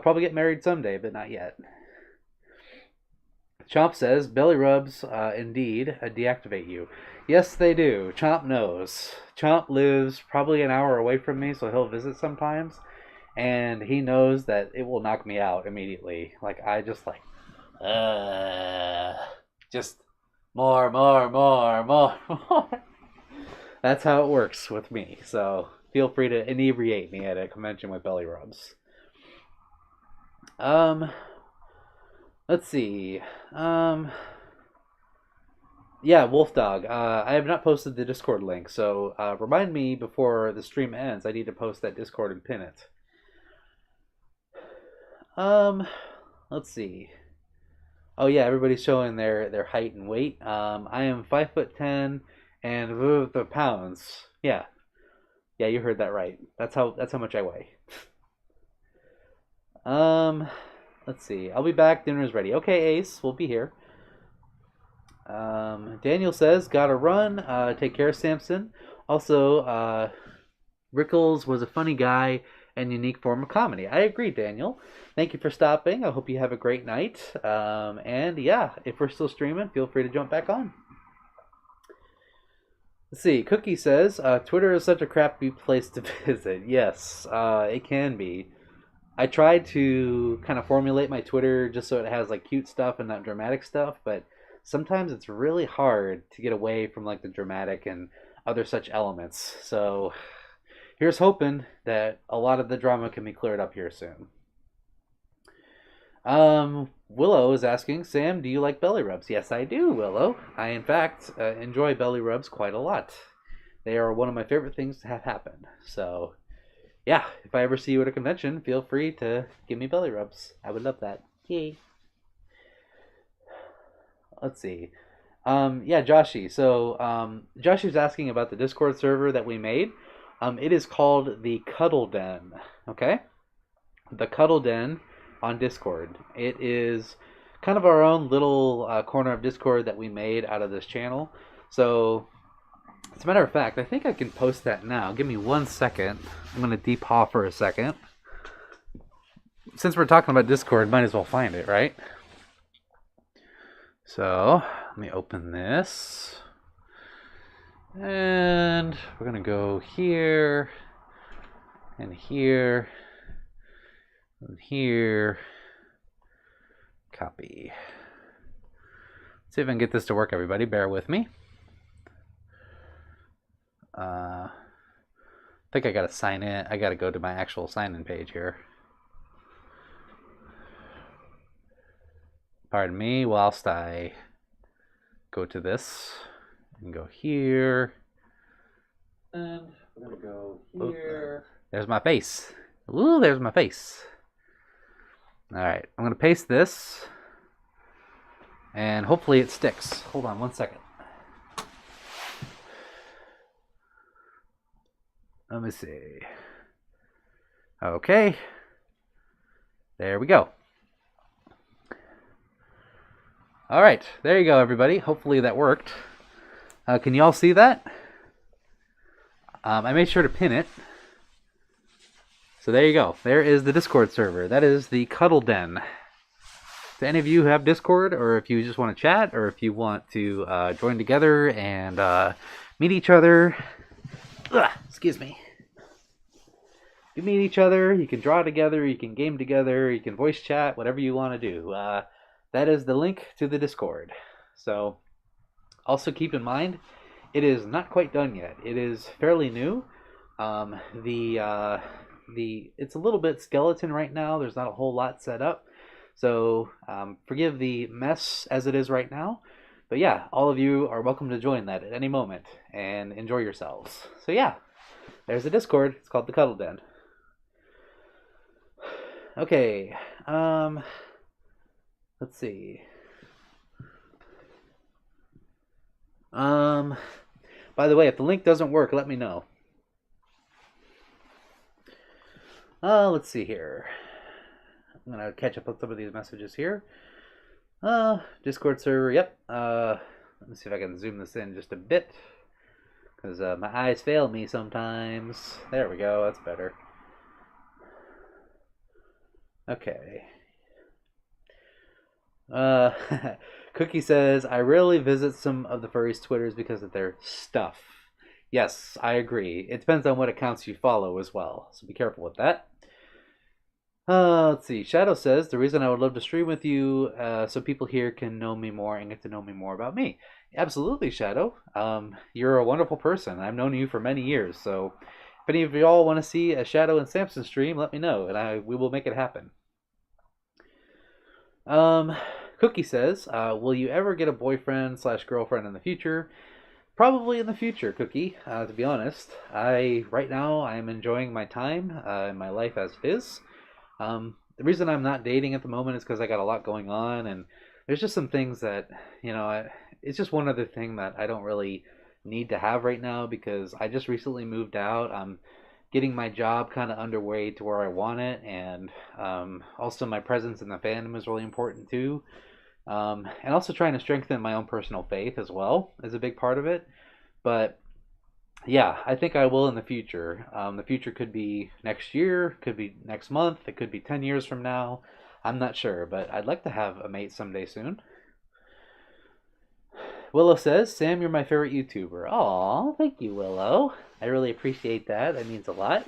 probably get married someday, but not yet. Chomp says, belly rubs indeed deactivate you. Yes, they do. Chomp knows. Chomp lives probably an hour away from me, so he'll visit sometimes. And he knows that it will knock me out immediately. Like, I just like, just more. That's how it works with me. So feel free to inebriate me at a convention with belly rubs. Let's see. Yeah, Wolf Dog. I have not posted the Discord link, so remind me before the stream ends. I need to post that Discord and pin it. Let's see. Oh yeah, everybody's showing their height and weight. I am 5'10" and the pounds. Yeah, you heard that right. That's how much I weigh. Let's see. I'll be back. Dinner's ready. Okay, Ace, we'll be here. Daniel says, gotta run. Take care, Samson. Also, Rickles was a funny guy and unique form of comedy. I agree, Daniel. Thank you for stopping. I hope you have a great night. And yeah, if we're still streaming, feel free to jump back on. Let's see. Cookie says, Twitter is such a crappy place to visit. Yes, it can be. I tried to kind of formulate my Twitter just so it has like cute stuff and not dramatic stuff, but sometimes it's really hard to get away from like the dramatic and other such elements. So here's hoping that a lot of the drama can be cleared up here soon. Willow is asking, Sam, do you like belly rubs? Yes, I do, Willow. I, in fact, enjoy belly rubs quite a lot. They are one of my favorite things to have happen. So yeah, if I ever see you at a convention, feel free to give me belly rubs. I would love that. Yay. Let's see. Yeah, Joshy. So, Joshy's asking about the Discord server that we made. It is called the Cuddle Den. Okay? The Cuddle Den on Discord. It is kind of our own little corner of Discord that we made out of this channel. So, as a matter of fact, I think I can post that now. Give me 1 second. I'm going to depaw for a second. Since we're talking about Discord, might as well find it, right? So, let me open this. And we're going to go here, and here, and here. Copy. Let's see if I can get this to work, everybody. Bear with me. I think I gotta sign in. I gotta go to my actual sign-in page here. Pardon me whilst I go to this and go here. And we're gonna go here. There's my face. Ooh, there's my face. Alright, I'm going to paste this. And hopefully it sticks. Hold on 1 second. Let me see. Okay. There we go. Alright, there you go, everybody. Hopefully that worked. Can you all see that? I made sure to pin it. So there you go. There is the Discord server. That is the Cuddle Den. Do any of you have Discord, or if you just want to chat, or if you want to join together and meet each other? Excuse me. You meet each other, you can draw together, you can game together, you can voice chat, whatever you want to do. That is the link to the Discord. So also keep in mind, it is not quite done yet. It is fairly new. It's a little bit skeleton right now. There's not a whole lot set up. So forgive the mess as it is right now. But yeah, all of you are welcome to join that at any moment and enjoy yourselves. So yeah, there's the Discord. It's called the Cuddle Den. Okay, let's see. By the way, if the link doesn't work, let me know. Let's see here. I'm gonna catch up on some of these messages here. Discord server, yep. Let me see if I can zoom this in just a bit, because my eyes fail me sometimes. There we go, that's better. Okay. Cookie says, I rarely visit some of the furries' Twitters because of their stuff. Yes, I agree. It depends on what accounts you follow as well, so be careful with that. Let's see. Shadow says, the reason I would love to stream with you so people here can know me more and get to know me more about me. Absolutely, Shadow. You're a wonderful person. I've known you for many years, so if any of y'all want to see a Shadow and Samson stream, let me know, and we will make it happen. Cookie says, will you ever get a boyfriend/girlfriend in the future? Probably in the future, Cookie, to be honest. Right now, I'm enjoying my time in my life as it is. The reason I'm not dating at the moment is because I got a lot going on, and there's just some things that, it's just one other thing that I don't really need to have right now because I just recently moved out. I'm getting my job kind of underway to where I want it, and also my presence in the fandom is really important too. And also trying to strengthen my own personal faith as well is a big part of it. But yeah, I think I will in the future. The future could be next year, could be next month, it could be 10 years from now. I'm not sure, but I'd like to have a mate someday soon. Willow says, Sam, you're my favorite YouTuber. Aw, thank you, Willow. I really appreciate that. That means a lot.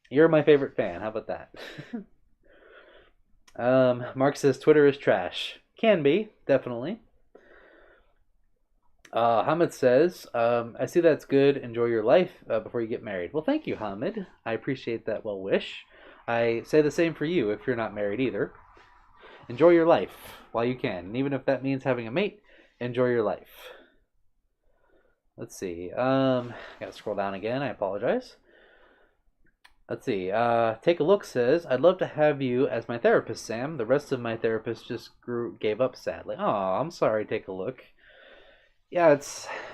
You're my favorite fan. How about that? Mark says, Twitter is trash. Can be, definitely. Hamid says, I see that's good. Enjoy your life before you get married. Well, thank you, Hamid. I appreciate that well wish. I say the same for you if you're not married either. Enjoy your life while you can. And even if that means having a mate, enjoy your life. Let's see. Gotta scroll down again. I apologize. Let's see. Take a Look says, I'd love to have you as my therapist, Sam. The rest of my therapists just gave up sadly. Oh, I'm sorry, Take a Look. Yeah,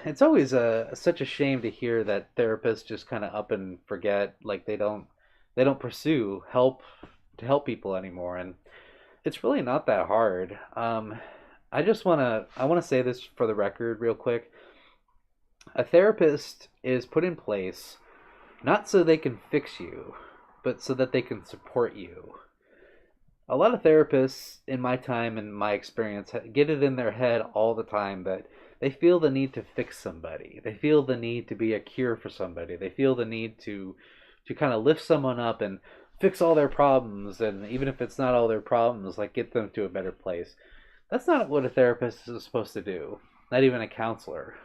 it's always such a shame to hear that therapists just kind of up and forget, like they don't pursue help to help people anymore, and it's really not that hard. I want to say this for the record real quick. A therapist is put in place not so they can fix you, but so that they can support you. A lot of therapists, in my time and my experience, get it in their head all the time that they feel the need to fix somebody. They feel the need to be a cure for somebody. They feel the need to kind of lift someone up and fix all their problems, and even if it's not all their problems, like get them to a better place. That's not what a therapist is supposed to do. Not even a counselor.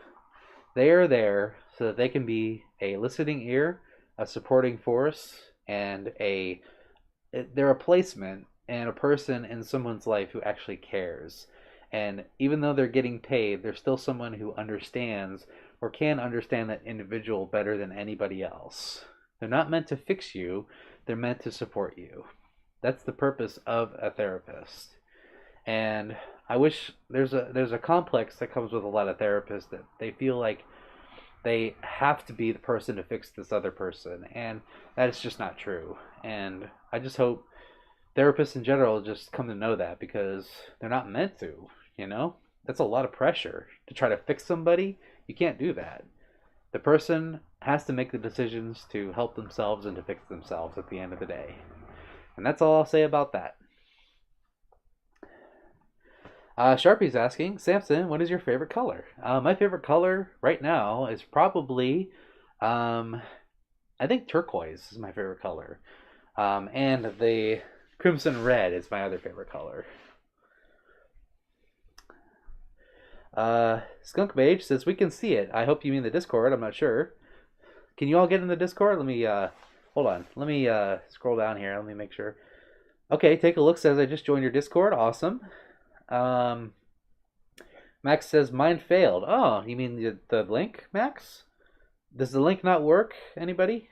They are there so that they can be a listening ear, a supporting force, and they're a placement and a person in someone's life who actually cares. And even though they're getting paid, they're still someone who understands or can understand that individual better than anybody else. They're not meant to fix you. They're meant to support you. That's the purpose of a therapist. And I wish there's a complex that comes with a lot of therapists that they feel like they have to be the person to fix this other person, and that is just not true. And I just hope therapists in general just come to know that, because they're not meant to, you know? That's a lot of pressure to try to fix somebody. You can't do that. The person has to make the decisions to help themselves and to fix themselves at the end of the day. And that's all I'll say about that. Sharpie's asking, Samson, what is your favorite color? My favorite color right now is probably, I think turquoise is my favorite color. And the crimson red is my other favorite color. Skunk Mage says, we can see it. I hope you mean the Discord. I'm not sure. Can you all get in the Discord? Let me, hold on. Let me scroll down here. Let me make sure. Okay, take a look. Says, I just joined your Discord. Awesome. Max says, mine failed. Oh, you mean the link, Max? Does the link not work? Anybody?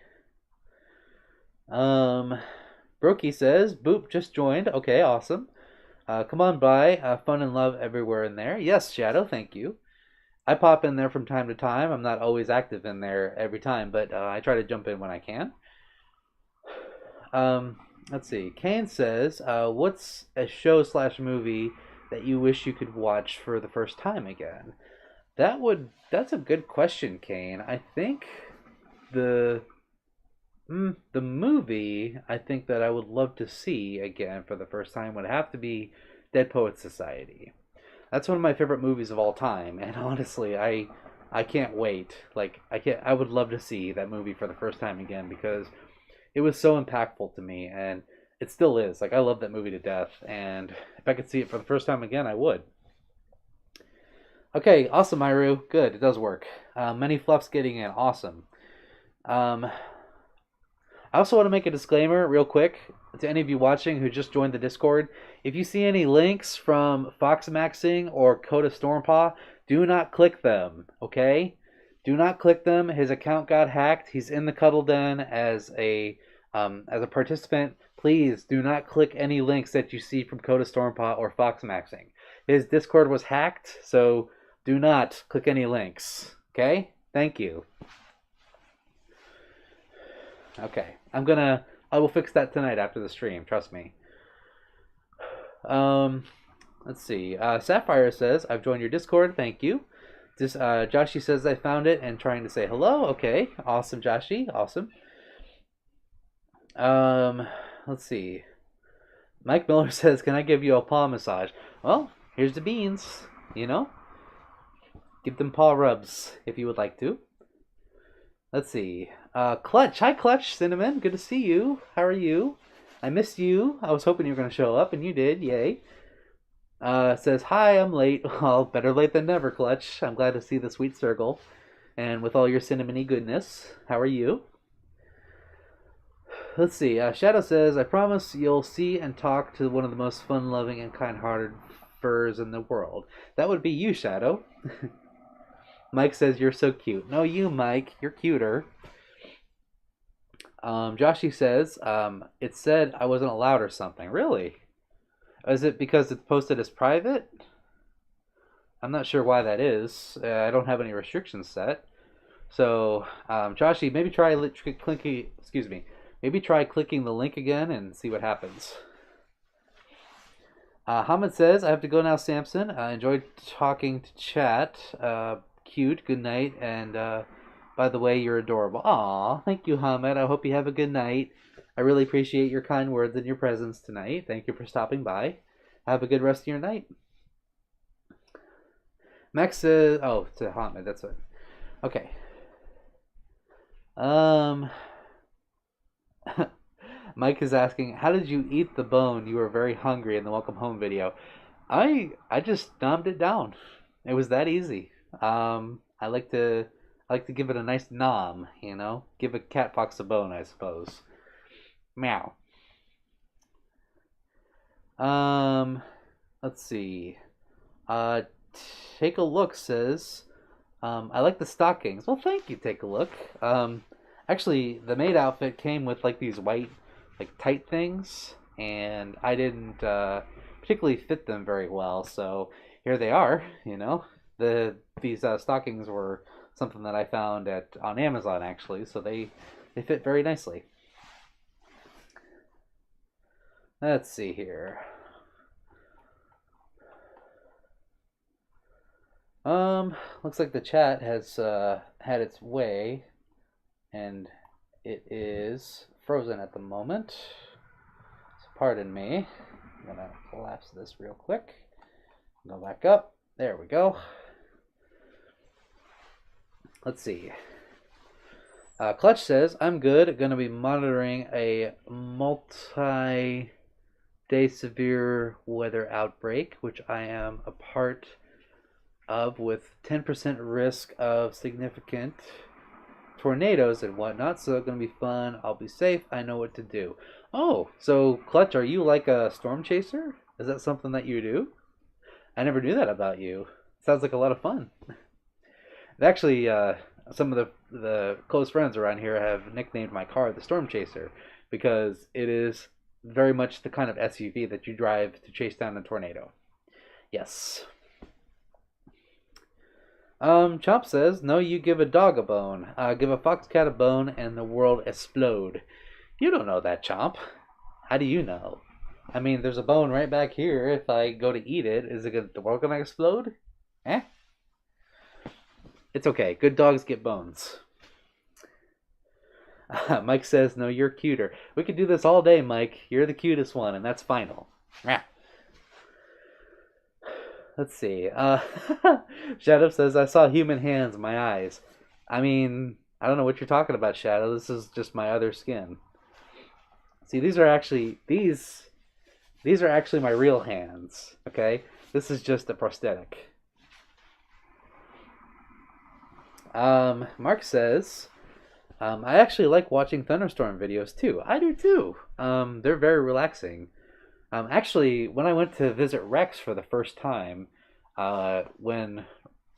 Brokey says, Boop just joined. Okay, awesome. Come on by. Fun and love everywhere in there. Yes, Shadow, thank you. I pop in there from time to time. I'm not always active in there every time, but I try to jump in when I can. Let's see. Kane says, what's a show / movie that you wish you could watch for the first time again? That's a good question, Kane. I think the movie I think that I would love to see again for the first time would have to be Dead Poets Society. That's one of my favorite movies of all time, and honestly, I can't wait. Like I would love to see that movie for the first time again, because it was so impactful to me, and it still is. Like, I love that movie to death, and if I could see it for the first time again, I would. Okay, awesome, Myru. Good, it does work. Many fluffs getting in. Awesome. I also want to make a disclaimer real quick to any of you watching who just joined the Discord. If you see any links from Foxmaxing or Coda Stormpaw, do not click them, okay? Do not click them. His account got hacked. He's in the Cuddle Den as a participant. Please do not click any links that you see from Coda Stormpaw or Foxmaxing. His Discord was hacked, so do not click any links. Okay? Thank you. Okay. I will fix that tonight after the stream, trust me. Let's see. Sapphire says, I've joined your Discord, thank you. Joshi says I found it and trying to say hello. Okay, awesome, Joshi, awesome. Let's see. Mike Miller says, can I give you a paw massage? Well, here's the beans, you know? Give them paw rubs if you would like to. Let's see. Clutch. Hi, Clutch. Cinnamon. Good to see you. How are you? I missed you. I was hoping you were going to show up, and you did. Yay. Says, hi, I'm late. Well, better late than never, Clutch. I'm glad to see the sweet circle. And with all your cinnamony goodness, how are you? Let's see. Shadow says, I promise you'll see and talk to one of the most fun-loving and kind-hearted furs in the world. That would be you, Shadow. Mike says, you're so cute. No, you, Mike. You're cuter. Joshi says, it said I wasn't allowed or something. Really? Is it because it's posted as private? I'm not sure why that is. I don't have any restrictions set. So, Joshi, maybe try maybe try clicking the link again and see what happens. Hamid says, I have to go now, Samson. I enjoyed talking to chat. Cute. Good night. And by the way, you're adorable. Aw, thank you, Hamid. I hope you have a good night. I really appreciate your kind words and your presence tonight. Thank you for stopping by. Have a good rest of your night. Max says, oh, to Hamid. That's it. Okay. Mike is asking, how did you eat the bone? You were very hungry in the welcome home video. I just numbed it down. It was that easy. I like to give it a nice nom, you know? Give a cat fox a bone, I suppose. Meow. Let's see. Take a look says, I like the stockings. Well, thank you, Take a look. Actually, the maid outfit came with like these white like tight things, and I didn't particularly fit them very well. So here they are. These stockings were something that I found at on Amazon actually, so they fit very nicely. Let's see here. Looks like the chat has had its way, and it is frozen at the moment. So pardon me. I'm gonna collapse this real quick. Go back up. There we go. Let's see. Clutch says, I'm good. Gonna be monitoring a multi-day severe weather outbreak, which I am a part of, with 10% risk of significant tornadoes and whatnot. So it's gonna be fun. I'll be safe. I know what to do. Oh, so Clutch, are you like a storm chaser? Is that something that you do? I never knew that about you. Sounds like a lot of fun. Actually, some of the close friends around here have nicknamed my car the Storm Chaser because it is very much the kind of SUV that you drive to chase down a tornado. Yes. Chomp says, no, you give a dog a bone. Give a fox cat a bone and the world explode. You don't know that, Chomp. How do you know? I mean, there's a bone right back here. If I go to eat it, the world gonna explode? Eh? It's okay. Good dogs get bones. Mike says, no, you're cuter. We could do this all day, Mike. You're the cutest one, and that's final. Let's see. Shadow says, I saw human hands in my eyes. I mean, I don't know what you're talking about, Shadow. This is just my other skin. See, these are actually my real hands, okay? This is just a prosthetic. Mark says, I actually like watching thunderstorm videos too. I do too. They're very relaxing. Actually, when I went to visit Rex for the first time, right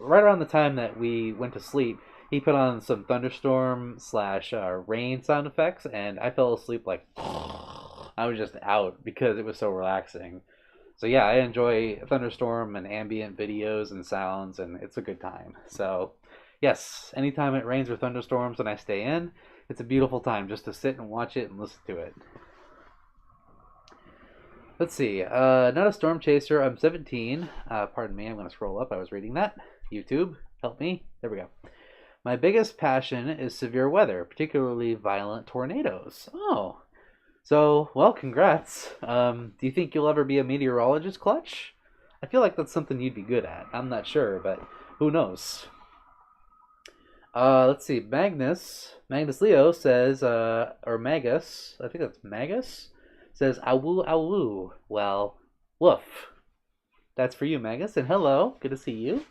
around the time that we went to sleep, he put on some thunderstorm slash rain sound effects, and I fell asleep like I was just out because it was so relaxing. So yeah, I enjoy thunderstorm and ambient videos and sounds, and it's a good time. So yes, anytime it rains or thunderstorms and I stay in, it's a beautiful time just to sit and watch it and listen to it. Let's see. Not a storm chaser. I'm 17. Pardon me. I'm going to scroll up. I was reading that. YouTube, help me. There we go. My biggest passion is severe weather, particularly violent tornadoes. Oh. So, well, congrats. Do you think you'll ever be a meteorologist, Clutch? I feel like that's something you'd be good at. I'm not sure, but who knows? Let's see. Magnus Leo says, or Magus, I think that's Magus, says, awoo, awoo. Well, woof. That's for you, Magus. And hello, good to see you.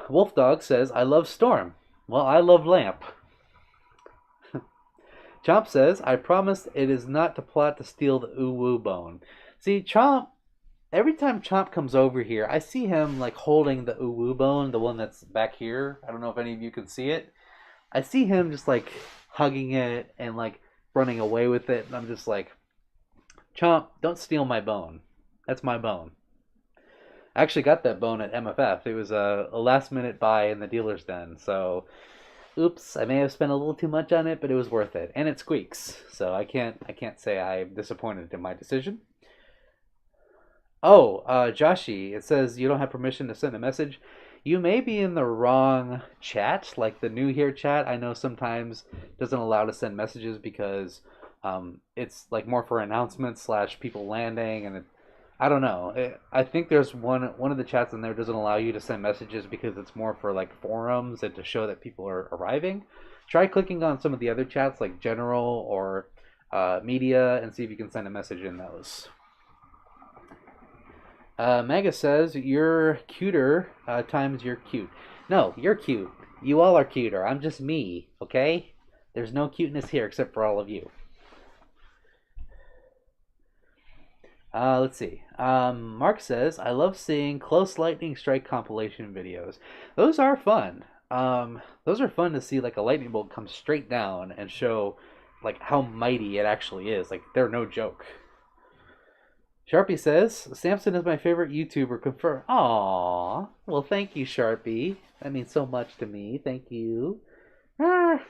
Wolfdog says, I love Storm. Well, I love Lamp. Chomp says, I promise it is not to plot to steal the oo-woo bone. See, Chomp, every time Chomp comes over here, I see him like holding the oo-woo bone, the one that's back here. I don't know if any of you can see it. I see him just like hugging it and like running away with it, and I'm just like, Chomp, don't steal my bone. That's my bone. I actually got that bone at MFF. It was a last minute buy in the dealer's den, so oops, I may have spent a little too much on it, but it was worth it. And it squeaks, so I can't say I'm disappointed in my decision. Oh, Joshi, it says you don't have permission to send a message. You may be in the wrong chat, like the new here chat. I know sometimes doesn't allow to send messages because it's like more for announcements slash people landing, and I don't know. I think there's one of the chats in there doesn't allow you to send messages because it's more for like forums and to show that people are arriving. Try clicking on some of the other chats like general or media and see if you can send a message in those. Mega says, you're cuter times you're cute. No, you're cute. You all are cuter. I'm just me, okay? There's no cuteness here except for all of you. Let's see. Mark says, I love seeing close lightning strike compilation videos. Those are fun. Those are fun to see like a lightning bolt come straight down and show like how mighty it actually is. Like they're no joke. Sharpie says Samson is my favorite YouTuber. Confirm. Aww. Well, thank you, Sharpie. That means so much to me. Thank you. Ah.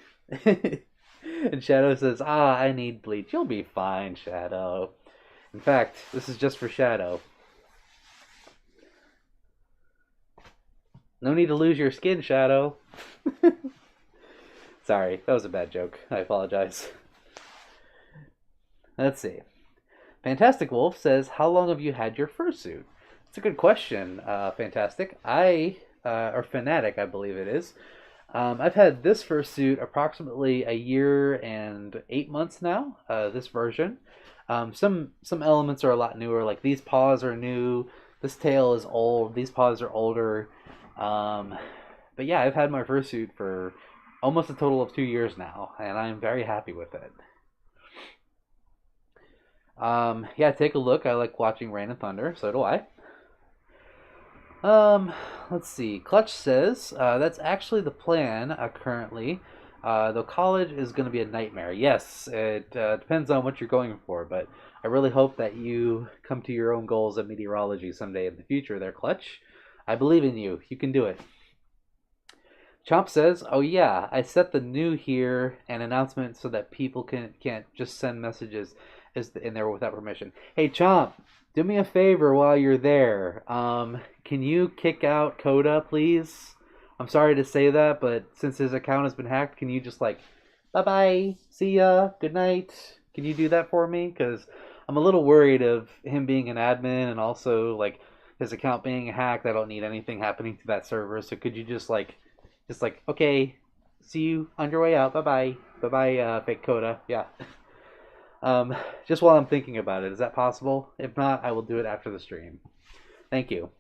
And Shadow says, I need bleach. You'll be fine, Shadow. In fact, this is just for Shadow. No need to lose your skin, Shadow. Sorry, that was a bad joke. I apologize. Let's see. Fantastic Wolf says, how long have you had your fursuit? It's a good question, Fantastic. Or Fanatic, I believe it is. I've had this fursuit approximately a year and 8 months now, this version. Some elements are a lot newer, like these paws are new, this tail is old, these paws are older. But yeah, I've had my fursuit for almost a total of 2 years now, and I'm very happy with it. Yeah, take a look. I like watching Rain and Thunder, so do I. Let's see. Clutch says that's actually the plan currently. Though college is going to be a nightmare. Yes, it depends on what you're going for, but I really hope that you come to your own goals of meteorology someday in the future. There, Clutch. I believe in you. You can do it. Chomp says, "Oh yeah, I set the new here and announcement so that people can't just send messages in there without permission." Hey Chomp, do me a favor while you're there. Can you kick out Coda, please? I'm sorry to say that, but since his account has been hacked, can you just like, bye bye, see ya, good night? Can you do that for me? Because I'm a little worried of him being an admin and also like his account being hacked. I don't need anything happening to that server. So could you just like, okay, see you on your way out. Bye bye, bye bye, fake Coda. Yeah. Just while I'm thinking about it, is that possible? If not, I will do it after the stream. Thank you.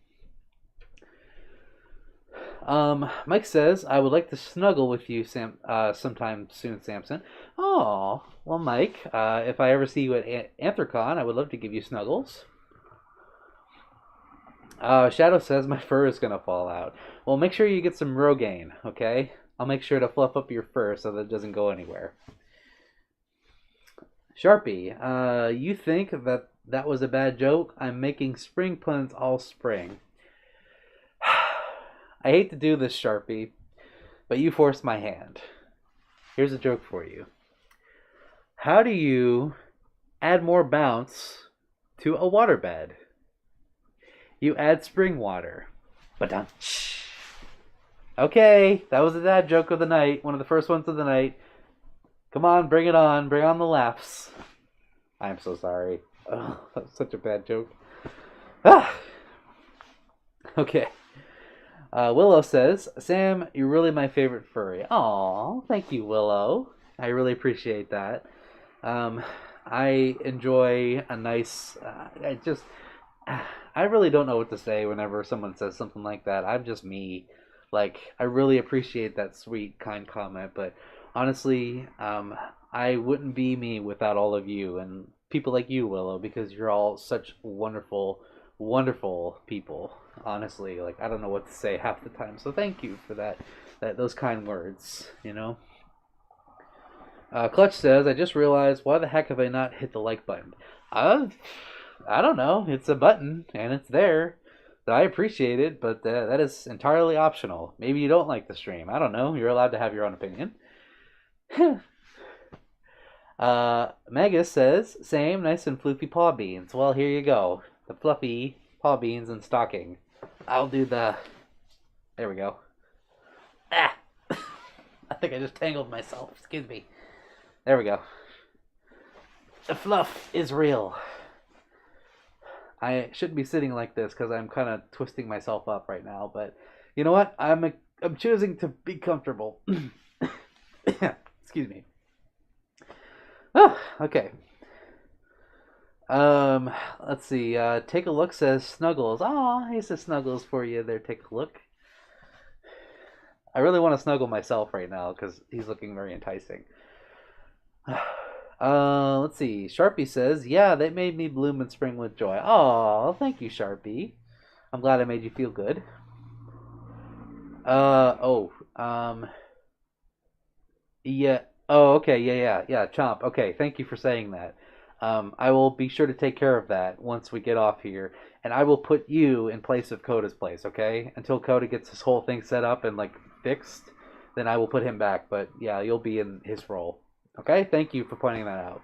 Mike says, I would like to snuggle with you sometime soon, Samson. Oh, well, Mike, if I ever see you at Anthrocon, I would love to give you snuggles. Shadow says, my fur is going to fall out. Well, make sure you get some Rogaine, okay? I'll make sure to fluff up your fur so that it doesn't go anywhere. Sharpie, you think that was a bad joke? I'm making spring puns all spring. I hate to do this, Sharpie, but you forced my hand. Here's a joke for you. How do you add more bounce to a waterbed? You add spring water. Ba-dum. Okay, that was the dad joke of the night. One of the first ones of the night. Come on, bring it on. Bring on the laughs. I'm so sorry. Oh, that was such a bad joke. Ah. Okay. Willow says, Sam, you're really my favorite furry. Aw, thank you, Willow. I really appreciate that. I enjoy a nice... I really don't know what to say whenever someone says something like that. I'm just me. Like, I really appreciate that sweet, kind comment, but honestly, I wouldn't be me without all of you and people like you, Willow, because you're all such wonderful, wonderful people. Honestly, like I don't know what to say half the time. So thank you for those kind words. You know. Clutch says, I just realized why the heck have I not hit the like button? I don't know. It's a button and it's there. I appreciate it, but that is entirely optional. Maybe you don't like the stream. I don't know. You're allowed to have your own opinion. Megas says, same, nice and floofy paw beans. Well, here you go. The fluffy paw beans and stocking. I'll do the... There we go. Ah! I think I just tangled myself. Excuse me. There we go. The fluff is real. I shouldn't be sitting like this because I'm kind of twisting myself up right now. But you know what? I'm choosing to be comfortable. Excuse me. Oh, okay. Let's see. Take a look says Snuggles. Aw, he says Snuggles for you there. Take a look. I really want to snuggle myself right now because he's looking very enticing. Let's see. Sharpie says, yeah, they made me bloom in spring with joy. Aw, thank you, Sharpie. I'm glad I made you feel good. Yeah. Oh, okay, yeah, Chomp. Okay, thank you for saying that. I will be sure to take care of that once we get off here, and I will put you in place of Coda's place. Okay, until Coda gets this whole thing set up and like fixed, then I will put him back. But yeah, you'll be in his role. Okay, thank you for pointing that out.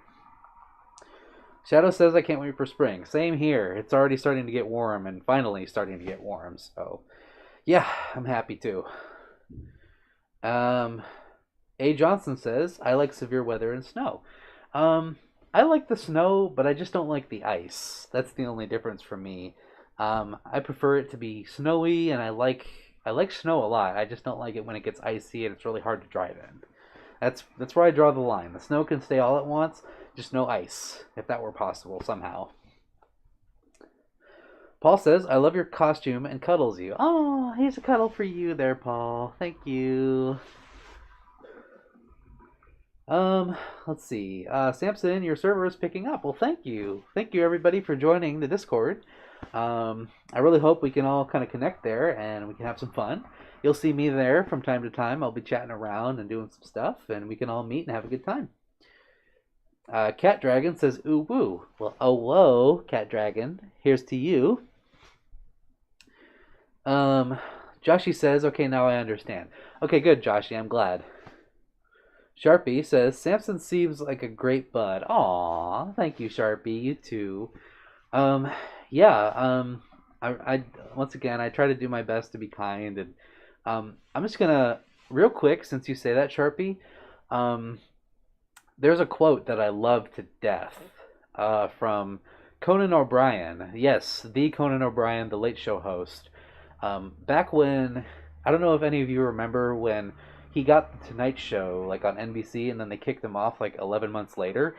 Shadow says I can't wait for spring. Same here. It's already starting to get warm, and finally starting to get warm. So yeah, I'm happy too. Um, A. Johnson says, I like severe weather and snow. Um, I like the snow, but I just don't like the ice. That's the only difference for me. I prefer it to be snowy, and I like snow a lot. I just don't like it when it gets icy and it's really hard to drive in. That's where I draw the line. The snow can stay all at once, just no ice, if that were possible somehow. Paul says, I love your costume and cuddles you. Oh, here's a cuddle for you there, Paul. Thank you. Um, let's see. Samson, your server is picking up. Well, thank you. Thank you, everybody, for joining the Discord. I really hope we can all kind of connect there and we can have some fun. You'll see me there from time to time. I'll be chatting around and doing some stuff, and we can all meet and have a good time. Cat Dragon says, ooh woo. Well, oh whoa, Cat Dragon. Here's to you. Um, Joshy says, okay, now I understand. Okay, good, Joshy. I'm glad. Sharpie says, Samson seems like a great bud. Aw, thank you, Sharpie. You too. Um, yeah, I once again, I try to do my best to be kind, and I'm just gonna, real quick, since you say that, Sharpie, um, there's a quote that I love to death from Conan O'Brien. Yes, the Conan O'Brien, the Late Show host. Back when, I don't know if any of you remember when he got the Tonight Show like on NBC and then they kicked him off like 11 months later.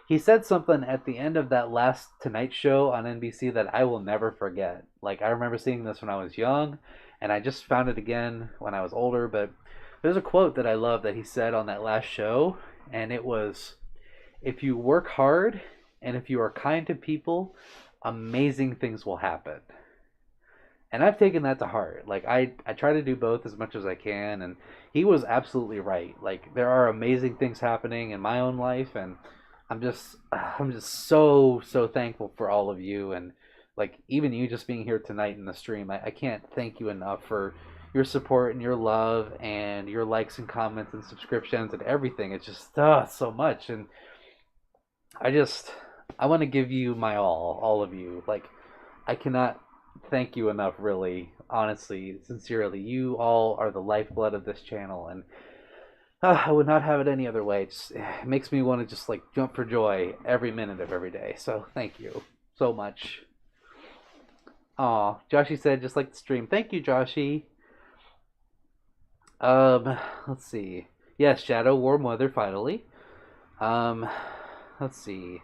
He said something at the end of that last Tonight Show on NBC that I will never forget. Like, I remember seeing this when I was young, and I just found it again when I was older. But there's a quote that I love that he said on that last show, and it was, if you work hard and if you are kind to people, amazing things will happen. And I've taken that to heart. Like, I try to do both as much as I can, and he was absolutely right. Like, there are amazing things happening in my own life, and I'm just so thankful for all of you, and like even you just being here tonight in the stream. I can't thank you enough for your support and your love and your likes and comments and subscriptions and everything. It's just so much, and I just I want to give you my all of you. Like, I cannot thank you enough, really, honestly, sincerely. You all are the lifeblood of this channel, and I would not have it any other way. It makes me want to just like jump for joy every minute of every day. So thank you so much. Aw, Joshy said just like the stream. Thank you, Joshy. Let's see. Yes, Shadow, warm weather finally. Um, let's see.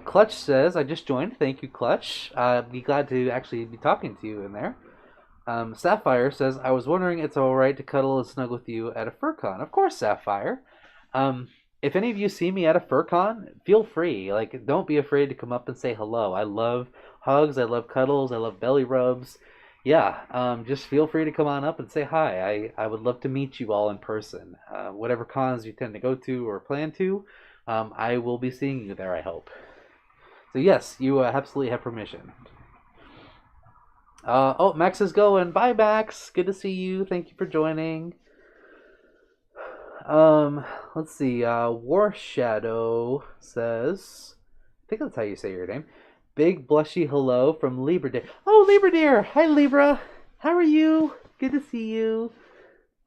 Clutch says, I just joined. Thank you, Clutch. Be glad to actually be talking to you in there. Sapphire says, I was wondering it's alright to cuddle and snuggle with you at a FurCon. Of course, Sapphire. If any of you see me at a FurCon, feel free. Like, don't be afraid to come up and say hello. I love hugs. I love cuddles. I love belly rubs. Yeah, just feel free to come on up and say hi. I would love to meet you all in person. Whatever cons you tend to go to or plan to, I will be seeing you there, I hope. So yes, you absolutely have permission. Oh, Max is going. Bye, Max. Good to see you. Thank you for joining. Let's see. War Shadow says, I think that's how you say your name. Big blushy hello from Libra Deer. Oh, Libra Deer. Hi, Libra. How are you? Good to see you.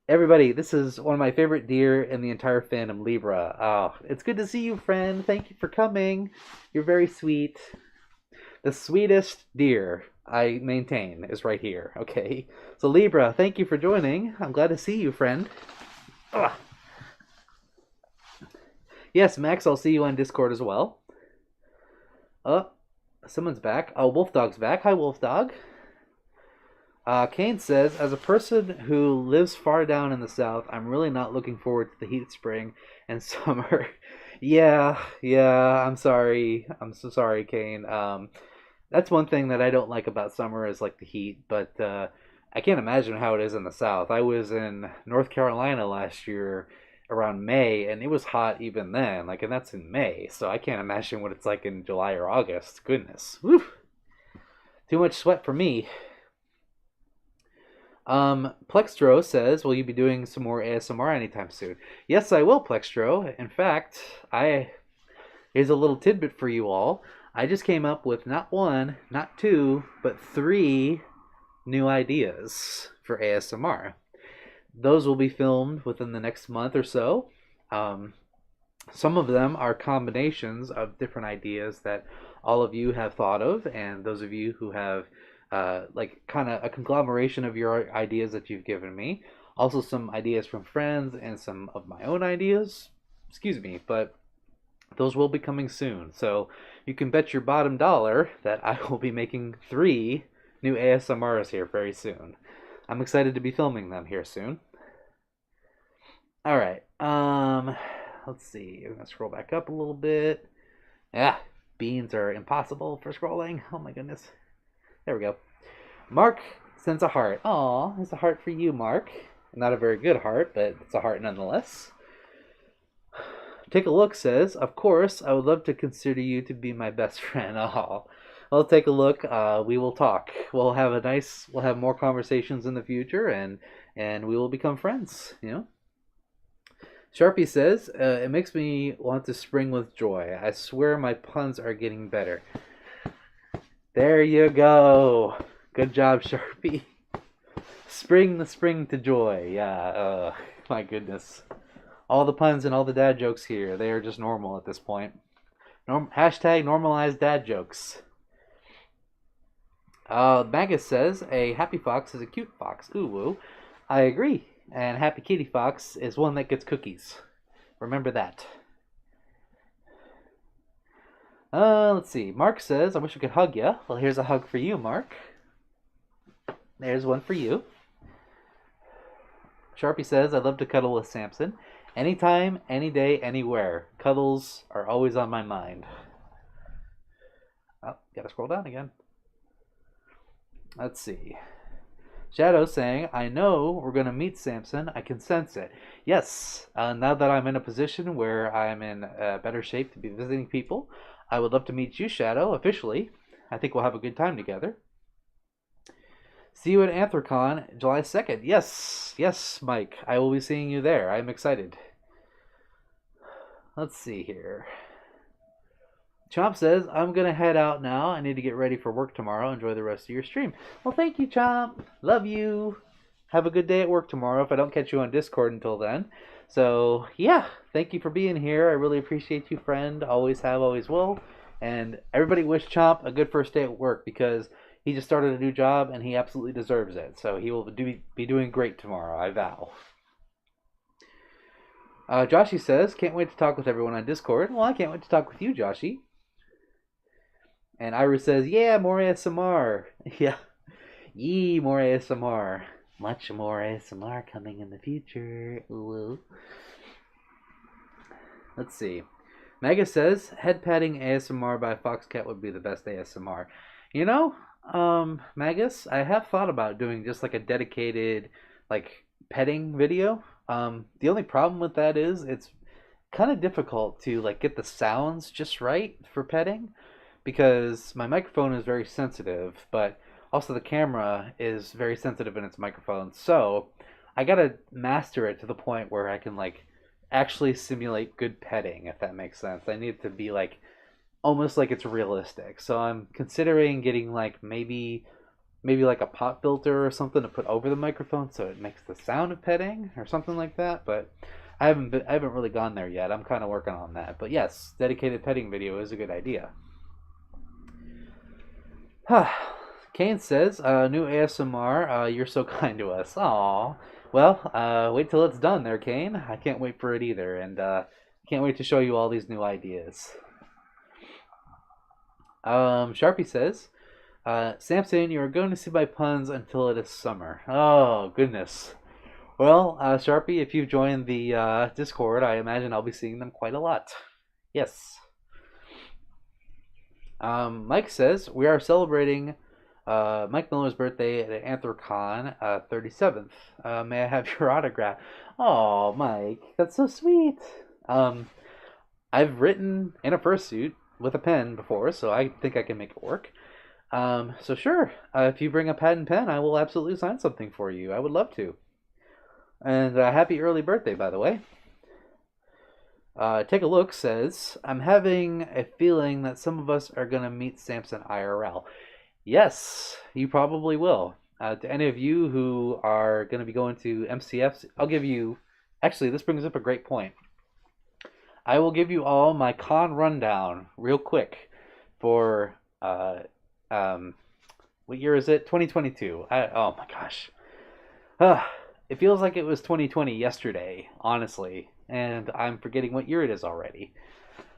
Everybody, this is one of my favorite deer in the entire fandom, Libra. Oh, it's good to see you, friend. Thank you for coming. You're very sweet. The sweetest deer I maintain is right here. Okay, so Libra, thank you for joining. I'm glad to see you, friend. Ugh. Yes, Max, I'll see you on Discord as well. Oh, someone's back. Oh, Wolf Dog's back. Hi, Wolf Dog. Kane says, as a person who lives far down in the south, I'm really not looking forward to the heat spring and summer. Yeah, I'm sorry. I'm so sorry, Kane. That's one thing that I don't like about summer is like the heat, but I can't imagine how it is in the south. I was in North Carolina last year, around May, and it was hot even then. Like, and that's in May, so I can't imagine what it's like in July or August. Goodness, whew. Too much sweat for me. Plextro says, will you be doing some more ASMR anytime soon? Yes, I will, Plextro. In fact, here's a little tidbit for you all. I just came up with not one, not two, but 3 new ideas for ASMR. Those will be filmed within the next month or so. Some of them are combinations of different ideas that all of you have thought of, and those of you who have like kind of a conglomeration of your ideas that you've given me. Also some ideas from friends and some of my own ideas. Excuse me, but those will be coming soon. So you can bet your bottom dollar that I will be making 3 new ASMRs here very soon. I'm excited to be filming them here soon. All right. Let's see. I'm gonna scroll back up a little bit. Yeah, beans are impossible for scrolling. Oh my goodness. There we go. Mark sends a heart. Aw, it's a heart for you, Mark. Not a very good heart, but it's a heart nonetheless. Take a look says, of course, I would love to consider you to be my best friend. Aw. Well, take a look. We will talk. We'll have more conversations in the future, and we will become friends. You know. Sharpie says, it makes me want to spring with joy. I swear my puns are getting better. There you go. Good job, Sharpie. Spring the spring to joy. Yeah, my goodness. All the puns and all the dad jokes here, they are just normal at this point. Hashtag normalized dad jokes. Magus says, a happy fox is a cute fox. Ooh, woo. I agree. And happy kitty fox is one that gets cookies. Remember that. Let's see. Mark says, I wish I could hug you. Well, here's a hug for you, Mark. There's one for you. Sharpie says, I love to cuddle with Samson. Anytime, any day, anywhere. Cuddles are always on my mind. Oh, gotta scroll down again. Let's see. Shadow saying, I know we're going to meet Samson. I can sense it. Yes, now that I'm in a position where I'm in better shape to be visiting people, I would love to meet you, Shadow, officially. I think we'll have a good time together. See you at Anthrocon, July 2nd. Yes, Mike. I will be seeing you there. I'm excited. Let's see here. Chomp says, I'm going to head out now. I need to get ready for work tomorrow. Enjoy the rest of your stream. Well, thank you, Chomp. Love you. Have a good day at work tomorrow if I don't catch you on Discord until then. So, yeah, thank you for being here. I really appreciate you, friend. Always have, always will. And everybody wish Chomp a good first day at work because he just started a new job and he absolutely deserves it. So he will be doing great tomorrow, I vow. Joshy says, can't wait to talk with everyone on Discord. Well, I can't wait to talk with you, Joshy. And Iris says, yeah, more ASMR. Yeah. Yee, more ASMR. Much more ASMR coming in the future. Ooh. Let's see. Mega says, head patting ASMR by Foxcat would be the best ASMR. You know, Magus, I have thought about doing just like a dedicated, like, petting video. The only problem with that is it's kind of difficult to, like, get the sounds just right for petting. Because my microphone is very sensitive, but also the camera is very sensitive in its microphone. So I gotta master it to the point where I can like actually simulate good petting, if that makes sense. I need it to be like almost like it's realistic. So I'm considering getting like maybe like a pop filter or something to put over the microphone so it makes the sound of petting or something like that. But I haven't really gone there yet. I'm kind of working on that. But yes, dedicated petting video is a good idea. Kane says, new ASMR, you're so kind to us. Aw. Well, wait till it's done there, Kane. I can't wait for it either, and can't wait to show you all these new ideas. Sharpie says, Samson, you are going to see my puns until it is summer. Oh, goodness. Well, Sharpie, if you've joined the Discord, I imagine I'll be seeing them quite a lot. Yes. Mike says, we are celebrating Mike Miller's birthday at Anthrocon 37th. May I have your autograph? Oh, Mike, that's so sweet. Um, I've written in a fursuit with a pen before, so I think I can make it work. So sure, if you bring a pad and pen, I will absolutely sign something for you. I would love to. And happy early birthday, by the way. Take a look says, I'm having a feeling that some of us are going to meet Samson IRL. Yes, you probably will. To any of you who are going to be going to MCFC, I'll give you. Actually, this brings up a great point. I will give you all my con rundown real quick for um, what year is it? 2022. Oh my gosh. It feels like it was 2020 yesterday, honestly, and I'm forgetting what year it is already.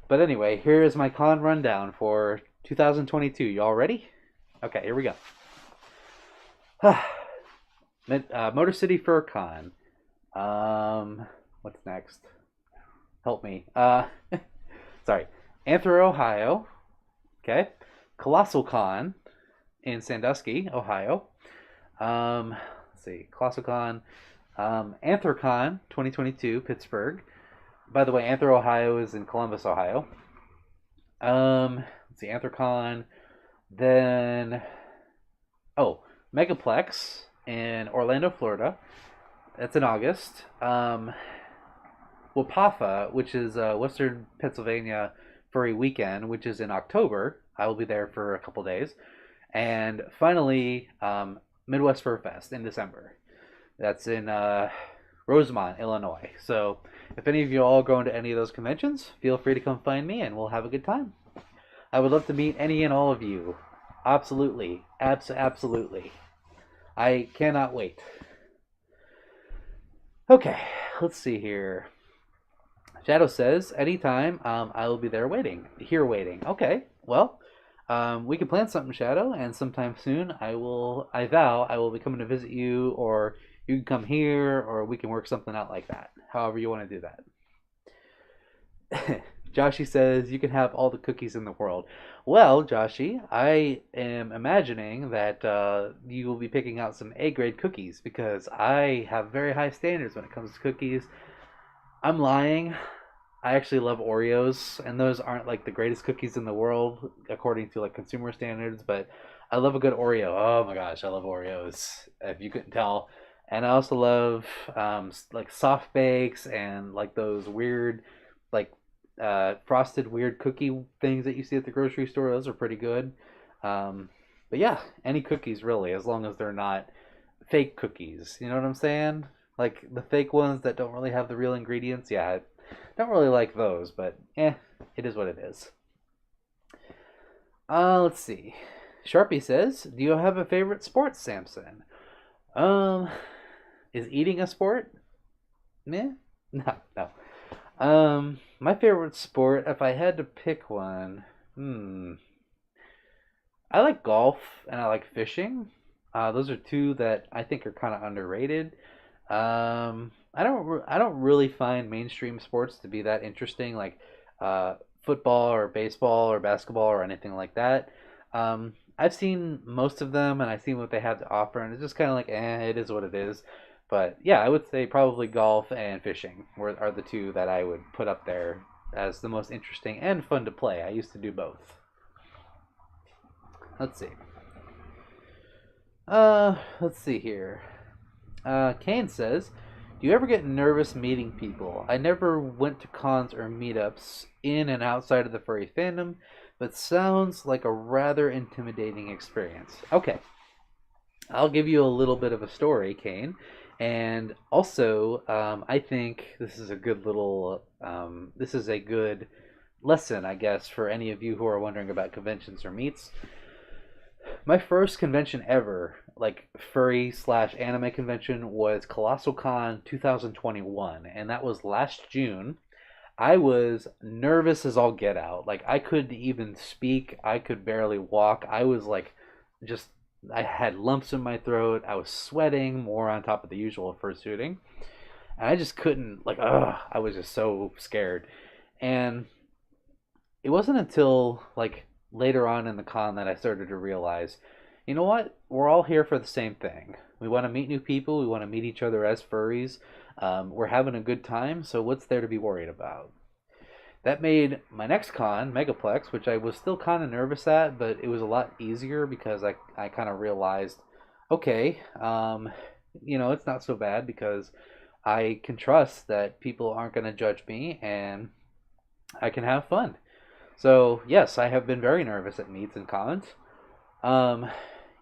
But anyway, here is my con rundown for 2022. Y'all ready? Okay, here we go. Motor City Fur Con. What's next? Help me. Sorry. Anthro, Ohio. Okay. Colossal Con in Sandusky, Ohio. Let's see. Colossal Con. Anthrocon 2022, Pittsburgh. By the way, Anthro, Ohio is in Columbus, Ohio. Let's see. Anthrocon. Then, Megaplex in Orlando, Florida. That's in August. Wapapa, which is Western Pennsylvania Furry Weekend, which is in October. I will be there for a couple days. And finally, Midwest Fur Fest in December. That's in Rosemont, Illinois. So if any of you all are going to any of those conventions, feel free to come find me and we'll have a good time. I would love to meet any and all of you. Absolutely. Absolutely. I cannot wait. Okay, let's see here. Shadow says, anytime, I will be there waiting. Here waiting. Okay, well, we can plan something, Shadow, and sometime soon I vow I will be coming to visit you, or you can come here, or we can work something out like that. However you want to do that. Joshi says, you can have all the cookies in the world. Well, Joshi, I am imagining that you will be picking out some A-grade cookies because I have very high standards when it comes to cookies. I'm lying. I actually love Oreos, and those aren't like the greatest cookies in the world according to like consumer standards, but I love a good Oreo. Oh my gosh, I love Oreos, if you couldn't tell. And I also love like soft bakes and like those weird like frosted weird cookie things that you see at the grocery store. Those are pretty good. But yeah, any cookies really, as long as they're not fake cookies. You know what I'm saying? Like the fake ones that don't really have the real ingredients. Yeah, I don't really like those, but it is what it is. Let's see. Sharpie says, "Do you have a favorite sport, Samson?" Is eating a sport? Meh. No, no. My favorite sport, if I had to pick one, I like golf and I like fishing. Those are two that I think are kind of underrated. I don't really find mainstream sports to be that interesting, like football or baseball or basketball or anything like that. I've seen most of them and I've seen what they have to offer, and it's just kind of like, it is what it is. But yeah, I would say probably golf and fishing are the two that I would put up there as the most interesting and fun to play. I used to do both. Let's see. Let's see here. Kane says, "Do you ever get nervous meeting people? I never went to cons or meetups in and outside of the furry fandom, but sounds like a rather intimidating experience." Okay, I'll give you a little bit of a story, Kane. And also, I think this is a good this is a good lesson, I guess, for any of you who are wondering about conventions or meets. My first convention ever, like furry slash anime convention, was Colossal Con 2021, and that was last June. I was nervous as all get out. Like, I couldn't even speak. I could barely walk. I was like, just I had lumps in my throat. I was sweating more on top of the usual fursuiting, and I just couldn't I was just so scared. And it wasn't until like later on in the con that I started to realize you know what? We're all here for the same thing. We want to meet new people. We want to meet each other as furries. We're having a good time, so what's there to be worried about? That made my next con, Megaplex, which I was still kind of nervous at, but it was a lot easier because I kind of realized, okay, it's not so bad because I can trust that people aren't going to judge me and I can have fun. So, yes, I have been very nervous at meets and cons. Um,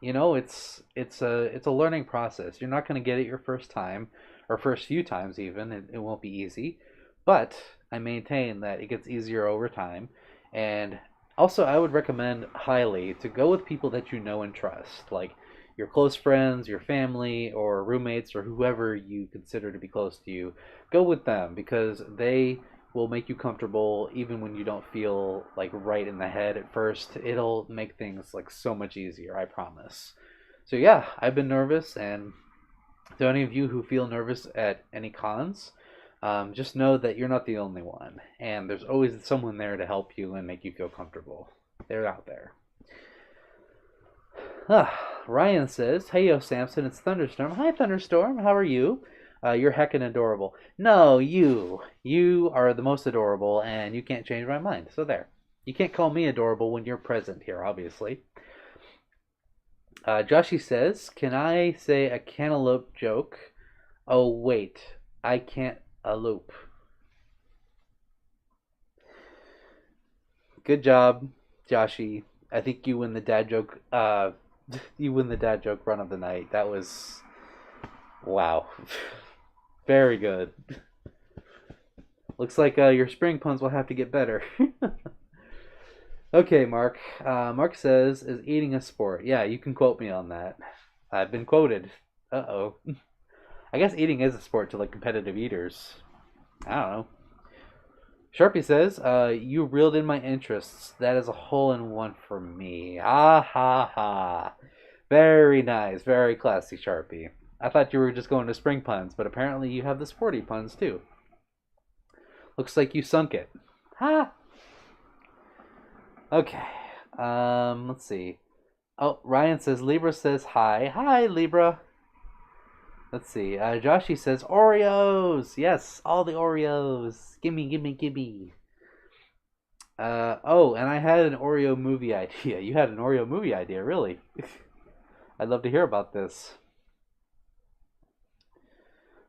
it's a learning process. You're not going to get it your first time or first few times even. It won't be easy, but I maintain that it gets easier over time. And also, I would recommend highly to go with people that you know and trust, like your close friends, your family, or roommates, or whoever you consider to be close to you. Go with them because they will make you comfortable even when you don't feel like right in the head at first. It'll make things like so much easier, I promise. So yeah, I've been nervous, and to any of you who feel nervous at any cons, just know that you're not the only one, and there's always someone there to help you and make you feel comfortable. They're out there. Ryan says, "Hey yo, Samson, it's Thunderstorm. Hi, Thunderstorm. How are you? You're heckin' adorable. No, you are the most adorable, and you can't change my mind. So there. You can't call me adorable when you're present here, obviously." Joshy says, "Can I say a cantaloupe joke? Oh wait, I can't elope." Good job, Joshy. I think you win the dad joke. You win the dad joke run of the night. That was wow, very good. Looks like your spring puns will have to get better. Okay, Mark. Mark says, "Is eating a sport?" Yeah, you can quote me on that. I've been quoted. Uh oh. I guess eating is a sport to like competitive eaters. I don't know. Sharpie says, "You reeled in my interests. That is a hole in one for me." Ah ha ha. Very nice. Very classy, Sharpie. I thought you were just going to spring puns, but apparently you have the sporty puns too. Looks like you sunk it. Ha! Okay. Let's see. Oh, Ryan says Libra says hi. Hi, Libra. Let's see. Joshy says Oreos. Yes, all the Oreos. Gimme, gimme, gimme. Oh, and I had an Oreo movie idea. You had an Oreo movie idea, really? I'd love to hear about this.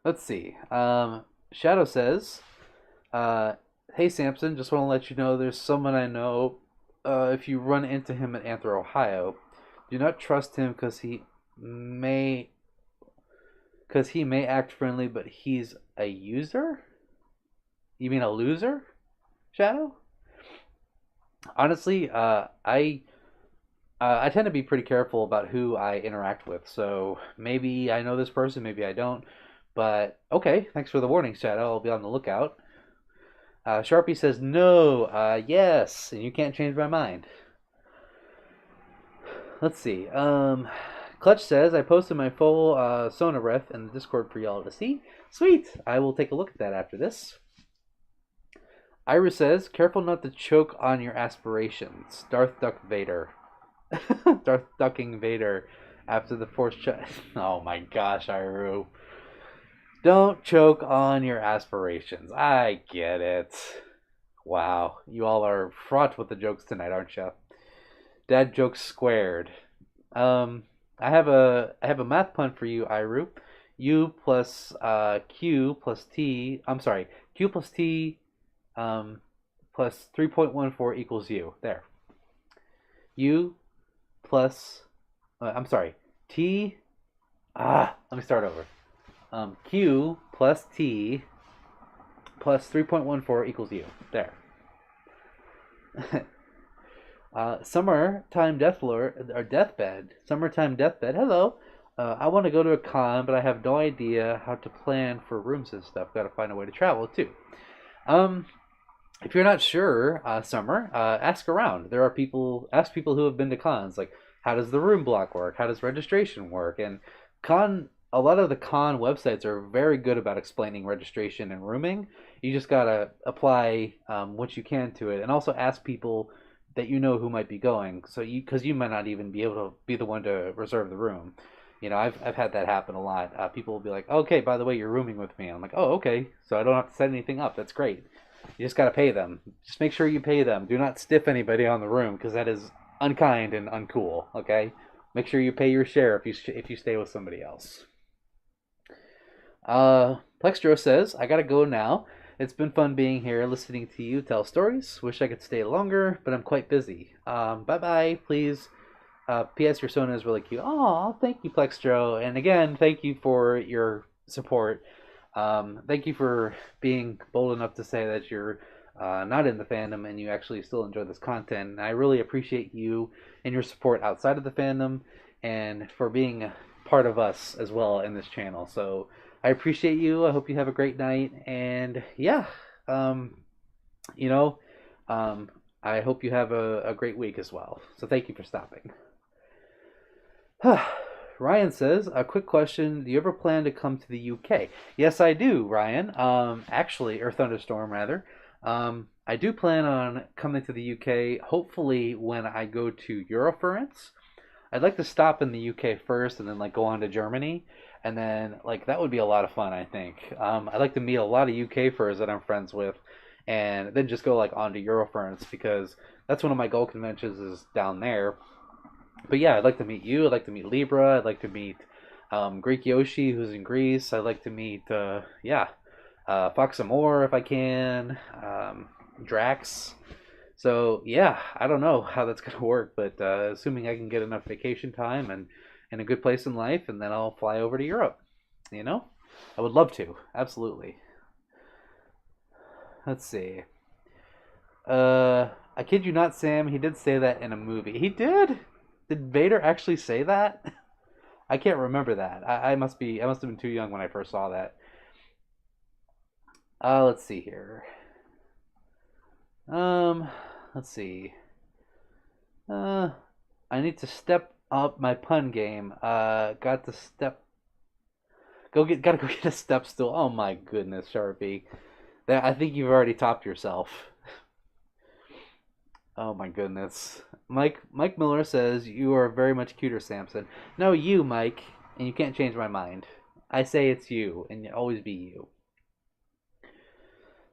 Let's see. Shadow says, "Hey Samson, just want to let you know there's someone I know. If you run into him at Anthro, Ohio, do not trust him may he may act friendly, but he's a user. You mean a loser, Shadow?" Honestly, I tend to be pretty careful about who I interact with. So maybe I know this person, maybe I don't. But okay, thanks for the warning, Shadow. I'll be on the lookout. Sharpie says no, yes, and you can't change my mind. Let's see. Clutch says I posted my full Sona ref in the Discord for y'all to see. Sweet. I will take a look at that after this. Iris says, "Careful not to choke on your aspirations." Darth Duck Vader. Darth Ducking Vader after the Force Oh my gosh, Iru. Don't choke on your aspirations. I get it. Wow, you all are fraught with the jokes tonight, aren't you? Dad jokes squared. I have a math pun for you, Iru. U plus Q plus T. I'm sorry, Q plus T plus 3.14 equals U. There. U plus I'm sorry, T. Let me start over. Q plus T plus 3.14 equals U. There. Summertime deathbed. Summertime deathbed. Hello. I want to go to a con, but I have no idea how to plan for rooms and stuff. Got to find a way to travel too. If you're not sure, Summer, ask around. Ask people who have been to cons. Like, how does the room block work? How does registration work? And a lot of the con websites are very good about explaining registration and rooming. You just gotta apply what you can to it, and also ask people that you know who might be going. So because you might not even be able to be the one to reserve the room. I've had that happen a lot. People will be like, "Okay, by the way, you're rooming with me." I'm like, "Oh, okay." So I don't have to set anything up. That's great. You just gotta pay them. Just make sure you pay them. Do not stiff anybody on the room because that is unkind and uncool. Okay. Make sure you pay your share if you stay with somebody else. Plexdro says, I gotta go now. It's been fun being here, listening to you tell stories. Wish I could stay longer, but I'm quite busy. Bye bye, please. P.S. Your Sona is really cute. Oh, thank you, Plexdro. And again, thank you for your support. Thank you for being bold enough to say that you're not in the fandom and you actually still enjoy this content. And I really appreciate you and your support outside of the fandom and for being part of us as well in this channel. So I appreciate you. I hope you have a great night. And yeah, um, you know, I hope you have a great week as well. So thank you for stopping. Ryan says, a quick question. Do you ever plan to come to the UK? Yes, I do, Ryan. Actually, or Thunderstorm, rather. I do plan on coming to the UK, hopefully when I go to Eurofurence. I'd like to stop in the UK first and then like go on to Germany. And then like that would be a lot of fun, I think. I'd like to meet a lot of UK furs that I'm friends with and then just go like on to Eurofurence because that's one of my goal conventions is down there. But yeah, I'd like to meet you. I'd like to meet Libra. I'd like to meet Greek Yoshi, who's in Greece. I'd like to meet, Fox Amore if I can, Drax. So yeah, I don't know how that's gonna work, but assuming I can get enough vacation time and in a good place in life, and then I'll fly over to Europe. I would love to, absolutely. Let's see. I kid you not, Sam. He did say that in a movie. He did. Did Vader actually say that? I can't remember that. I must have been too young when I first saw that. Let's see here. Um, let's see. Uh, I need to step up my pun game. Got to step. Gotta go get a step stool. Oh my goodness, Sharpie. I think you've already topped yourself. Oh my goodness. Mike Miller says you are very much cuter, Samson. No, you, Mike, and you can't change my mind. I say it's you, and you always be you.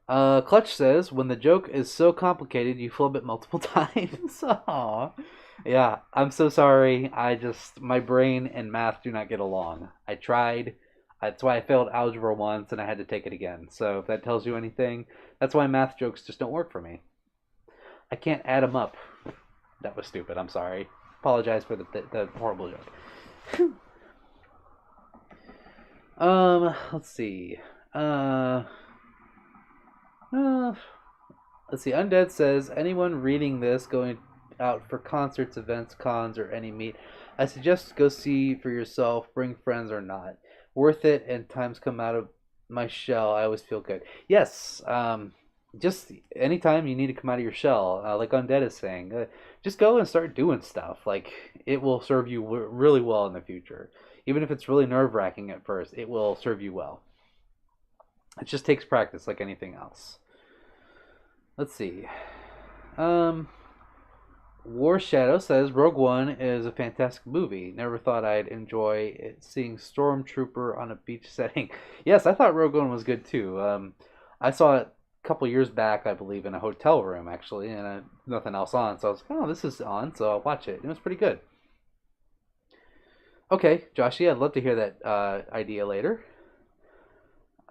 Clutch says when the joke is so complicated, you flub it multiple times. Aw. Yeah, I'm so sorry. My brain and math do not get along. I tried. That's why I failed algebra once, and I had to take it again. So if that tells you anything, that's why math jokes just don't work for me. I can't add them up. That was stupid. I'm sorry. Apologize for the horrible joke. Let's see. Let's see. Undead says anyone reading this going out for concerts, events, cons, or any meet, I suggest go see for yourself. Bring friends or not. Worth it. And times come out of my shell. I always feel good. Yes. Just anytime you need to come out of your shell, like Undead is saying, just go and start doing stuff. Like it will serve you really well in the future. Even if it's really nerve wracking at first, it will serve you well. It just takes practice, like anything else. Let's see. War Shadow says Rogue One is a fantastic movie. Never thought I'd enjoy it, seeing Stormtrooper on a beach setting. Yes, I thought Rogue One was good too. I saw it couple years back, I believe, in a hotel room actually, and nothing else on. So I was like, "Oh, this is on," so I'll watch it. It was pretty good. Okay, Joshy, I'd love to hear that idea later.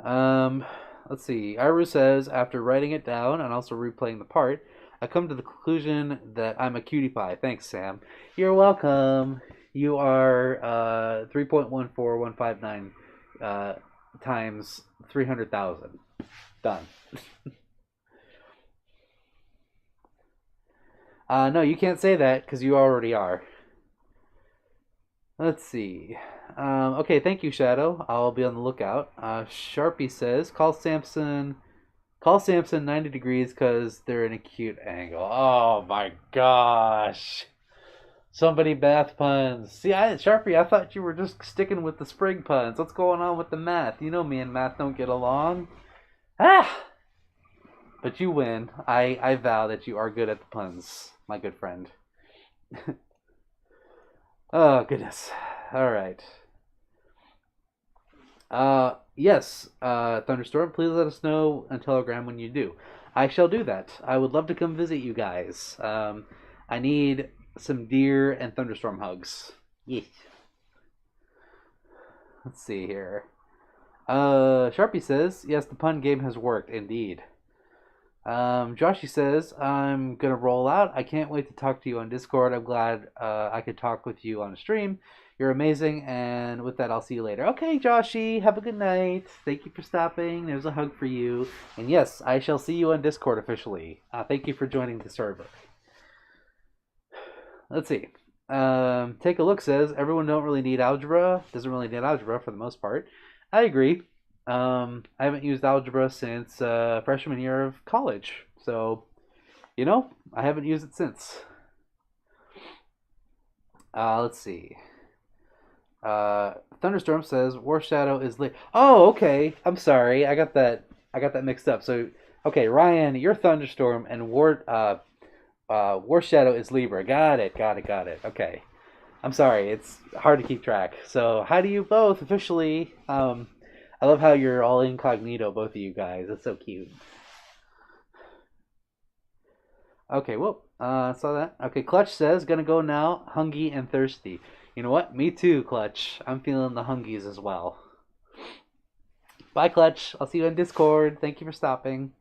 Um, let's see. Iru says after writing it down and also replaying the part, I come to the conclusion that I'm a cutie pie. Thanks, Sam. You're welcome. You are 3.14159 times 300,000. Done. No, you can't say that because you already are. Let's see. Okay, thank you, Shadow. I'll be on the lookout. Sharpie says, call Samson 90 degrees because they're in a cute angle. Oh my gosh. Somebody bath puns. See, Sharpie, I thought you were just sticking with the spring puns. What's going on with the math? You know me and math don't get along. Ah! But you win. I vow that you are good at the puns. my good friend. Oh, goodness. All right. Yes, Thunderstorm, please let us know on Telegram when you do. I shall do that. I would love to come visit you guys. I need some deer and Thunderstorm hugs. Yes. Let's see here. Sharpie says, yes, the pun game has worked, indeed. Joshy says, I'm gonna roll out. I can't wait to talk to you on Discord. I'm glad I could talk with you on a stream. You're amazing, and with that, I'll see you later. Okay, Joshy, have a good night. Thank you for stopping. There's a hug for you. And yes, I shall see you on Discord officially. Thank you for joining the server. Let's see. Take a look says, everyone don't really need algebra. Doesn't really need algebra for the most part. I agree. I haven't used algebra since freshman year of college. So, I haven't used it since. Let's see. Thunderstorm says War Shadow is late. Oh, okay. I'm sorry. I got that mixed up. So, okay, Ryan, you're Thunderstorm, and War Shadow is Libra. Got it. Okay. I'm sorry. It's hard to keep track. So, how do you both officially? I love how you're all incognito, both of you guys. That's so cute. Okay, well, saw that. Okay, Clutch says, gonna go now, hungry and thirsty. You know what? Me too, Clutch. I'm feeling the hungies as well. Bye, Clutch. I'll see you on Discord. Thank you for stopping.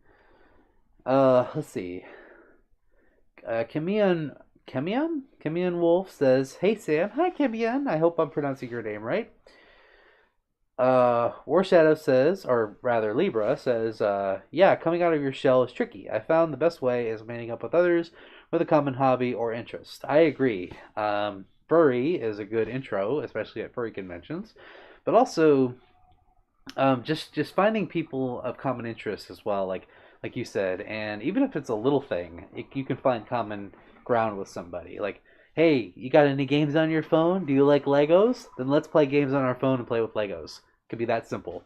Let's see. Kimian Wolf says, hey, Sam. Hi, Kimian. I hope I'm pronouncing your name right. War Shadow says, or rather Libra says, yeah, coming out of your shell is tricky. I found the best way is meeting up with others with a common hobby or interest. I agree. Furry is a good intro, especially at furry conventions, but also just finding people of common interest as well, like you said, and even if it's a little thing, you can find common ground with somebody. Like, hey, you got any games on your phone? Do you like Legos? Then let's play games on our phone and play with Legos. It could be that simple.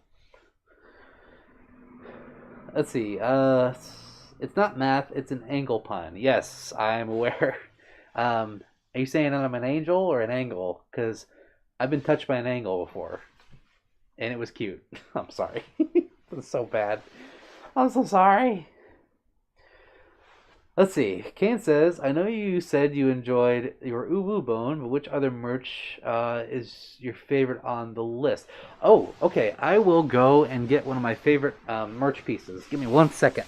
Let's see. It's not math. It's an angle pun. Yes, I'm aware. Are you saying that I'm an angel or an angle? Because I've been touched by an angle before, and it was cute. I'm sorry. It was so bad. I'm so sorry. Let's see. Kane says, I know you said you enjoyed your Uwu Bone, but which other merch is your favorite on the list? Oh, okay. I will go and get one of my favorite merch pieces. Give me 1 second.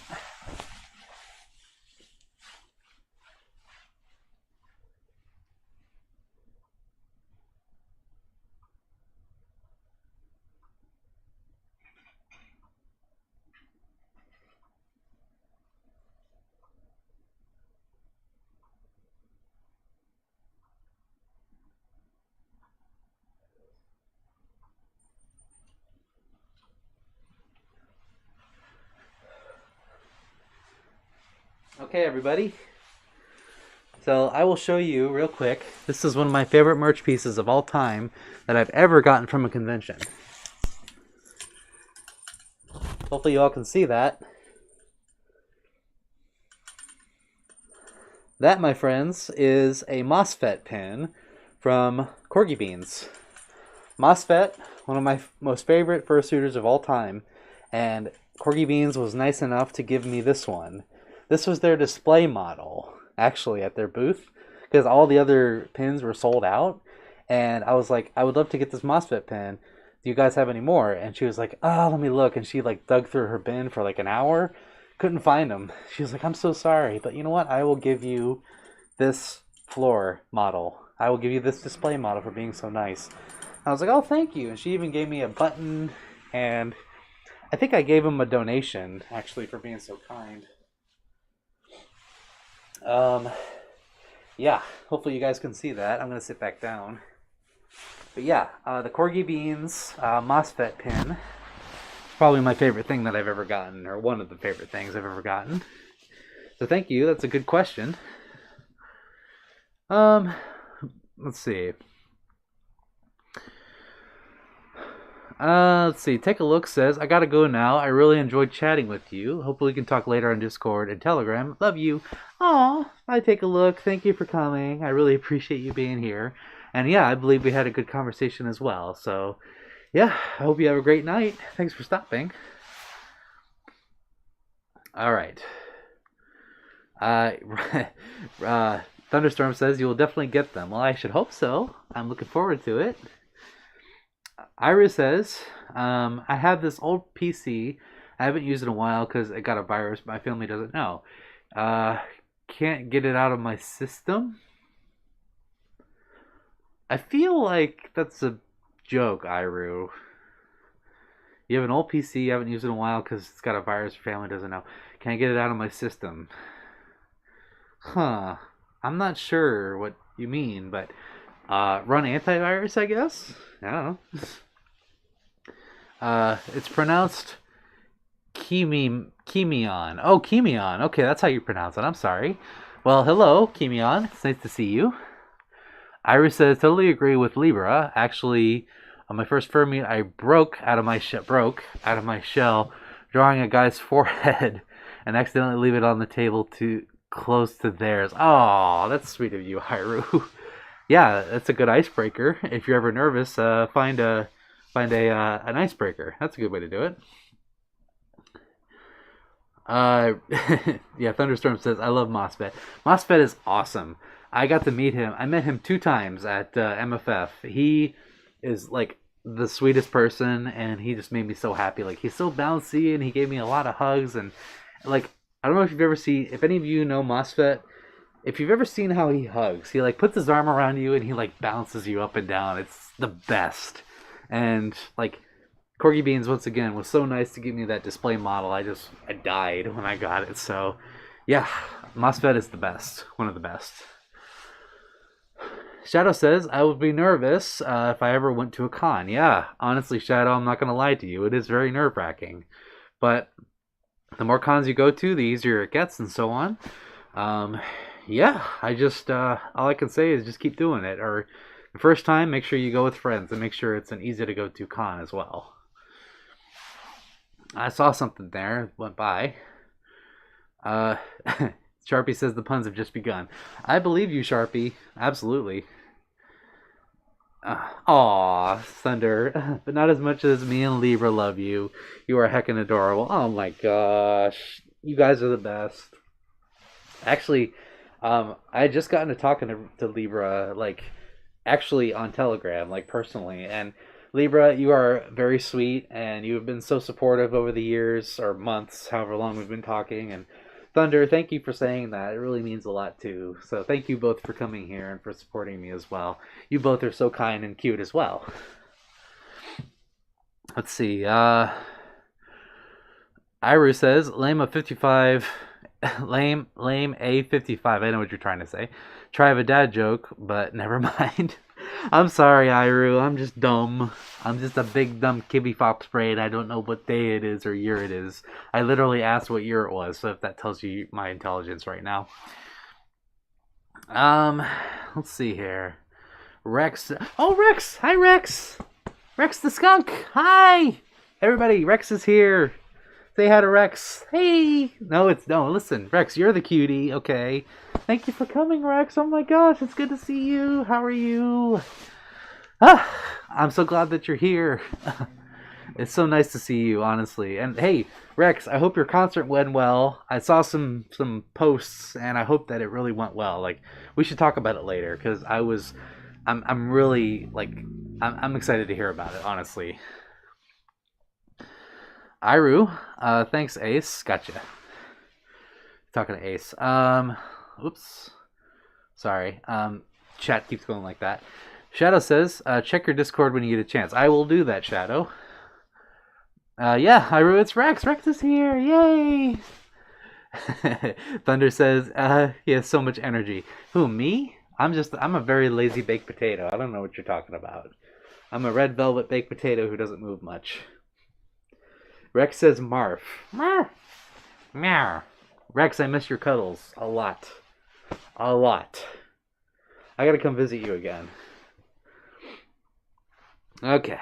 Okay, everybody. So I will show you real quick. This is one of my favorite merch pieces of all time that I've ever gotten from a convention. Hopefully you all can see that. That, my friends, is a MOSFET pin from Corgi Beans. MOSFET, one of my most favorite fursuiters of all time, and Corgi Beans was nice enough to give me this one. This was their display model, actually, at their booth, because all the other pins were sold out, and I was like, I would love to get this MOSFET pin. Do you guys have any more? And she was like, oh, let me look, and she like dug through her bin for like an hour, couldn't find them. She was like, I'm so sorry, but you know what? I will give you this floor model. I will give you this display model for being so nice. I was like, oh, thank you. And she even gave me a button, and I think I gave him a donation, actually, for being so kind. Yeah, hopefully you guys can see that. I'm going to sit back down. But yeah, the Corgi Beans MOSFET pin. Probably my favorite thing that I've ever gotten, or one of the favorite things I've ever gotten. So thank you. That's a good question. Let's see. Let's see. Take a look says, I gotta go now. I really enjoyed chatting with you. Hopefully we can talk later on Discord and Telegram. Love you. Aw, I take a look. Thank you for coming. I really appreciate you being here. And yeah, I believe we had a good conversation as well. So yeah, I hope you have a great night. Thanks for stopping. All right. Uh, Thunderstorm says you will definitely get them. Well, I should hope so. I'm looking forward to it. Iris says, I have this old PC. I haven't used it in a while because it got a virus. My family doesn't know. Can't get it out of my system. I feel like that's a joke, Iru. You have an old PC, you haven't used it in a while because it's got a virus. Your family doesn't know. Can't get it out of my system. Huh. I'm not sure what you mean, but run antivirus, I guess? I don't know. It's pronounced Kimion. Oh, Kimion. Okay, that's how you pronounce it. I'm sorry. Well, hello, Kimion. It's nice to see you. Iris says, totally agree with Libra. Actually, on my first fur meet, I broke out of my shell, drawing a guy's forehead, and accidentally leave it on the table too close to theirs. Oh, that's sweet of you, Hiru. Yeah, that's a good icebreaker. If you're ever nervous, find an icebreaker. That's a good way to do it. Yeah, Thunderstorm says, I love Mosfet. Mosfet is awesome. I got to meet him. I met him 2 times at MFF. He is like the sweetest person, and he just made me so happy. Like, he's so bouncy, and he gave me a lot of hugs. And like, I don't know if you've ever seen, if any of you know Mosfet, if you've ever seen how he hugs, he like puts his arm around you and he like bounces you up and down. It's the best. And like, Corgi Beans once again was so nice to give me that display model. I died when I got it. So yeah, Mosfet is the best, one of the best. Shadow says, I would be nervous if I ever went to a con. Yeah, honestly, Shadow, I'm not going to lie to you. It is very nerve-wracking. But the more cons you go to, the easier it gets and so on. Yeah, I just, all I can say is just keep doing it. Or the first time, make sure you go with friends and make sure it's an easy-to-go-to con as well. I saw something there, went by. Sharpie says the puns have just begun. I believe you, Sharpie. Absolutely. Aw, Thunder. But not as much as me and Libra love you. You are heckin' adorable. Oh my gosh. You guys are the best. Actually, I had just gotten to talking to Libra, like, actually on Telegram, like, personally. And Libra, you are very sweet, and you have been so supportive over the years, or months, however long we've been talking. And Thunder, thank you for saying that. It really means a lot too. So thank you both for coming here and for supporting me as well. You both are so kind and cute as well. Let's see. Iru says, lame a 55, lame a 55. I know what you're trying to say. Try of a dad joke, but never mind. I'm sorry, Iru. I'm just dumb. I'm just a big dumb Kibby Fox brain. I don't know what day it is or year it is. I literally asked what year it was, so if that tells you my intelligence right now. Let's see here. Rex. Oh, Rex! Hi, Rex! Rex the skunk! Hi! Everybody, Rex is here. Say hi to Rex. Hey! No, listen. Rex, you're the cutie, okay? Thank you for coming, Rex. Oh my gosh, it's good to see you. How are you? I'm so glad that you're here. It's so nice to see you, honestly. And hey, Rex, I hope your concert went well. I saw some posts, and I hope that it really went well. Like, we should talk about it later, because I'm really, like, I'm excited to hear about it, honestly. Iru, thanks, Ace. Gotcha. Talking to Ace. Oops. Sorry. Chat keeps going like that. Shadow says, check your Discord when you get a chance. I will do that, Shadow. Yeah, Iru, it's Rex. Rex is here. Yay! Thunder says, he has so much energy. Who, me? I'm a very lazy baked potato. I don't know what you're talking about. I'm a red velvet baked potato who doesn't move much. Rex says, Marf. Marf. Meow. Rex, I miss your cuddles. A lot. A lot. I gotta come visit you again. Okay.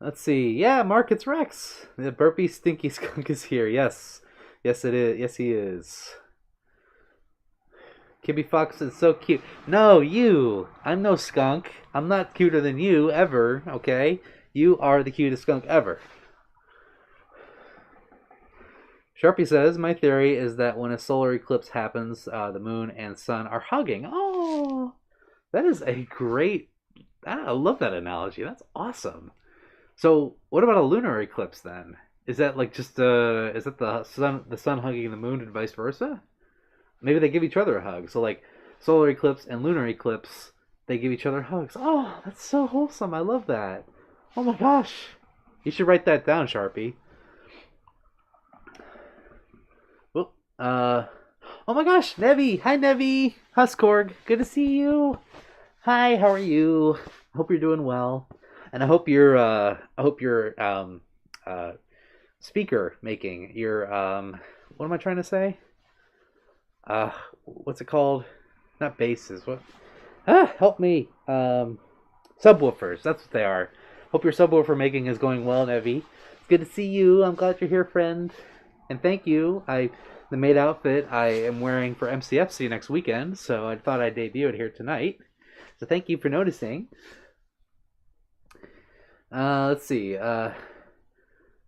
Let's see. Yeah, Mark, it's Rex. The burpy stinky skunk is here. Yes. Yes, it is. Yes, he is. Kibby Fox is so cute. No, you. I'm no skunk. I'm not cuter than you ever, okay? You are the cutest skunk ever. Sharpie says, my theory is that when a solar eclipse happens, the moon and sun are hugging. Oh, that is a great... I love that analogy. That's awesome. So, what about a lunar eclipse then? Is that like just is that the sun hugging the moon and vice versa? Maybe they give each other a hug. So like solar eclipse and lunar eclipse, they give each other hugs. Oh, that's so wholesome. I love that. Oh my gosh. You should write that down, Sharpie. Oh, oh my gosh, Nevi. Hi, Nevi. Huskorg. Good to see you. Hi, how are you? I hope you're doing well. And I hope your speaker making your what am I trying to say? What's it called? Not basses. What? Help me. Subwoofers. That's what they are. Hope your subwoofer making is going well, Nevi. It's good to see you. I'm glad you're here, friend. And thank you. The maid outfit I am wearing for MCFC next weekend, so I thought I'd debut it here tonight. So thank you for noticing. Let's see.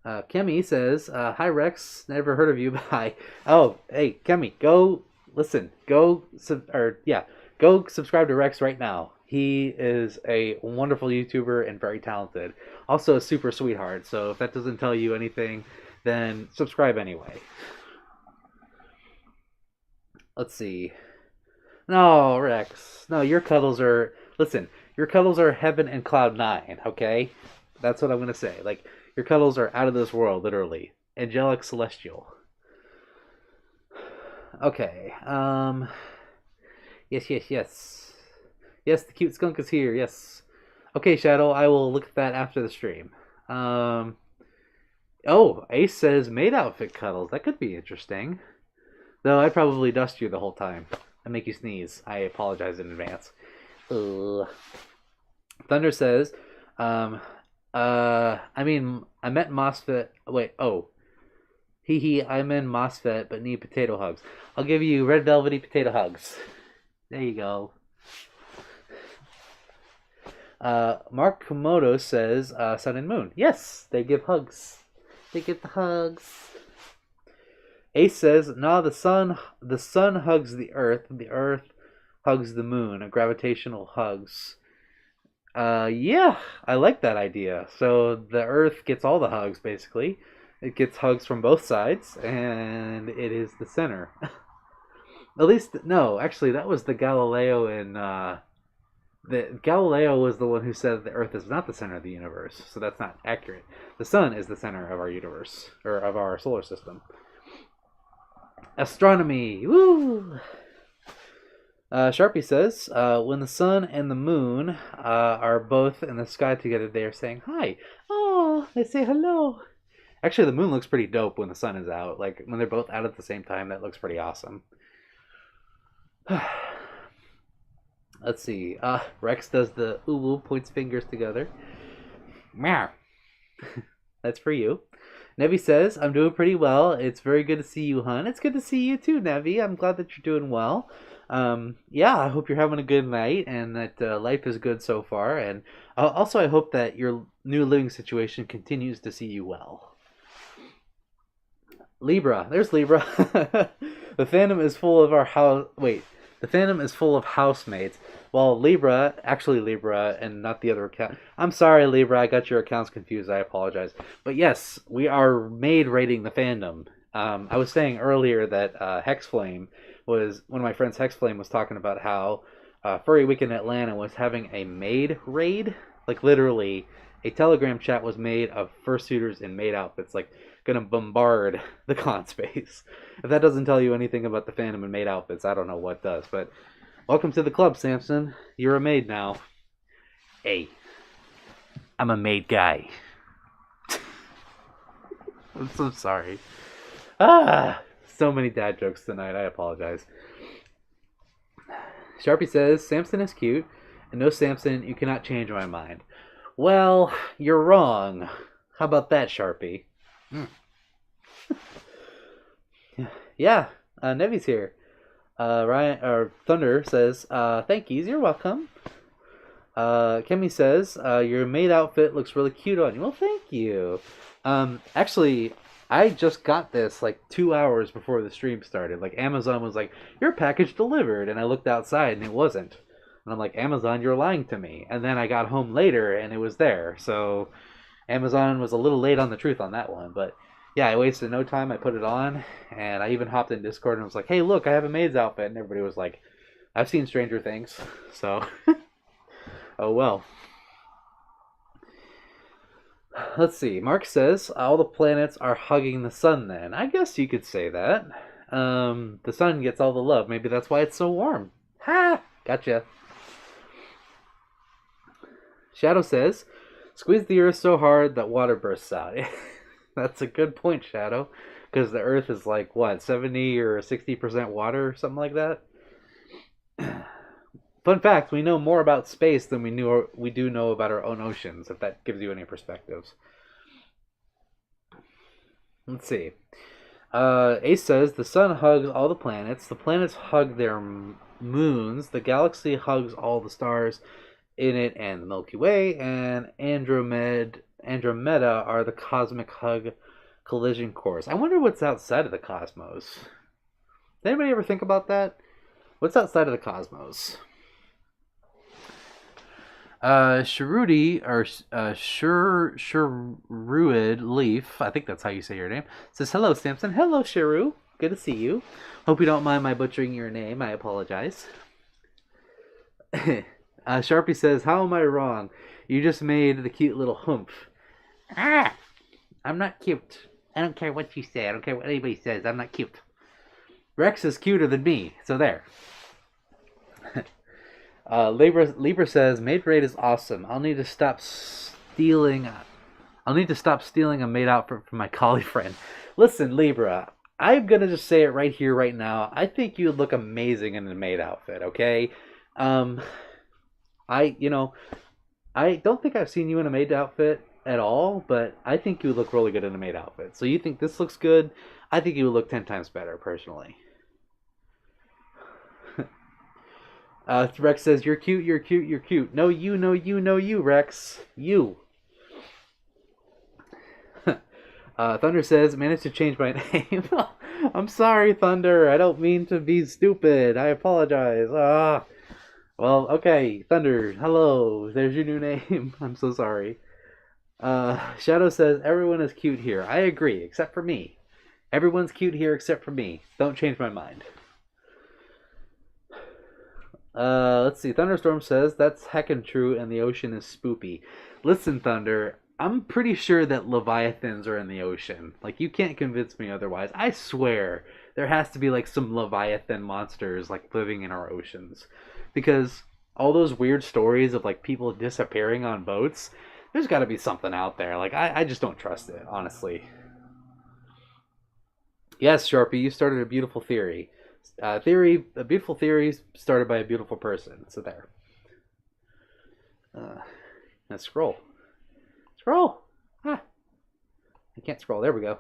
Kemi says, "Hi Rex, never heard of you." Bye. Oh, hey Kemi, go listen. Go subscribe to Rex right now. He is a wonderful YouTuber and very talented. Also a super sweetheart. So if that doesn't tell you anything, then subscribe anyway. Let's see. No, Rex. No, your cuddles are... Listen, your cuddles are heaven and cloud 9, okay? That's what I'm going to say. Like, your cuddles are out of this world, literally. Angelic celestial. Okay. Yes. Yes, the cute skunk is here, yes. Okay, Shadow, I will look at that after the stream. Oh, Ace says maid outfit cuddles. That could be interesting. Though I'd probably dust you the whole time and make you sneeze. I apologize in advance. Ugh. Thunder says, I meant MOSFET. Wait, oh. I'm in MOSFET, but need potato hugs. I'll give you red velvety potato hugs. There you go. Mark Komodo says, sun and moon. Yes, they give hugs. They get the hugs. Ace says, "No, the sun hugs the earth hugs the moon, gravitational hugs." Yeah, I like that idea. So the earth gets all the hugs, basically. It gets hugs from both sides, and it is the center. At least, no, actually, that was the Galileo in, Galileo was the one who said the earth is not the center of the universe, so that's not accurate. The sun is the center of our universe, or of our solar system. Astronomy, woo! Sharpie says, when the sun and the moon are both in the sky together, they are saying hi. Oh, they say hello. Actually, the moon looks pretty dope when the sun is out. Like, when they're both out at the same time, that looks pretty awesome. Let's see. Rex does the ooh, points fingers together. Meow. That's for you. Nevi says, I'm doing pretty well. It's very good to see you, hun. It's good to see you too, Nevi. I'm glad that you're doing well. Yeah, I hope you're having a good night and that life is good so far. And also, I hope that your new living situation continues to see you well. Libra. There's Libra. The fandom is full of our house... Wait. The fandom is full of housemates. Well, Libra, actually Libra, and not the other account. I'm sorry, Libra, I got your accounts confused. I apologize. But yes, we are maid raiding the fandom. I was saying earlier that Hexflame was, one of my friends, Hexflame, was talking about how Furry Week in Atlanta was having a maid raid. Like, literally, a Telegram chat was made of fursuiters in maid outfits. Like, gonna bombard the con space. If that doesn't tell you anything about the fandom and maid outfits, I don't know what does. But welcome to the club, Samson. You're a maid now. Hey, I'm a maid guy. I'm so sorry. So many dad jokes tonight. I apologize. Sharpie says, Samson is cute, and no Samson, you cannot change my mind. Well, you're wrong. How about that, Sharpie? Mm. Yeah, Nevi's here. Ryan or Thunder says, "Thank you. You're welcome." Kemi says, "Your maid outfit looks really cute on you." Well, thank you. Actually, I just got this like 2 hours before the stream started. Like Amazon was like, "Your package delivered," and I looked outside and it wasn't. And I'm like, "Amazon, you're lying to me." And then I got home later and it was there. So Amazon was a little late on the truth on that one, but yeah, I wasted no time. I put it on, and I even hopped in Discord and was like, "Hey, look, I have a maid's outfit," and everybody was like, "I've seen Stranger Things," so oh well. Let's see. Mark says all the planets are hugging the sun. Then I guess you could say that. The sun gets all the love. Maybe that's why it's so warm. Ha! Gotcha. Shadow says, "Squeeze the earth so hard that water bursts out." That's a good point, Shadow, because the Earth is like what 70 or 60% water, or something like that. Fun fact: we know more about space than we do know about our own oceans. If that gives you any perspectives. Let's see. Ace says the sun hugs all the planets hug their moons, the galaxy hugs all the stars in it and the Milky Way, and Andromeda are the cosmic hug collision course. I wonder what's outside of the cosmos. Did anybody ever think about that? What's outside of the cosmos? Sharudi, or Shuruid Leaf, I think that's how you say your name, says, "Hello, Samson." Hello, Sharu. Good to see you. Hope you don't mind my butchering your name. I apologize. Sharpie says, "How am I wrong? You just made the cute little humph." Ah! I'm not cute. I don't care what you say. I don't care what anybody says. I'm not cute. Rex is cuter than me, so there. Libra says, "Maid raid is awesome. I'll need to stop stealing a maid outfit from my collie friend." Listen, Libra, I'm gonna just say it right here, right now. I think you would look amazing in a maid outfit. Okay, um, I I don't think I've seen you in a maid outfit at all, but I think you would look really good in a maid outfit. So you think this looks good? I think you would look 10 times better, personally. Rex says, "You're cute, you're cute, you're cute." No, you, no, you, no, you, Rex. You. Thunder says, "Managed to change my name." I'm sorry, Thunder. I don't mean to be stupid. I apologize. Well, okay. Thunder, hello. There's your new name. I'm so sorry. Shadow says, "Everyone is cute here." I agree, except for me. Everyone's cute here except for me. Don't change my mind. Let's see. Thunderstorm says, "That's heckin' true, and the ocean is spoopy." Listen, Thunder, I'm pretty sure that leviathans are in the ocean. Like, you can't convince me otherwise. I swear there has to be like some leviathan monsters like living in our oceans, because all those weird stories of like people disappearing on boats. There's got to be something out there. Like, I just don't trust it, honestly. Yes, Sharpie, you started a beautiful theory. A beautiful theory started by a beautiful person. So there. Now scroll. Scroll. Ah, I can't scroll. There we go.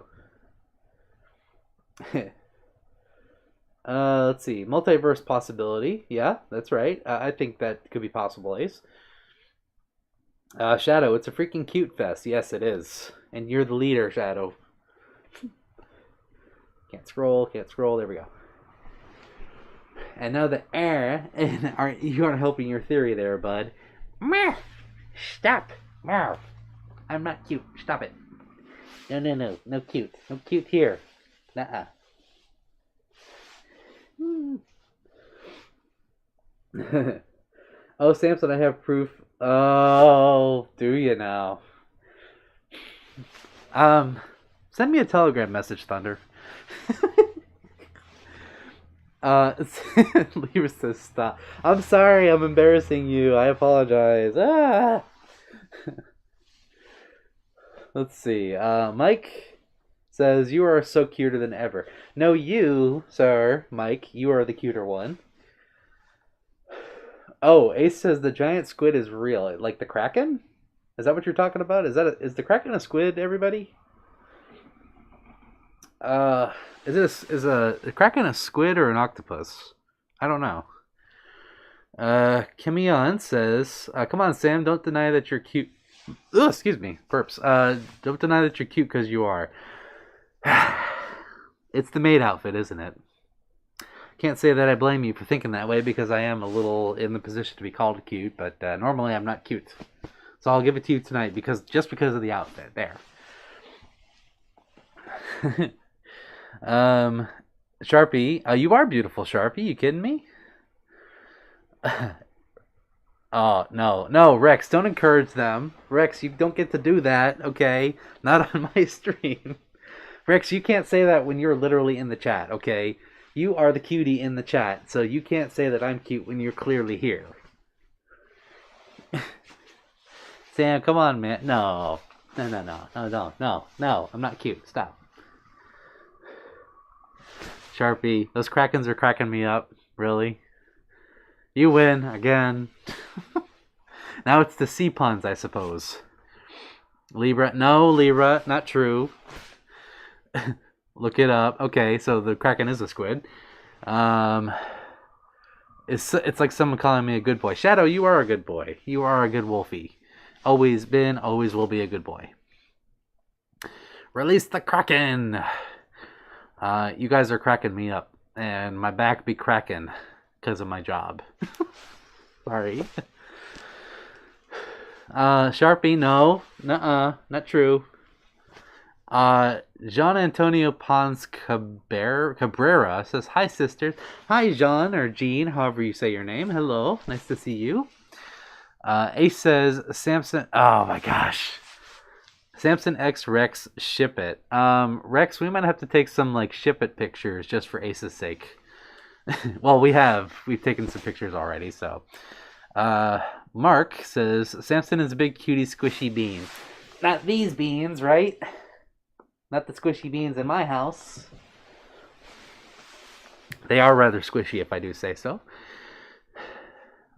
Let's see. Multiverse possibility. Yeah, that's right. I think that could be possible, Ace. Shadow, it's a freaking cute fest. Yes, it is. And you're the leader, Shadow. Can't scroll. Can't scroll. There we go. And now the air, you aren't helping your theory there, bud. Stop. I'm not cute. Stop it. No. No cute. No cute here. Nuh-uh. Oh, Samson, I have proof. Oh, do you now? Send me a Telegram message, Thunder. Lever says, "Stop. I'm sorry, I'm embarrassing you. I apologize." Let's see. Mike says, "You are so cuter than ever." No, you, sir, Mike, you are the cuter one. Oh, Ace says the giant squid is real. Like the Kraken? Is that what you're talking about? Is the Kraken a squid, everybody? Uh, is a Kraken a squid or an octopus? I don't know. Kimion says, "Come on, Sam, don't deny that you're cute." Ugh, excuse me, burps. Don't deny that you're cute because you are. It's the maid outfit, isn't it? Can't say that I blame you for thinking that way because I am a little in the position to be called cute, but normally I'm not cute. So I'll give it to you tonight just because of the outfit. There. Sharpie, you are beautiful, Sharpie. You kidding me? Oh, no, Rex, don't encourage them. Rex, you don't get to do that, okay? Not on my stream. Rex, you can't say that when you're literally in the chat, okay? You are the cutie in the chat, so you can't say that I'm cute when you're clearly here. Sam, come on, man. No, I'm not cute. Stop. Sharpie, those Krakens are cracking me up. Really? You win again. Now it's the sea puns, I suppose. Libra, no, Libra, not true. Look it up. Okay, so the Kraken is a squid. It's like someone calling me a good boy. Shadow, you are a good boy. You are a good wolfie. Always been, always will be a good boy. Release the Kraken. You guys are cracking me up, and my back be cracking because of my job. Sorry. Sharpie, no. Nuh-uh, not true. Jean Antonio Pons Cabrera says, "Hi, sisters." Hi, Jean, or Jean, however you say your name. Hello, nice to see you. Ace says, Samson, oh my gosh. Samson X Rex, ship it. Rex, we might have to take some, like, ship it pictures just for Ace's sake. Well, we've taken some pictures already, so. Mark says, Samson is a big cutie squishy bean. Not these beans, right? Not the squishy beans in my house. They are rather squishy, if I do say so.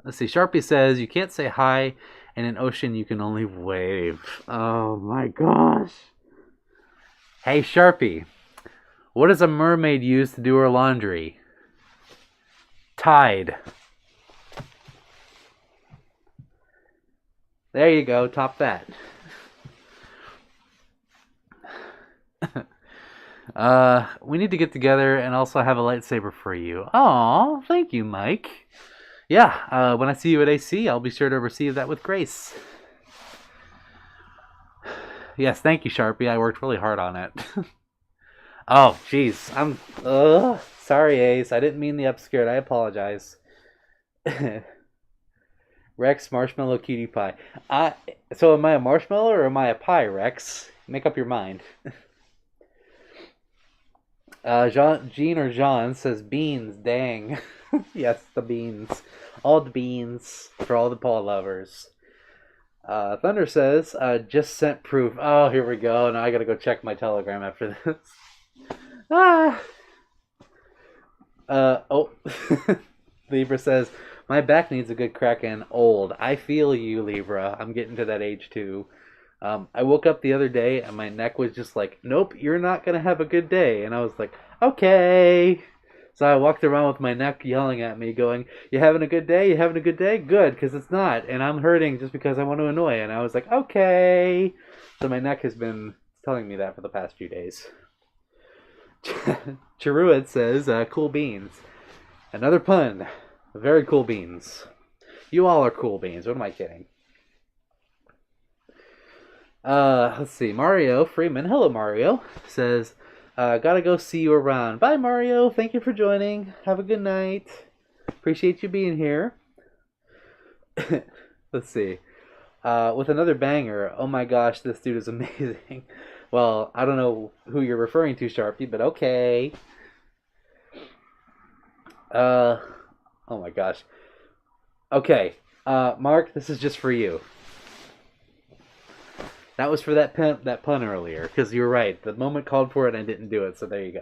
Let's see. Sharpie says, you can't say hi in an ocean, you can only wave. Oh my gosh. Hey, Sharpie. What does a mermaid use to do her laundry? Tide. There you go. Top that. We need to get together and also have a lightsaber for you. Aw, thank you, Mike. Yeah, when I see you at AC, I'll be sure to receive that with grace. Yes, thank you, Sharpie. I worked really hard on it. Oh, jeez. Sorry, Ace. I didn't mean the upskirt. I apologize. Rex, marshmallow, cutie pie. So am I a marshmallow or am I a pie, Rex? Make up your mind. Jean or Jean says beans, dang. Yes, the beans. All the beans for all the Paul lovers. Thunder says, just sent proof. Oh, here we go. Now I gotta go check my Telegram after this. Libra says, my back needs a good Kraken. Old. I feel you, Libra. I'm getting to that age too. I woke up the other day and my neck was just like, nope, you're not going to have a good day. And I was like, okay. So I walked around with my neck yelling at me, going, you having a good day? You having a good day? Good, because it's not. And I'm hurting just because I want to annoy. And I was like, okay. So my neck has been telling me that for the past few days. Chiruid says, cool beans. Another pun. Very cool beans. You all are cool beans. What am I kidding? Let's see. Mario Freeman, hello Mario, says, gotta go see you around. Bye Mario, thank you for joining. Have a good night. Appreciate you being here. Let's see. With another banger. Oh my gosh, this dude is amazing. Well, I don't know who you're referring to, Sharpie, but okay. Oh my gosh. Okay, Mark, this is just for you. That was for that pun earlier, because you were right. The moment called for it, and I didn't do it, so there you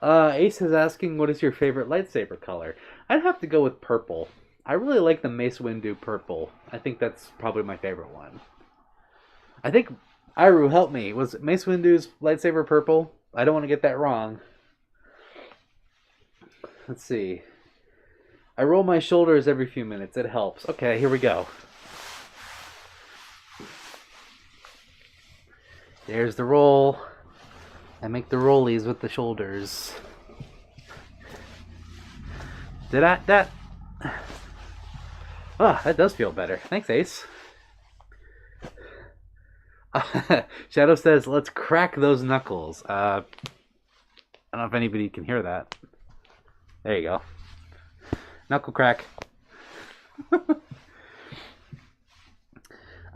go. Ace is asking, what is your favorite lightsaber color? I'd have to go with purple. I really like the Mace Windu purple. I think that's probably my favorite one. I think Iru, help me. Was Mace Windu's lightsaber purple? I don't want to get that wrong. Let's see. I roll my shoulders every few minutes. It helps. Okay, here we go. There's the roll. I make the rollies with the shoulders. That does feel better. Thanks, Ace. Shadow says, let's crack those knuckles. I don't know if anybody can hear that. There you go. Knuckle crack.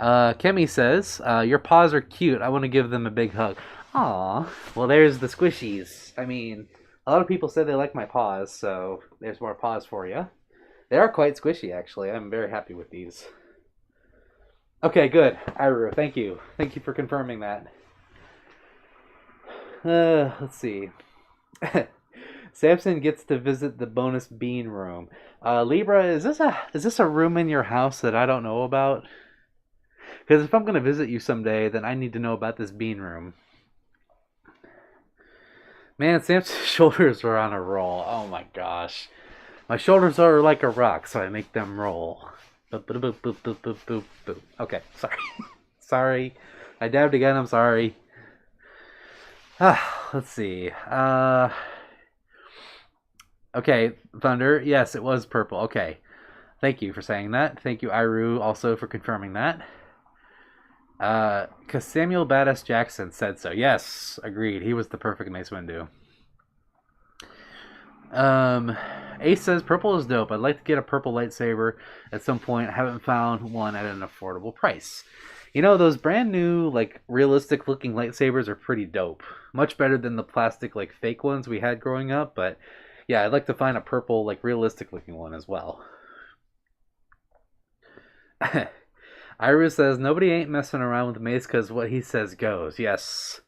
Kemi says, your paws are cute. I want to give them a big hug. Aw. Well, there's the squishies. I mean, a lot of people say they like my paws, so there's more paws for you. They are quite squishy, actually. I'm very happy with these. Okay, good. Iru, thank you. Thank you for confirming that. Let's see. Samson gets to visit the bonus bean room. Libra, is this a room in your house that I don't know about? Because if I'm going to visit you someday, then I need to know about this bean room. Man, Samson's shoulders are on a roll. Oh my gosh. My shoulders are like a rock, so I make them roll. Boop, boop, boop, boop, boop, boop, boop, boop. Okay, sorry. Sorry. I dabbed again, I'm sorry. Let's see. Okay, Thunder. Yes, it was purple. Okay. Thank you for saying that. Thank you, Iru, also for confirming that. Because Samuel Badass Jackson said so. Yes, agreed. He was the perfect Mace Windu. Ace says purple is dope. I'd like to get a purple lightsaber at some point. I haven't found one at an affordable price. You know, those brand new, like, realistic looking lightsabers are pretty dope. Much better than the plastic, like, fake ones we had growing up. But yeah, I'd like to find a purple, like, realistic looking one as well. Iris says, nobody ain't messing around with Mace because what he says goes. Yes.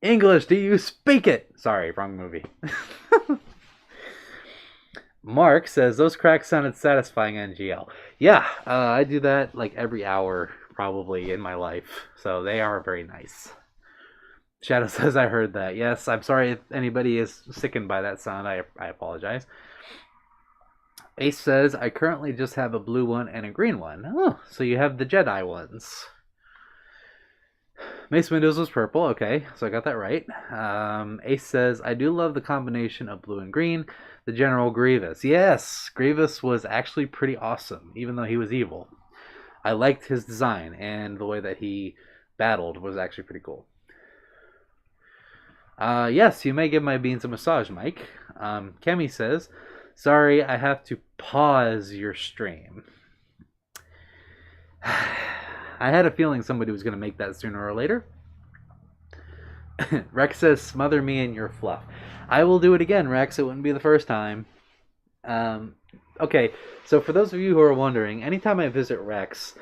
English, do you speak it? Sorry, wrong movie. Mark says, those cracks sounded satisfying, NGL. Yeah, I do that like every hour probably in my life. So they are very nice. Shadow says, I heard that. Yes, I'm sorry if anybody is sickened by that sound. I apologize. Ace says, I currently just have a blue one and a green one. Oh, so you have the Jedi ones. Mace Windows was purple. Okay, so I got that right. Ace says, I do love the combination of blue and green. The General Grievous. Yes, Grievous was actually pretty awesome, even though he was evil. I liked his design, and the way that he battled was actually pretty cool. Yes, you may give my beans a massage, Mike. Kemi says, sorry, I have to pause your stream. I had a feeling somebody was going to make that sooner or later. Rex says, smother me in your fluff. I will do it again, Rex. It wouldn't be the first time. Okay, so for those of you who are wondering, anytime I visit Rex,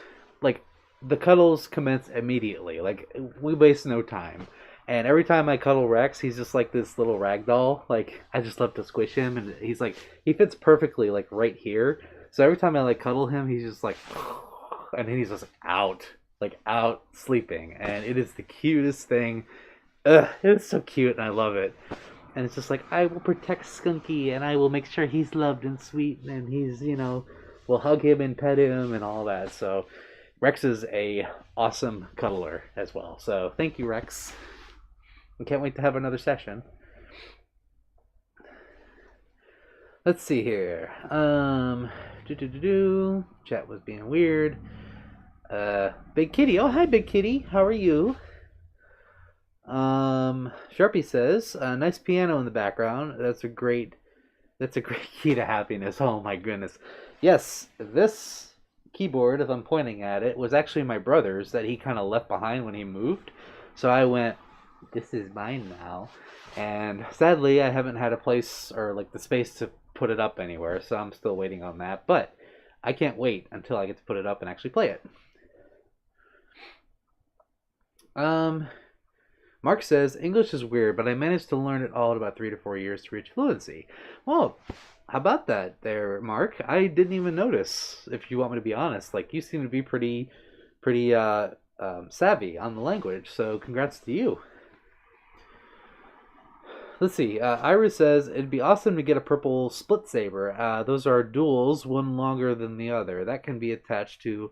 like, the cuddles commence immediately. Like, we waste no time. And every time I cuddle Rex, he's just like this little rag doll. Like, I just love to squish him, and he's like, he fits perfectly, like, right here. So every time I, like, cuddle him, he's just like, and then he's just out sleeping. And it is the cutest thing. It is so cute, and I love it. And it's just like, I will protect Skunky, and I will make sure he's loved and sweet, and he's, you know, we'll hug him and pet him and all that. So Rex is a awesome cuddler as well. So thank you, Rex. I can't wait to have another session. Let's see here. Chat was being weird. Big Kitty. Oh, hi, Big Kitty. How are you? Sharpie says, nice piano in the background. That's a great key to happiness. Oh my goodness. Yes, this keyboard, as I'm pointing at it, was actually my brother's that he kind of left behind when he moved. So I went, this is mine now. And sadly, I haven't had a place or like the space to put it up anywhere, so I'm still waiting on that. But I can't wait until I get to put it up and actually play it. Mark says, English is weird, but I managed to learn it all in about 3 to 4 years to reach fluency. Well, How about that there, Mark? I didn't even notice, if you want me to be honest. Like, you seem to be pretty savvy on the language, so congrats to you. Let's see. Iris says it'd be awesome to get a purple split saber. Those are duals, one longer than the other. That can be attached to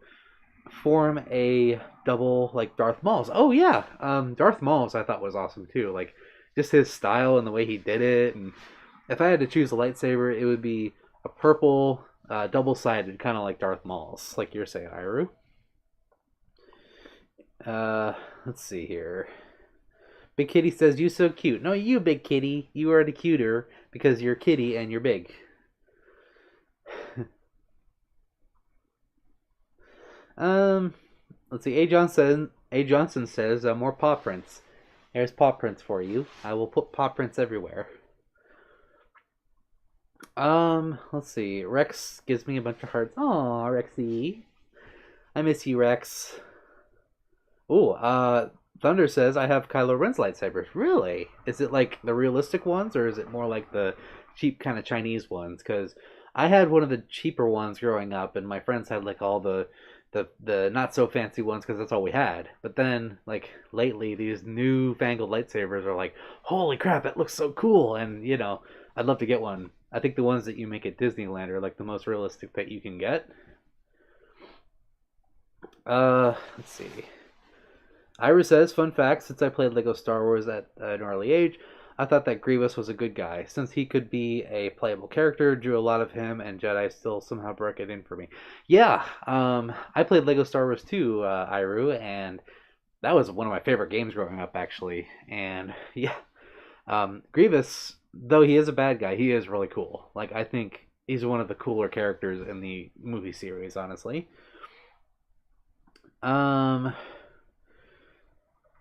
form a double like Darth Maul's. Oh yeah, Darth Maul's I thought was awesome too. Like just his style and the way he did it. And if I had to choose a lightsaber, it would be a purple, double sided, kind of like Darth Maul's, like you're saying, Iru. Let's see here. Big Kitty says, "You so cute." No, you, Big Kitty. You are the cuter because you're kitty and you're big. um, let's see. A Johnson says, "More paw prints." There's paw prints for you. I will put paw prints everywhere. Let's see. Rex gives me a bunch of hearts. Aw, Rexy. I miss you, Rex. Oh, Thunder says I have Kylo Ren's lightsabers. Really? Is it like the realistic ones, or is it more like the cheap kind of Chinese ones? Because I had one of the cheaper ones growing up, and my friends had like all the not so fancy ones because that's all we had. But then like lately, these new fangled lightsabers are like, holy crap, that looks so cool! And I'd love to get one. I think the ones that you make at Disneyland are like the most realistic that you can get. Let's see. Ira says, fun fact, since I played Lego Star Wars at an early age, I thought that Grievous was a good guy. Since he could be a playable character, drew a lot of him, and Jedi still somehow broke it in for me. Yeah, I played Lego Star Wars too, Iru, and that was one of my favorite games growing up, actually. And yeah, Grievous, though he is a bad guy, he is really cool. Like, I think he's one of the cooler characters in the movie series, honestly. Um,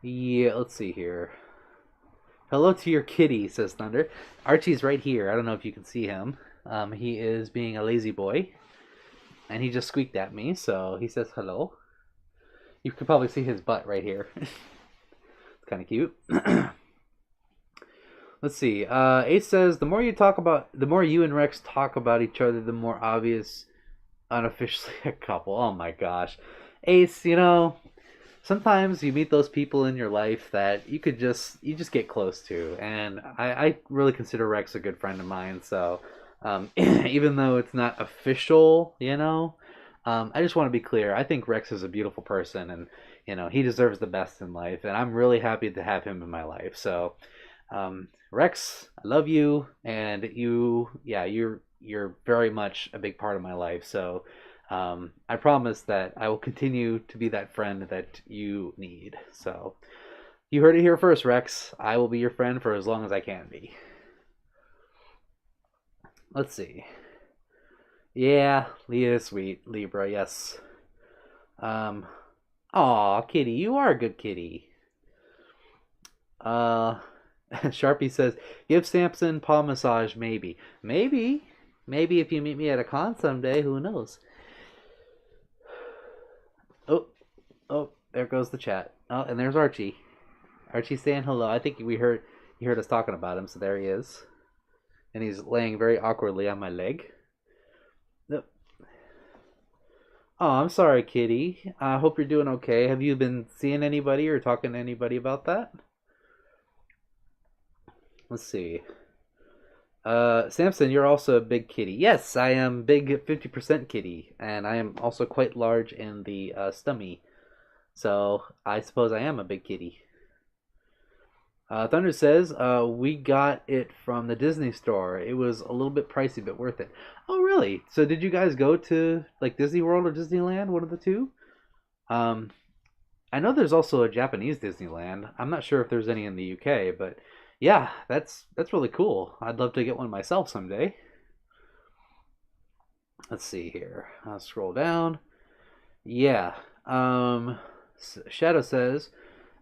yeah, let's see here. Hello to your kitty, says Thunder. Archie's right here. I don't know if you can see him. He is being a lazy boy. And he just squeaked at me, so he says hello. You can probably see his butt right here. It's kind of cute. Let's see. Ace says, the more you and Rex talk about each other, the more obvious unofficially a couple. Oh my gosh. Ace, sometimes you meet those people in your life that you just get close to, and I really consider Rex a good friend of mine. So even though it's not official, I just want to be clear. I think Rex is a beautiful person, and he deserves the best in life, and I'm really happy to have him in my life. So Rex, I love you, and you're very much a big part of my life. So I promise that I will continue to be that friend that you need. So you heard it here first, Rex. I will be your friend for as long as I can be. Let's see. Yeah, Leah is sweet. Libra, yes. Aw, kitty, you are a good kitty. Sharpie says, give Samson paw massage, maybe. Maybe if you meet me at a con someday, who knows? Oh, there goes the chat. Oh, and there's Archie. Archie's saying hello. I think you heard us talking about him, so there he is. And he's laying very awkwardly on my leg. Oh, I'm sorry, kitty. I hope you're doing okay. Have you been seeing anybody or talking to anybody about that? Let's see. Samson, you're also a big kitty. Yes, I am big 50% kitty, and I am also quite large in the stomach. So I suppose I am a big kitty. Thunder says, we got it from the Disney store. It was a little bit pricey, but worth it. Oh, really? So did you guys go to like Disney World or Disneyland, one of the two? Um, I know there's also a Japanese Disneyland. I'm not sure if there's any in the UK, but yeah, that's really cool. I'd love to get one myself someday. Let's see here. I'll scroll down. Yeah. Shadow says,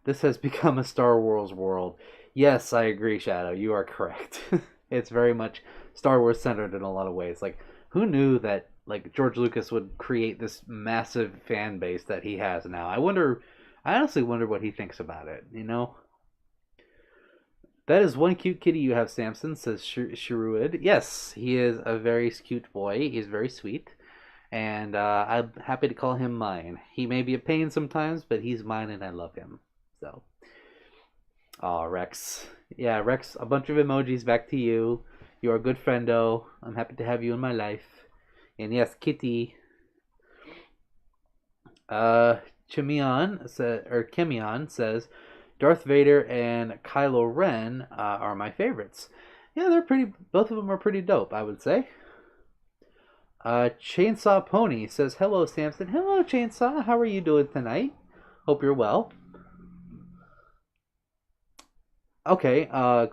this has become a Star Wars world. Yes, I agree, Shadow. You are correct. It's very much Star Wars centered in a lot of ways. Like, who knew that like George Lucas would create this massive fan base that he has now? I honestly wonder what he thinks about it, That is one cute kitty you have, Samson, says Shiruid. Yes, he is a very cute boy. He's very sweet. And I'm happy to call him mine. He may be a pain sometimes, but he's mine and I love him. So, oh, Rex. Yeah, Rex, a bunch of emojis back to you. You're a good friendo. I'm happy to have you in my life. And yes, Kitty. Kimion says, Darth Vader and Kylo Ren are my favorites. Yeah, they're pretty. Both of them are pretty dope, I would say. Chainsaw Pony says, hello, Samson. Hello, Chainsaw. How are you doing tonight? Hope you're well. Okay,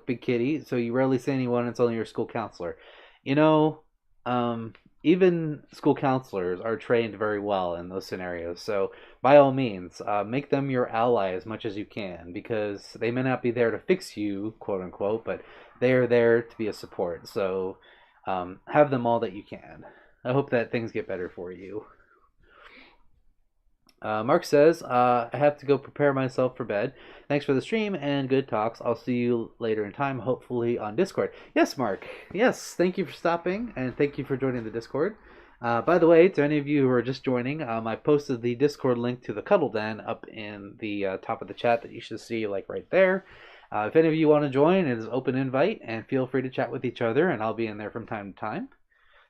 Big Kitty. So you rarely see anyone. It's only your school counselor. You know, even school counselors are trained very well in those scenarios. So by all means, make them your ally as much as you can, because they may not be there to fix you, quote unquote, but they are there to be a support. So have them all that you can. I hope that things get better for you. Mark says, I have to go prepare myself for bed. Thanks for the stream and good talks. I'll see you later in time, hopefully on Discord. Yes, Mark. Yes, thank you for stopping, and thank you for joining the Discord. By the way, to any of you who are just joining, I posted the Discord link to the Cuddle Den up in the top of the chat that you should see, like right there. If any of you want to join, it is open invite, and feel free to chat with each other, and I'll be in there from time to time.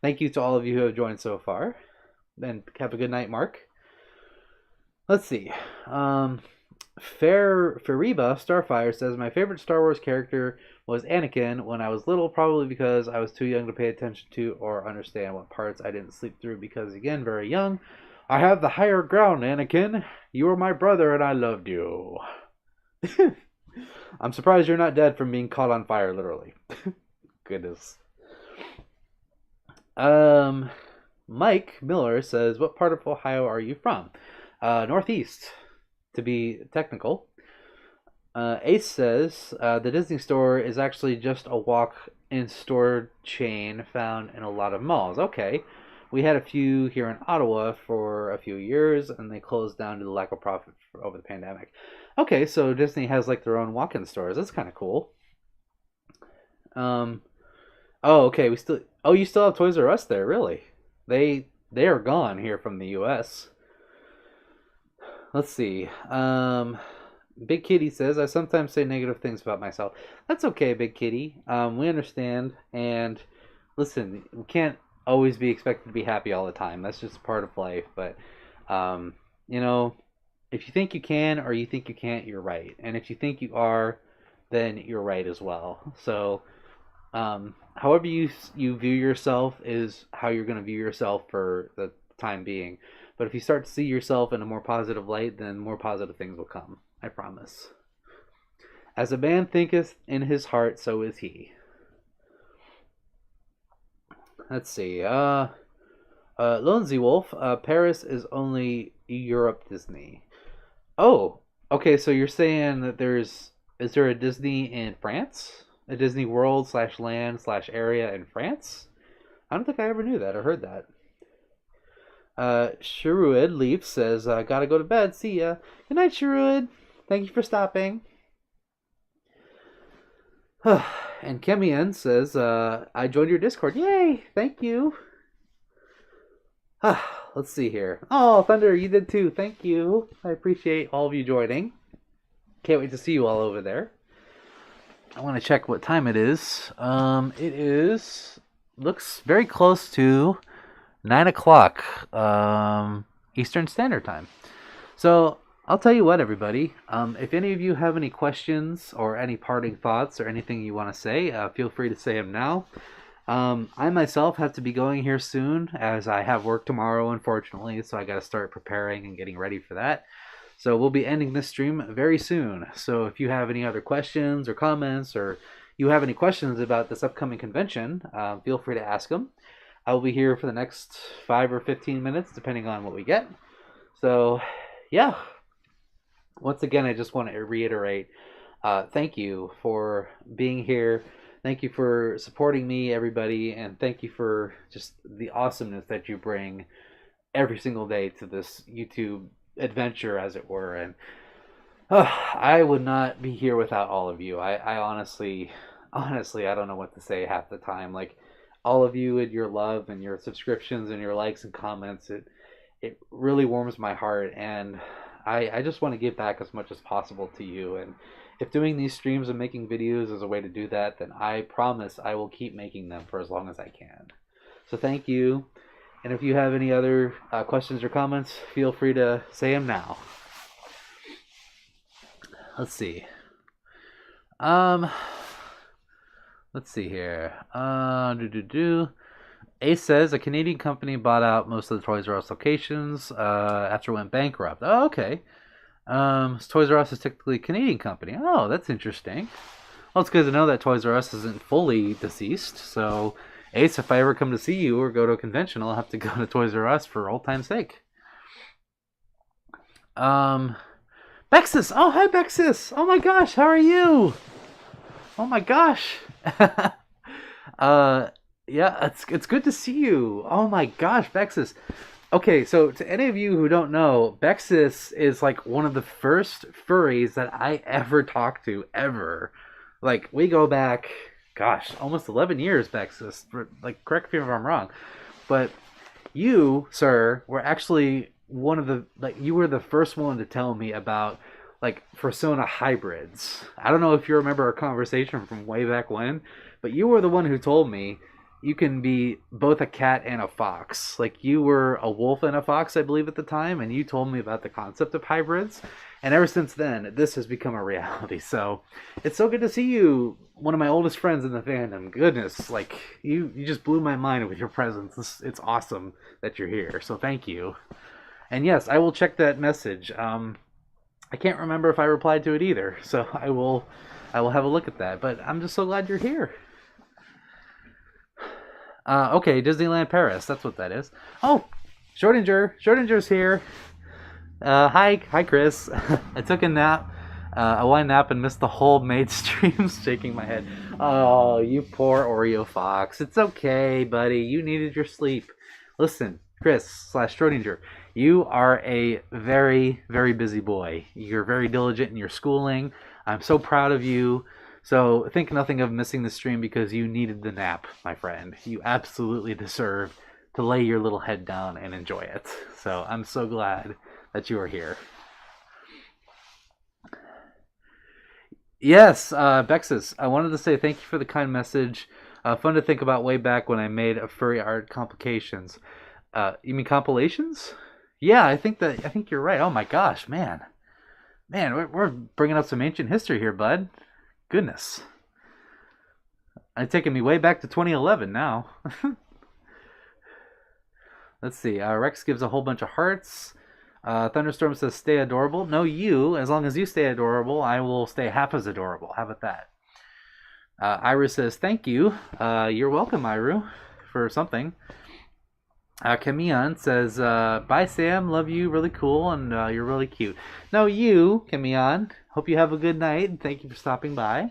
Thank you to all of you who have joined so far. And have a good night, Mark. Let's see. Fariba Starfire says, my favorite Star Wars character was Anakin when I was little, probably because I was too young to pay attention to or understand what parts I didn't sleep through because, again, very young. I have the higher ground, Anakin. You were my brother and I loved you. I'm surprised you're not dead from being caught on fire, literally. Goodness. Mike Miller says, what part of Ohio are you from? Northeast, to be technical. Ace says, the Disney store is actually just a walk-in store chain found in a lot of malls. Okay. We had a few here in Ottawa for a few years, and they closed down due to the lack of profit over the pandemic. Okay, so Disney has like their own walk-in stores. That's kind of cool. Oh, okay. You still have Toys R Us there, really? They are gone here from the U.S. Let's see. Big Kitty says, I sometimes say negative things about myself. That's okay, Big Kitty. We understand. And listen, we can't always be expected to be happy all the time. That's just part of life. But, you know, if you think you can or you think you can't, you're right. And if you think you are, then you're right as well. So, however you view yourself is how you're going to view yourself for the time being. But if you start to see yourself in a more positive light, then more positive things will come. I promise. As a man thinketh in his heart, so is he. Let's see. Lonesy Wolf, Paris is only Europe Disney. Oh, okay, so you're saying that is there a Disney in France? A Disney World / land / area in France? I don't think I ever knew that or heard that. Shiruid Leaf says, gotta go to bed. See ya. Good night, Shiruid. Thank you for stopping. And Kemian says, I joined your Discord. Yay! Thank you. Let's see here. Oh, Thunder, you did too. Thank you. I appreciate all of you joining. Can't wait to see you all over there. I want to check what time it is. Looks very close to 9 o'clock Eastern Standard Time. So I'll tell you what, everybody. If any of you have any questions or any parting thoughts or anything you want to say, feel free to say them now. I myself have to be going here soon, as I have work tomorrow, unfortunately, so I got to start preparing and getting ready for that. So we'll be ending this stream very soon. So if you have any other questions or comments, or you have any questions about this upcoming convention, feel free to ask them. I will be here for the next 5 or 15 minutes, depending on what we get. So, yeah. Once again, I just want to reiterate, thank you for being here. Thank you for supporting me, everybody, and thank you for just the awesomeness that you bring every single day to this YouTube adventure, as it were. And I would not be here without all of you. I honestly, I don't know what to say half the time. Like, all of you and your love and your subscriptions and your likes and comments, it really warms my heart. And I just want to give back as much as possible to you. And if doing these streams and making videos is a way to do that, then I promise I will keep making them for as long as I can. So thank you. And if you have any other questions or comments, feel free to say them now. Let's see. Um, let's see here. Ace says a Canadian company bought out most of the Toys R Us locations after it went bankrupt. Oh, okay. Toys R Us is technically a Canadian company. Oh, that's interesting. Well, it's good to know that Toys R Us isn't fully deceased. So, Ace, if I ever come to see you or go to a convention, I'll have to go to Toys R Us for old time's sake. Bexus! Oh, hi, Bexus! Oh my gosh, how are you? Oh my gosh. Yeah, it's good to see you. Oh my gosh, Bexus. Okay, so to any of you who don't know, Bexus is like one of the first furries that I ever talked to, ever. Like, we go back, gosh, almost 11 years, Bexus. Like, correct me if I'm wrong. But you, sir, were actually one of the, like, you were the first one to tell me about, like, Fursona hybrids. I don't know if you remember our conversation from way back when, but you were the one who told me you can be both a cat and a fox. Like, you were a wolf and a fox, I believe, at the time, and you told me about the concept of hybrids. And ever since then, this has become a reality. So it's so good to see you, one of my oldest friends in the fandom. Goodness, like, you just blew my mind with your presence. It's awesome that you're here. So thank you. And yes, I will check that message. I can't remember if I replied to it either, so I will have a look at that. But I'm just so glad you're here. Okay, Disneyland Paris. That's what that is. Oh, Schrodinger's here. Hi, Chris. I took a nap, a wine nap, and missed the whole maid streams. Shaking my head. Oh, you poor Oreo fox. It's okay, buddy. You needed your sleep. Listen, Chris / Schrodinger, you are a very, very busy boy. You're very diligent in your schooling. I'm so proud of you. So think nothing of missing the stream because you needed the nap, my friend. You absolutely deserve to lay your little head down and enjoy it. So I'm so glad that you are here. Yes, Bexus, I wanted to say thank you for the kind message. Fun to think about way back when I made a furry art complications. You mean compilations? Yeah, I think you're right. Oh my gosh, man, we're bringing up some ancient history here, bud. Goodness, it's taking me way back to 2011 now. Let's see. Rex gives a whole bunch of hearts. Thunderstorm says, "Stay adorable." No, you. As long as you stay adorable, I will stay half as adorable. How about that? Iru says, "Thank you." You're welcome, Iru, for something. Camion says, "Bye, Sam. Love you. Really cool, and you're really cute." No, you, Camion. Hope you have a good night, and thank you for stopping by.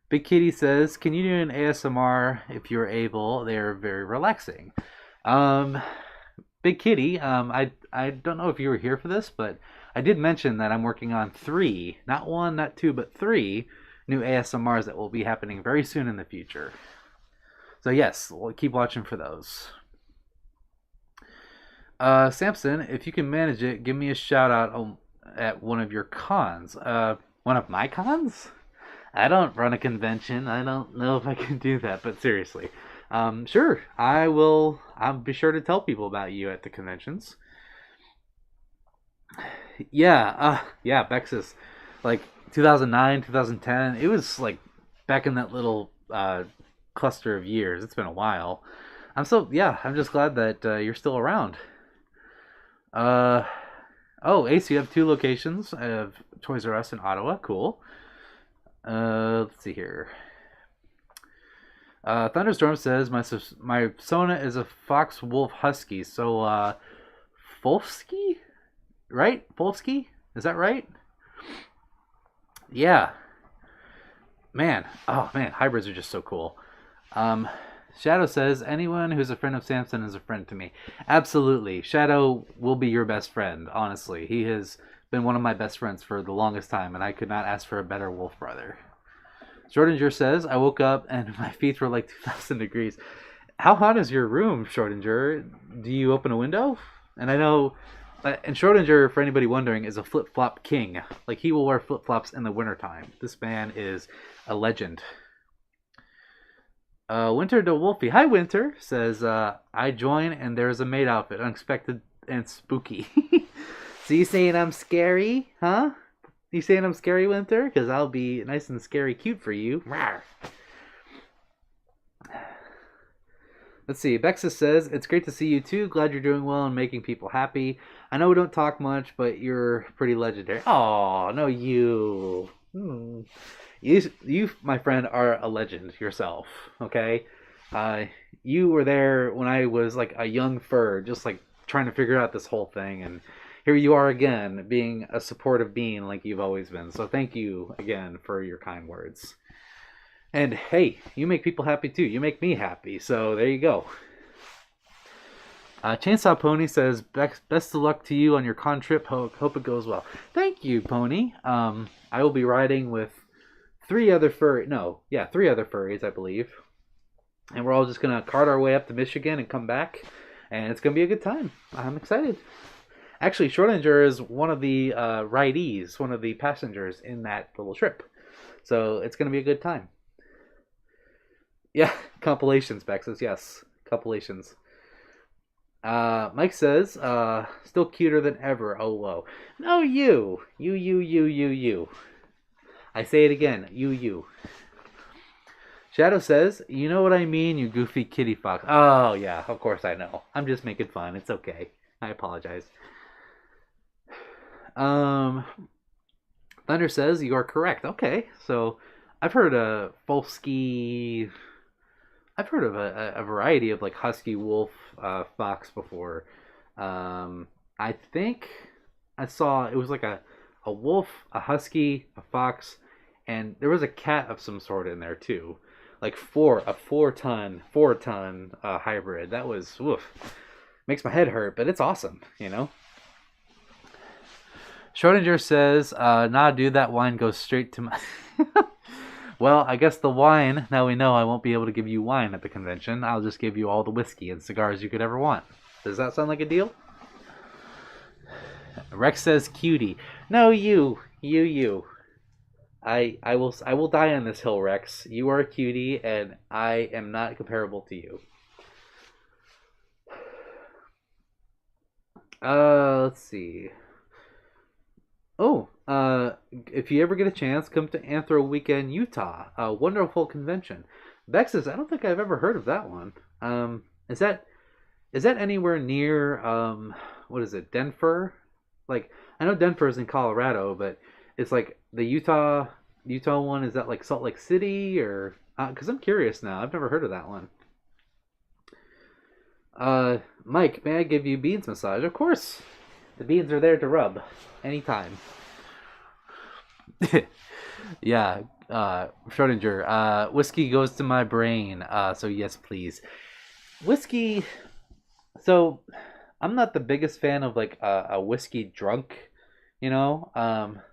Big Kitty says, "Can you do an ASMR if you're able? They're very relaxing." Big Kitty, I don't know if you were here for this, but I did mention that I'm working on 3, not 1, not 2, but 3 new ASMRs that will be happening very soon in the future. So yes, we'll keep watching for those. Samson, if you can manage it, give me a shout out at one of your cons. One of my cons? I don't run a convention. I don't know if I can do that, but seriously. Sure, I will. I'll be sure to tell people about you at the conventions. Yeah, yeah, Bexus. Like 2009, 2010. It was like back in that little cluster of years. It's been a while. I'm just glad that you're still around. Uh, oh, Ace, you have 2 locations of Toys R Us in Ottawa. Cool. Let's see here. Thunderstorm says my persona is a fox wolf husky. So Folfsky, right? Folfsky, is that right? Yeah. Man, oh man, hybrids are just so cool. Shadow says anyone who's a friend of Samson is a friend to me. Absolutely, Shadow will be your best friend. Honestly, he has been one of my best friends for the longest time, and I could not ask for a better wolf brother. Schrodinger says, I woke up and my feet were like 2,000 degrees. How hot is your room, Schrodinger? Do you open a window? And I know, and Schrodinger, for anybody wondering, is a flip-flop king. Like, he will wear flip-flops in the wintertime. This man is a legend. Winter to Wolfie. Hi, Winter, says, I join and there's a maid outfit. Unexpected and spooky. So you saying I'm scary, huh? You saying I'm scary, Winter? Because I'll be nice and scary cute for you. Rawr. Let's see. Bexus says, it's great to see you too. Glad you're doing well and making people happy. I know we don't talk much, but you're pretty legendary. Oh, no, you. You, my friend, are a legend yourself, okay? You were there when I was like a young fur, just like trying to figure out this whole thing, and here you are again, being a supportive being like you've always been. So thank you again for your kind words. And hey, you make people happy too. You make me happy. So there you go. Chainsaw Pony says, best of luck to you on your con trip. Hope it goes well. Thank you, Pony. I will be riding with three other furries, I believe. And we're all just going to cart our way up to Michigan and come back. And it's going to be a good time. I'm excited. Actually, Schrodinger is one of the ridees, one of the passengers in that little trip. So it's going to be a good time. Yeah, compilations, Bexus. Yes, compilations. Mike says, still cuter than ever. Oh, whoa. No, you. You. I say it again. You. Shadow says, you know what I mean, you goofy kitty fox. Oh, yeah, of course I know. I'm just making fun. It's okay. I apologize. Thunder says, you are correct. Okay, so I've heard of Folsky. I've heard of a variety of like husky, wolf, fox before. I think I saw it was like a wolf, a husky, a fox, and there was a cat of some sort in there too. Like a four ton hybrid. That was makes my head hurt, but it's awesome, you know. Schrodinger says, nah, dude, that wine goes straight to my... Well, I guess the wine, now we know I won't be able to give you wine at the convention. I'll just give you all the whiskey and cigars you could ever want. Does that sound like a deal? Rex says, cutie. No, you. I will die on this hill, Rex. You are a cutie, and I am not comparable to you. Let's see. Oh, if you ever get a chance, come to Anthro Weekend, Utah. A wonderful convention. Bexus, I don't think I've ever heard of that one. Is that anywhere near, what is it, Denver? Like, I know Denver is in Colorado, but it's like the Utah one. Is that like Salt Lake City or? Because I'm curious now. I've never heard of that one. Mike, may I give you beans massage? Of course. The beans are there to rub anytime. Yeah, Schrodinger. Whiskey goes to my brain. So yes, please. Whiskey. So I'm not the biggest fan of like a whiskey drunk. You know,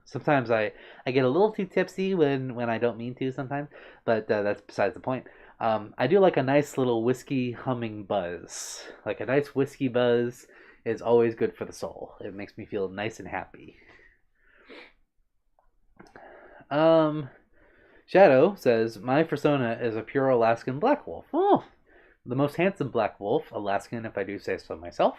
sometimes I get a little too tipsy when I don't mean to sometimes, but that's besides the point. I do like a nice little whiskey humming buzz. Like a nice whiskey buzz is always good for the soul. It makes me feel nice and happy. Shadow says, my persona is a pure Alaskan black wolf. Oh, the most handsome black wolf, Alaskan if I do say so myself.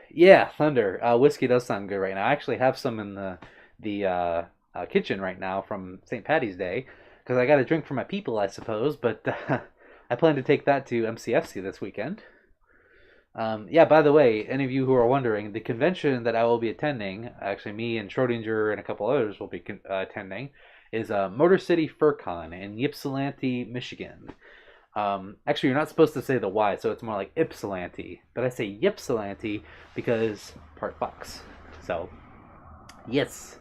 Yeah, Thunder. Whiskey does sound good right now. I actually have some in the kitchen right now from St. Patty's Day because I got a drink for my people, I suppose. But I plan to take that to MCFC this weekend. Yeah, by the way, any of you who are wondering, the convention that I will be attending, actually me and Schrodinger and a couple others will be attending, is Motor City FurCon in Ypsilanti, Michigan. Actually, you're not supposed to say the Y, so it's more like Ypsilanti. But I say Ypsilanti because part fox. So, yes.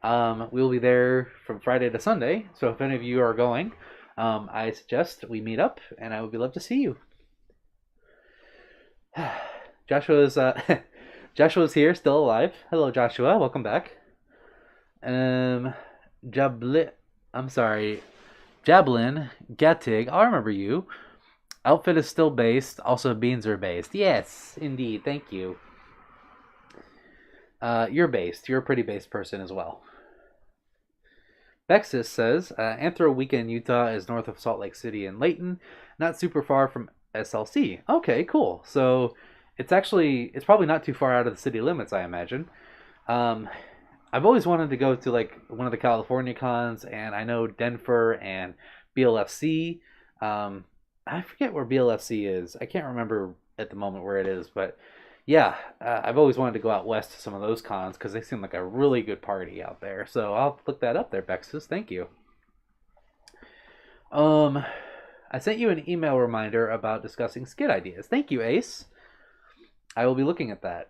We will be there from Friday to Sunday. So if any of you are going, I suggest we meet up, and I would love to see you. Joshua's Joshua's here, still alive. Hello, Joshua. Welcome back. Jabli. I'm sorry. Jablin. Gatig. I remember you. Outfit is still based. Also, beans are based. Yes, indeed. Thank you. You're based. You're a pretty based person as well. Bexis says, Anthro Weekend, Utah is north of Salt Lake City and Layton, not super far from SLC. Okay, cool. So it's probably not too far out of the city limits, I imagine. I've always wanted to go to like one of the California cons, and I know Denver and BLFC. I forget where BLFC is. I can't remember at the moment where it is, but yeah, I've always wanted to go out west to some of those cons because they seem like a really good party out there. So I'll look that up there, Bexus. Thank you. I sent you an email reminder about discussing skit ideas. Thank you, Ace. I will be looking at that.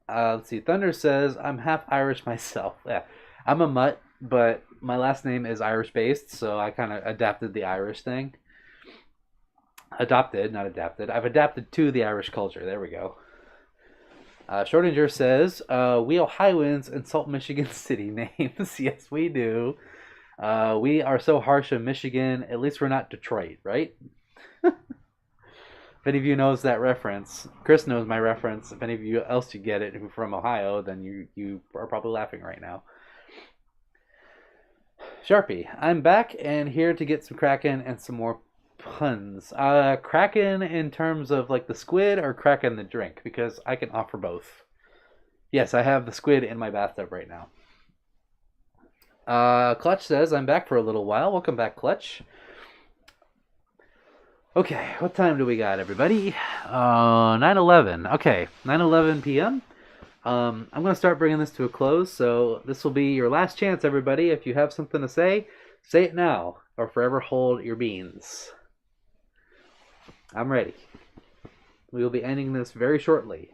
Let's see. Thunder says, I'm half Irish myself. Yeah, I'm a mutt, but my last name is Irish based, so I kind of adapted the Irish thing. Adopted, not adapted. I've adapted to the Irish culture. There we go. Schrodinger says, we Ohioans insult Michigan city names. Yes, we do. We are so harsh in Michigan. At least we're not Detroit, right? If any of you knows that reference, Chris knows my reference. If any of you else you get it who from Ohio, then you are probably laughing right now. Sharpie, I'm back and here to get some Kraken and some more puns. Kraken in terms of like the squid or Kraken the drink? Because I can offer both. Yes, I have the squid in my bathtub right now. Clutch says, I'm back for a little while. Welcome back, Clutch. Okay, what time do we got, everybody? 9:11. Okay, 9:11 p.m. I'm going to start bringing this to a close, so this will be your last chance, everybody. If you have something to say it now, or forever hold your beans. I'm ready. We will be ending this very shortly,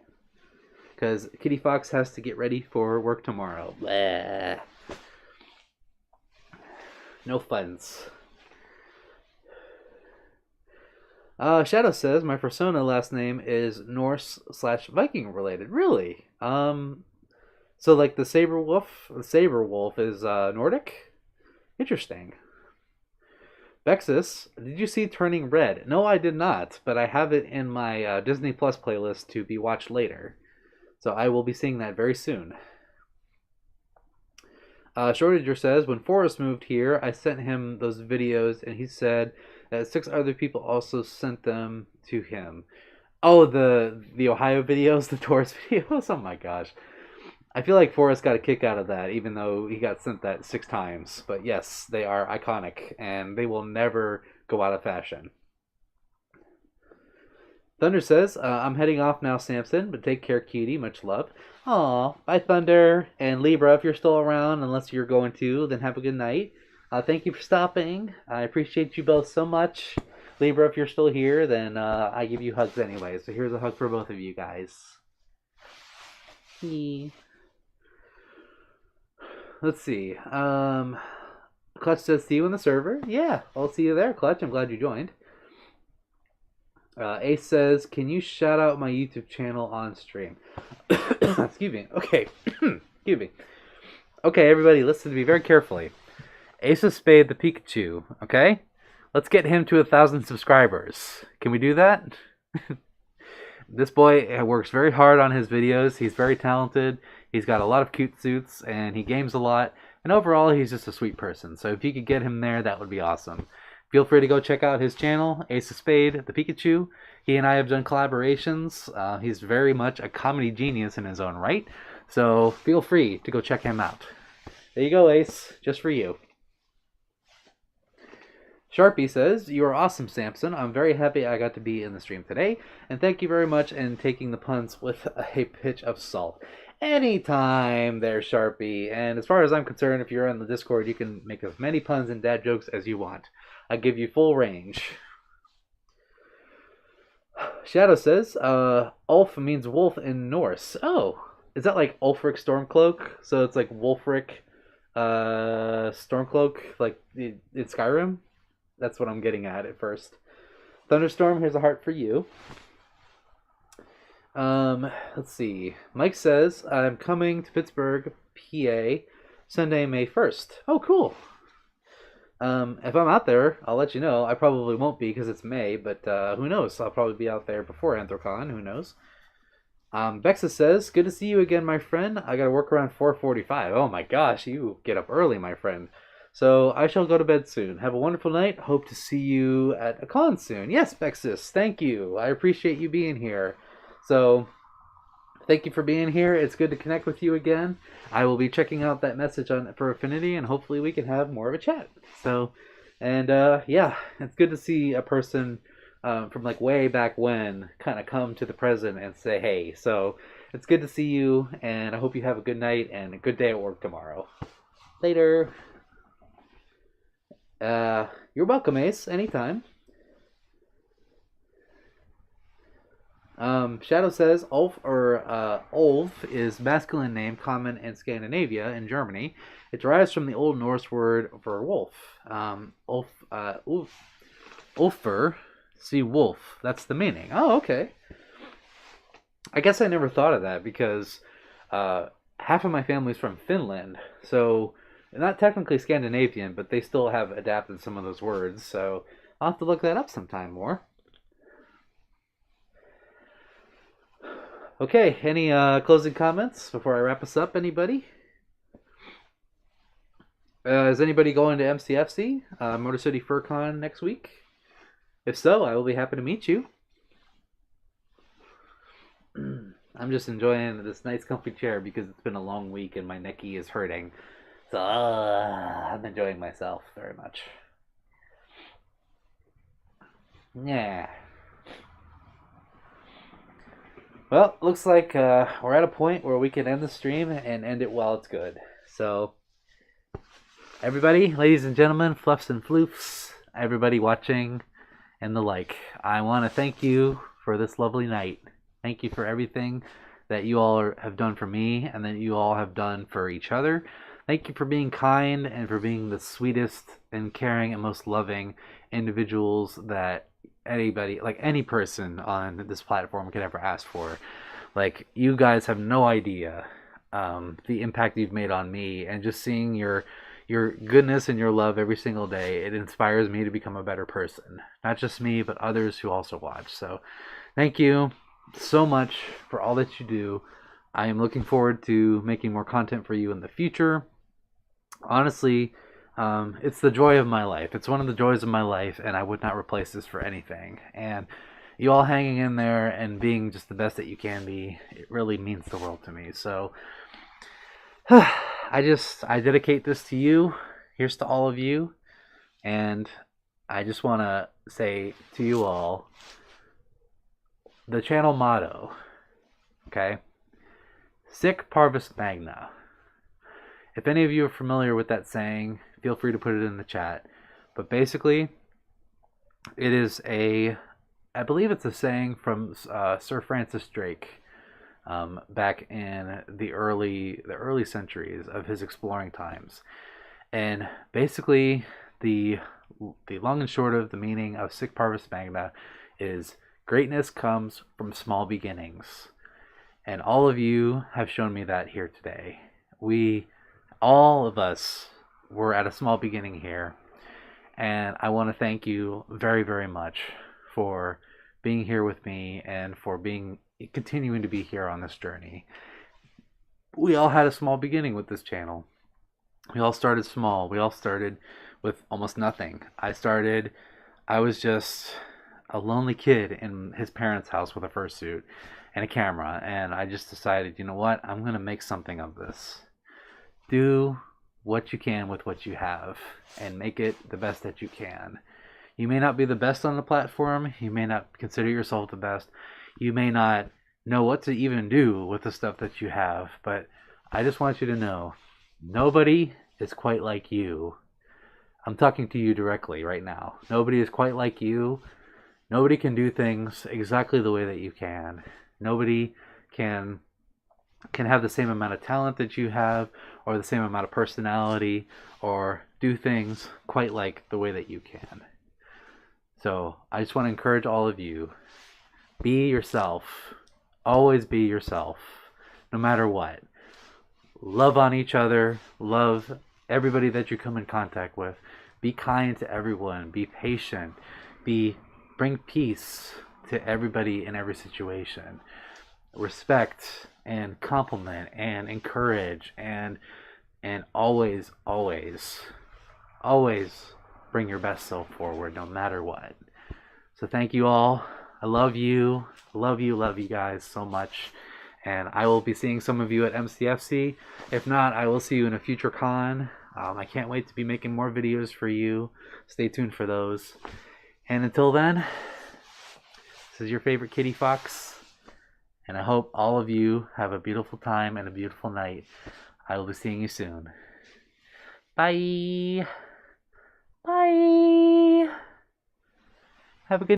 because Kitty Fox has to get ready for work tomorrow. Blah. No funds. Shadow says, my persona last name is Norse/Viking related. Really? So like the saber wolf is Nordic? Interesting. Bexus, did you see Turning Red? No, I did not, but I have it in my Disney Plus playlist to be watched later. So I will be seeing that very soon. Shortager says, when Forrest moved here, I sent him those videos, and he said that 6 other people also sent them to him. Oh, the Ohio videos, the tourist videos? Oh my gosh. I feel like Forrest got a kick out of that, even though he got sent that 6 times. But yes, they are iconic, and they will never go out of fashion. Thunder says, I'm heading off now, Samson, but take care, cutie. Much love. Aw, bye, Thunder. And Libra, if you're still around, unless you're going to, then have a good night. Thank you for stopping. I appreciate you both so much. Libra, if you're still here, then I give you hugs anyway. So here's a hug for both of you guys. Let's see. Clutch says, see you in the server. Yeah, I'll see you there, Clutch. I'm glad you joined. Ace says, can you shout out my YouTube channel on stream? Excuse me. Okay. Excuse me. Okay, everybody, listen to me very carefully. Ace of Spade the Pikachu, okay? Let's get him to 1,000 subscribers. Can we do that? This boy works very hard on his videos. He's very talented. He's got a lot of cute suits, and he games a lot. And overall, he's just a sweet person. So if you could get him there, that would be awesome. Feel free to go check out his channel, Ace of Spade, the Pikachu. He and I have done collaborations. He's very much a comedy genius in his own right. So feel free to go check him out. There you go, Ace. Just for you. Sharpie says, you are awesome, Samson. I'm very happy I got to be in the stream today. And thank you very much in taking the puns with a pinch of salt. Anytime there, Sharpie. And as far as I'm concerned, if you're on the Discord, you can make as many puns and dad jokes as you want. I give you full range. Shadow says, Ulf means wolf in Norse. Oh, is that like Ulfric Stormcloak? So it's like Wolfric Stormcloak, like in Skyrim? That's what I'm getting at first. Thunderstorm, here's a heart for you. Let's see. Mike says, I'm coming to Pittsburgh, PA, Sunday, May 1st. Oh, cool. If I'm out there, I'll let you know. I probably won't be because it's May, but who knows? I'll probably be out there before Anthrocon. Who knows? Bexa says, good to see you again, my friend. I gotta work around 4:45. Oh my gosh, you get up early, my friend. So I shall go to bed soon. Have a wonderful night. Hope to see you at a con soon. Yes, Bexus, thank you. I appreciate you being here. So thank you for being here. It's good to connect with you again. I will be checking out that message on for Affinity, and hopefully we can have more of a chat. So, and yeah, it's good to see a person from like way back when kind of come to the present and say, hey. So it's good to see you, and I hope you have a good night and a good day at work tomorrow. Later. You're welcome, Ace. Anytime. Shadow says Ulf Ulf is masculine name common in Scandinavia and Germany. It derives from the Old Norse word for wolf. Ulfr, see wolf. That's the meaning. Oh, okay. I guess I never thought of that because half of my family's from Finland, so not technically Scandinavian, but they still have adapted some of those words. So I'll have to look that up sometime more. Okay, any closing comments before I wrap us up? Anybody? Is anybody going to MCFC, Motor City FurCon next week? If so, I will be happy to meet you. I'm just enjoying this nice comfy chair because it's been a long week and my necky is hurting. So I'm enjoying myself very much. Yeah. Well, looks like we're at a point where we can end the stream and end it while it's good. So, everybody, ladies and gentlemen, fluffs and floofs, everybody watching and the like, I want to thank you for this lovely night. Thank you for everything that you all have done for me and that you all have done for each other. Thank you for being kind and for being the sweetest and caring and most loving individuals that anybody, like any person on this platform could ever ask for. Like, you guys have no idea the impact you've made on me, and just seeing your goodness and your love every single day, it inspires me to become a better person. Not just me, but others who also watch. So thank you so much for all that you do. I am looking forward to making more content for you in the future. Honestly, it's the joy of my life. It's one of the joys of my life, and I would not replace this for anything. And you all hanging in there and being just the best that you can be, it really means the world to me. So I dedicate this to you. Here's to all of you. And I just want to say to you all, the channel motto, okay? Sic parvis magna. If any of you are familiar with that saying, feel free to put it in the chat. But basically, it is I believe it's a saying from Sir Francis Drake, back in the early centuries of his exploring times. And basically, the long and short of the meaning of Sic parvis magna is greatness comes from small beginnings. And all of you have shown me that here today. All of us were at a small beginning here, and I want to thank you very, very much for being here with me and for continuing to be here on this journey. We all had a small beginning with this channel. We all started small. We all started with almost nothing. I was just a lonely kid in his parents' house with a fursuit and a camera, and I just decided, you know what, I'm going to make something of this. Do what you can with what you have and make it the best that you can. You may not be the best on the platform. You may not consider yourself the best. You may not know what to even do with the stuff that you have, but I just want you to know, nobody is quite like you. I'm talking to you directly right now. Nobody is quite like you. Nobody can do things exactly the way that you can. Nobody can have the same amount of talent that you have, or the same amount of personality, or do things quite like the way that you can. So I just want to encourage all of you, be yourself always be yourself, no matter what. Love on each other. Love everybody that you come in contact with. Be kind to everyone. Be patient. Bring peace to everybody in every situation. Respect and compliment and encourage and always, always, always bring your best self forward, no matter what. So thank you all. I love you. Love you guys so much. And I will be seeing some of you at MCFC. If not, I will see you in a future con. I can't wait to be making more videos for you. Stay tuned for those. And until then, this is your favorite kitty fox. And I hope all of you have a beautiful time and a beautiful night. I will be seeing you soon. Bye. Bye. Have a good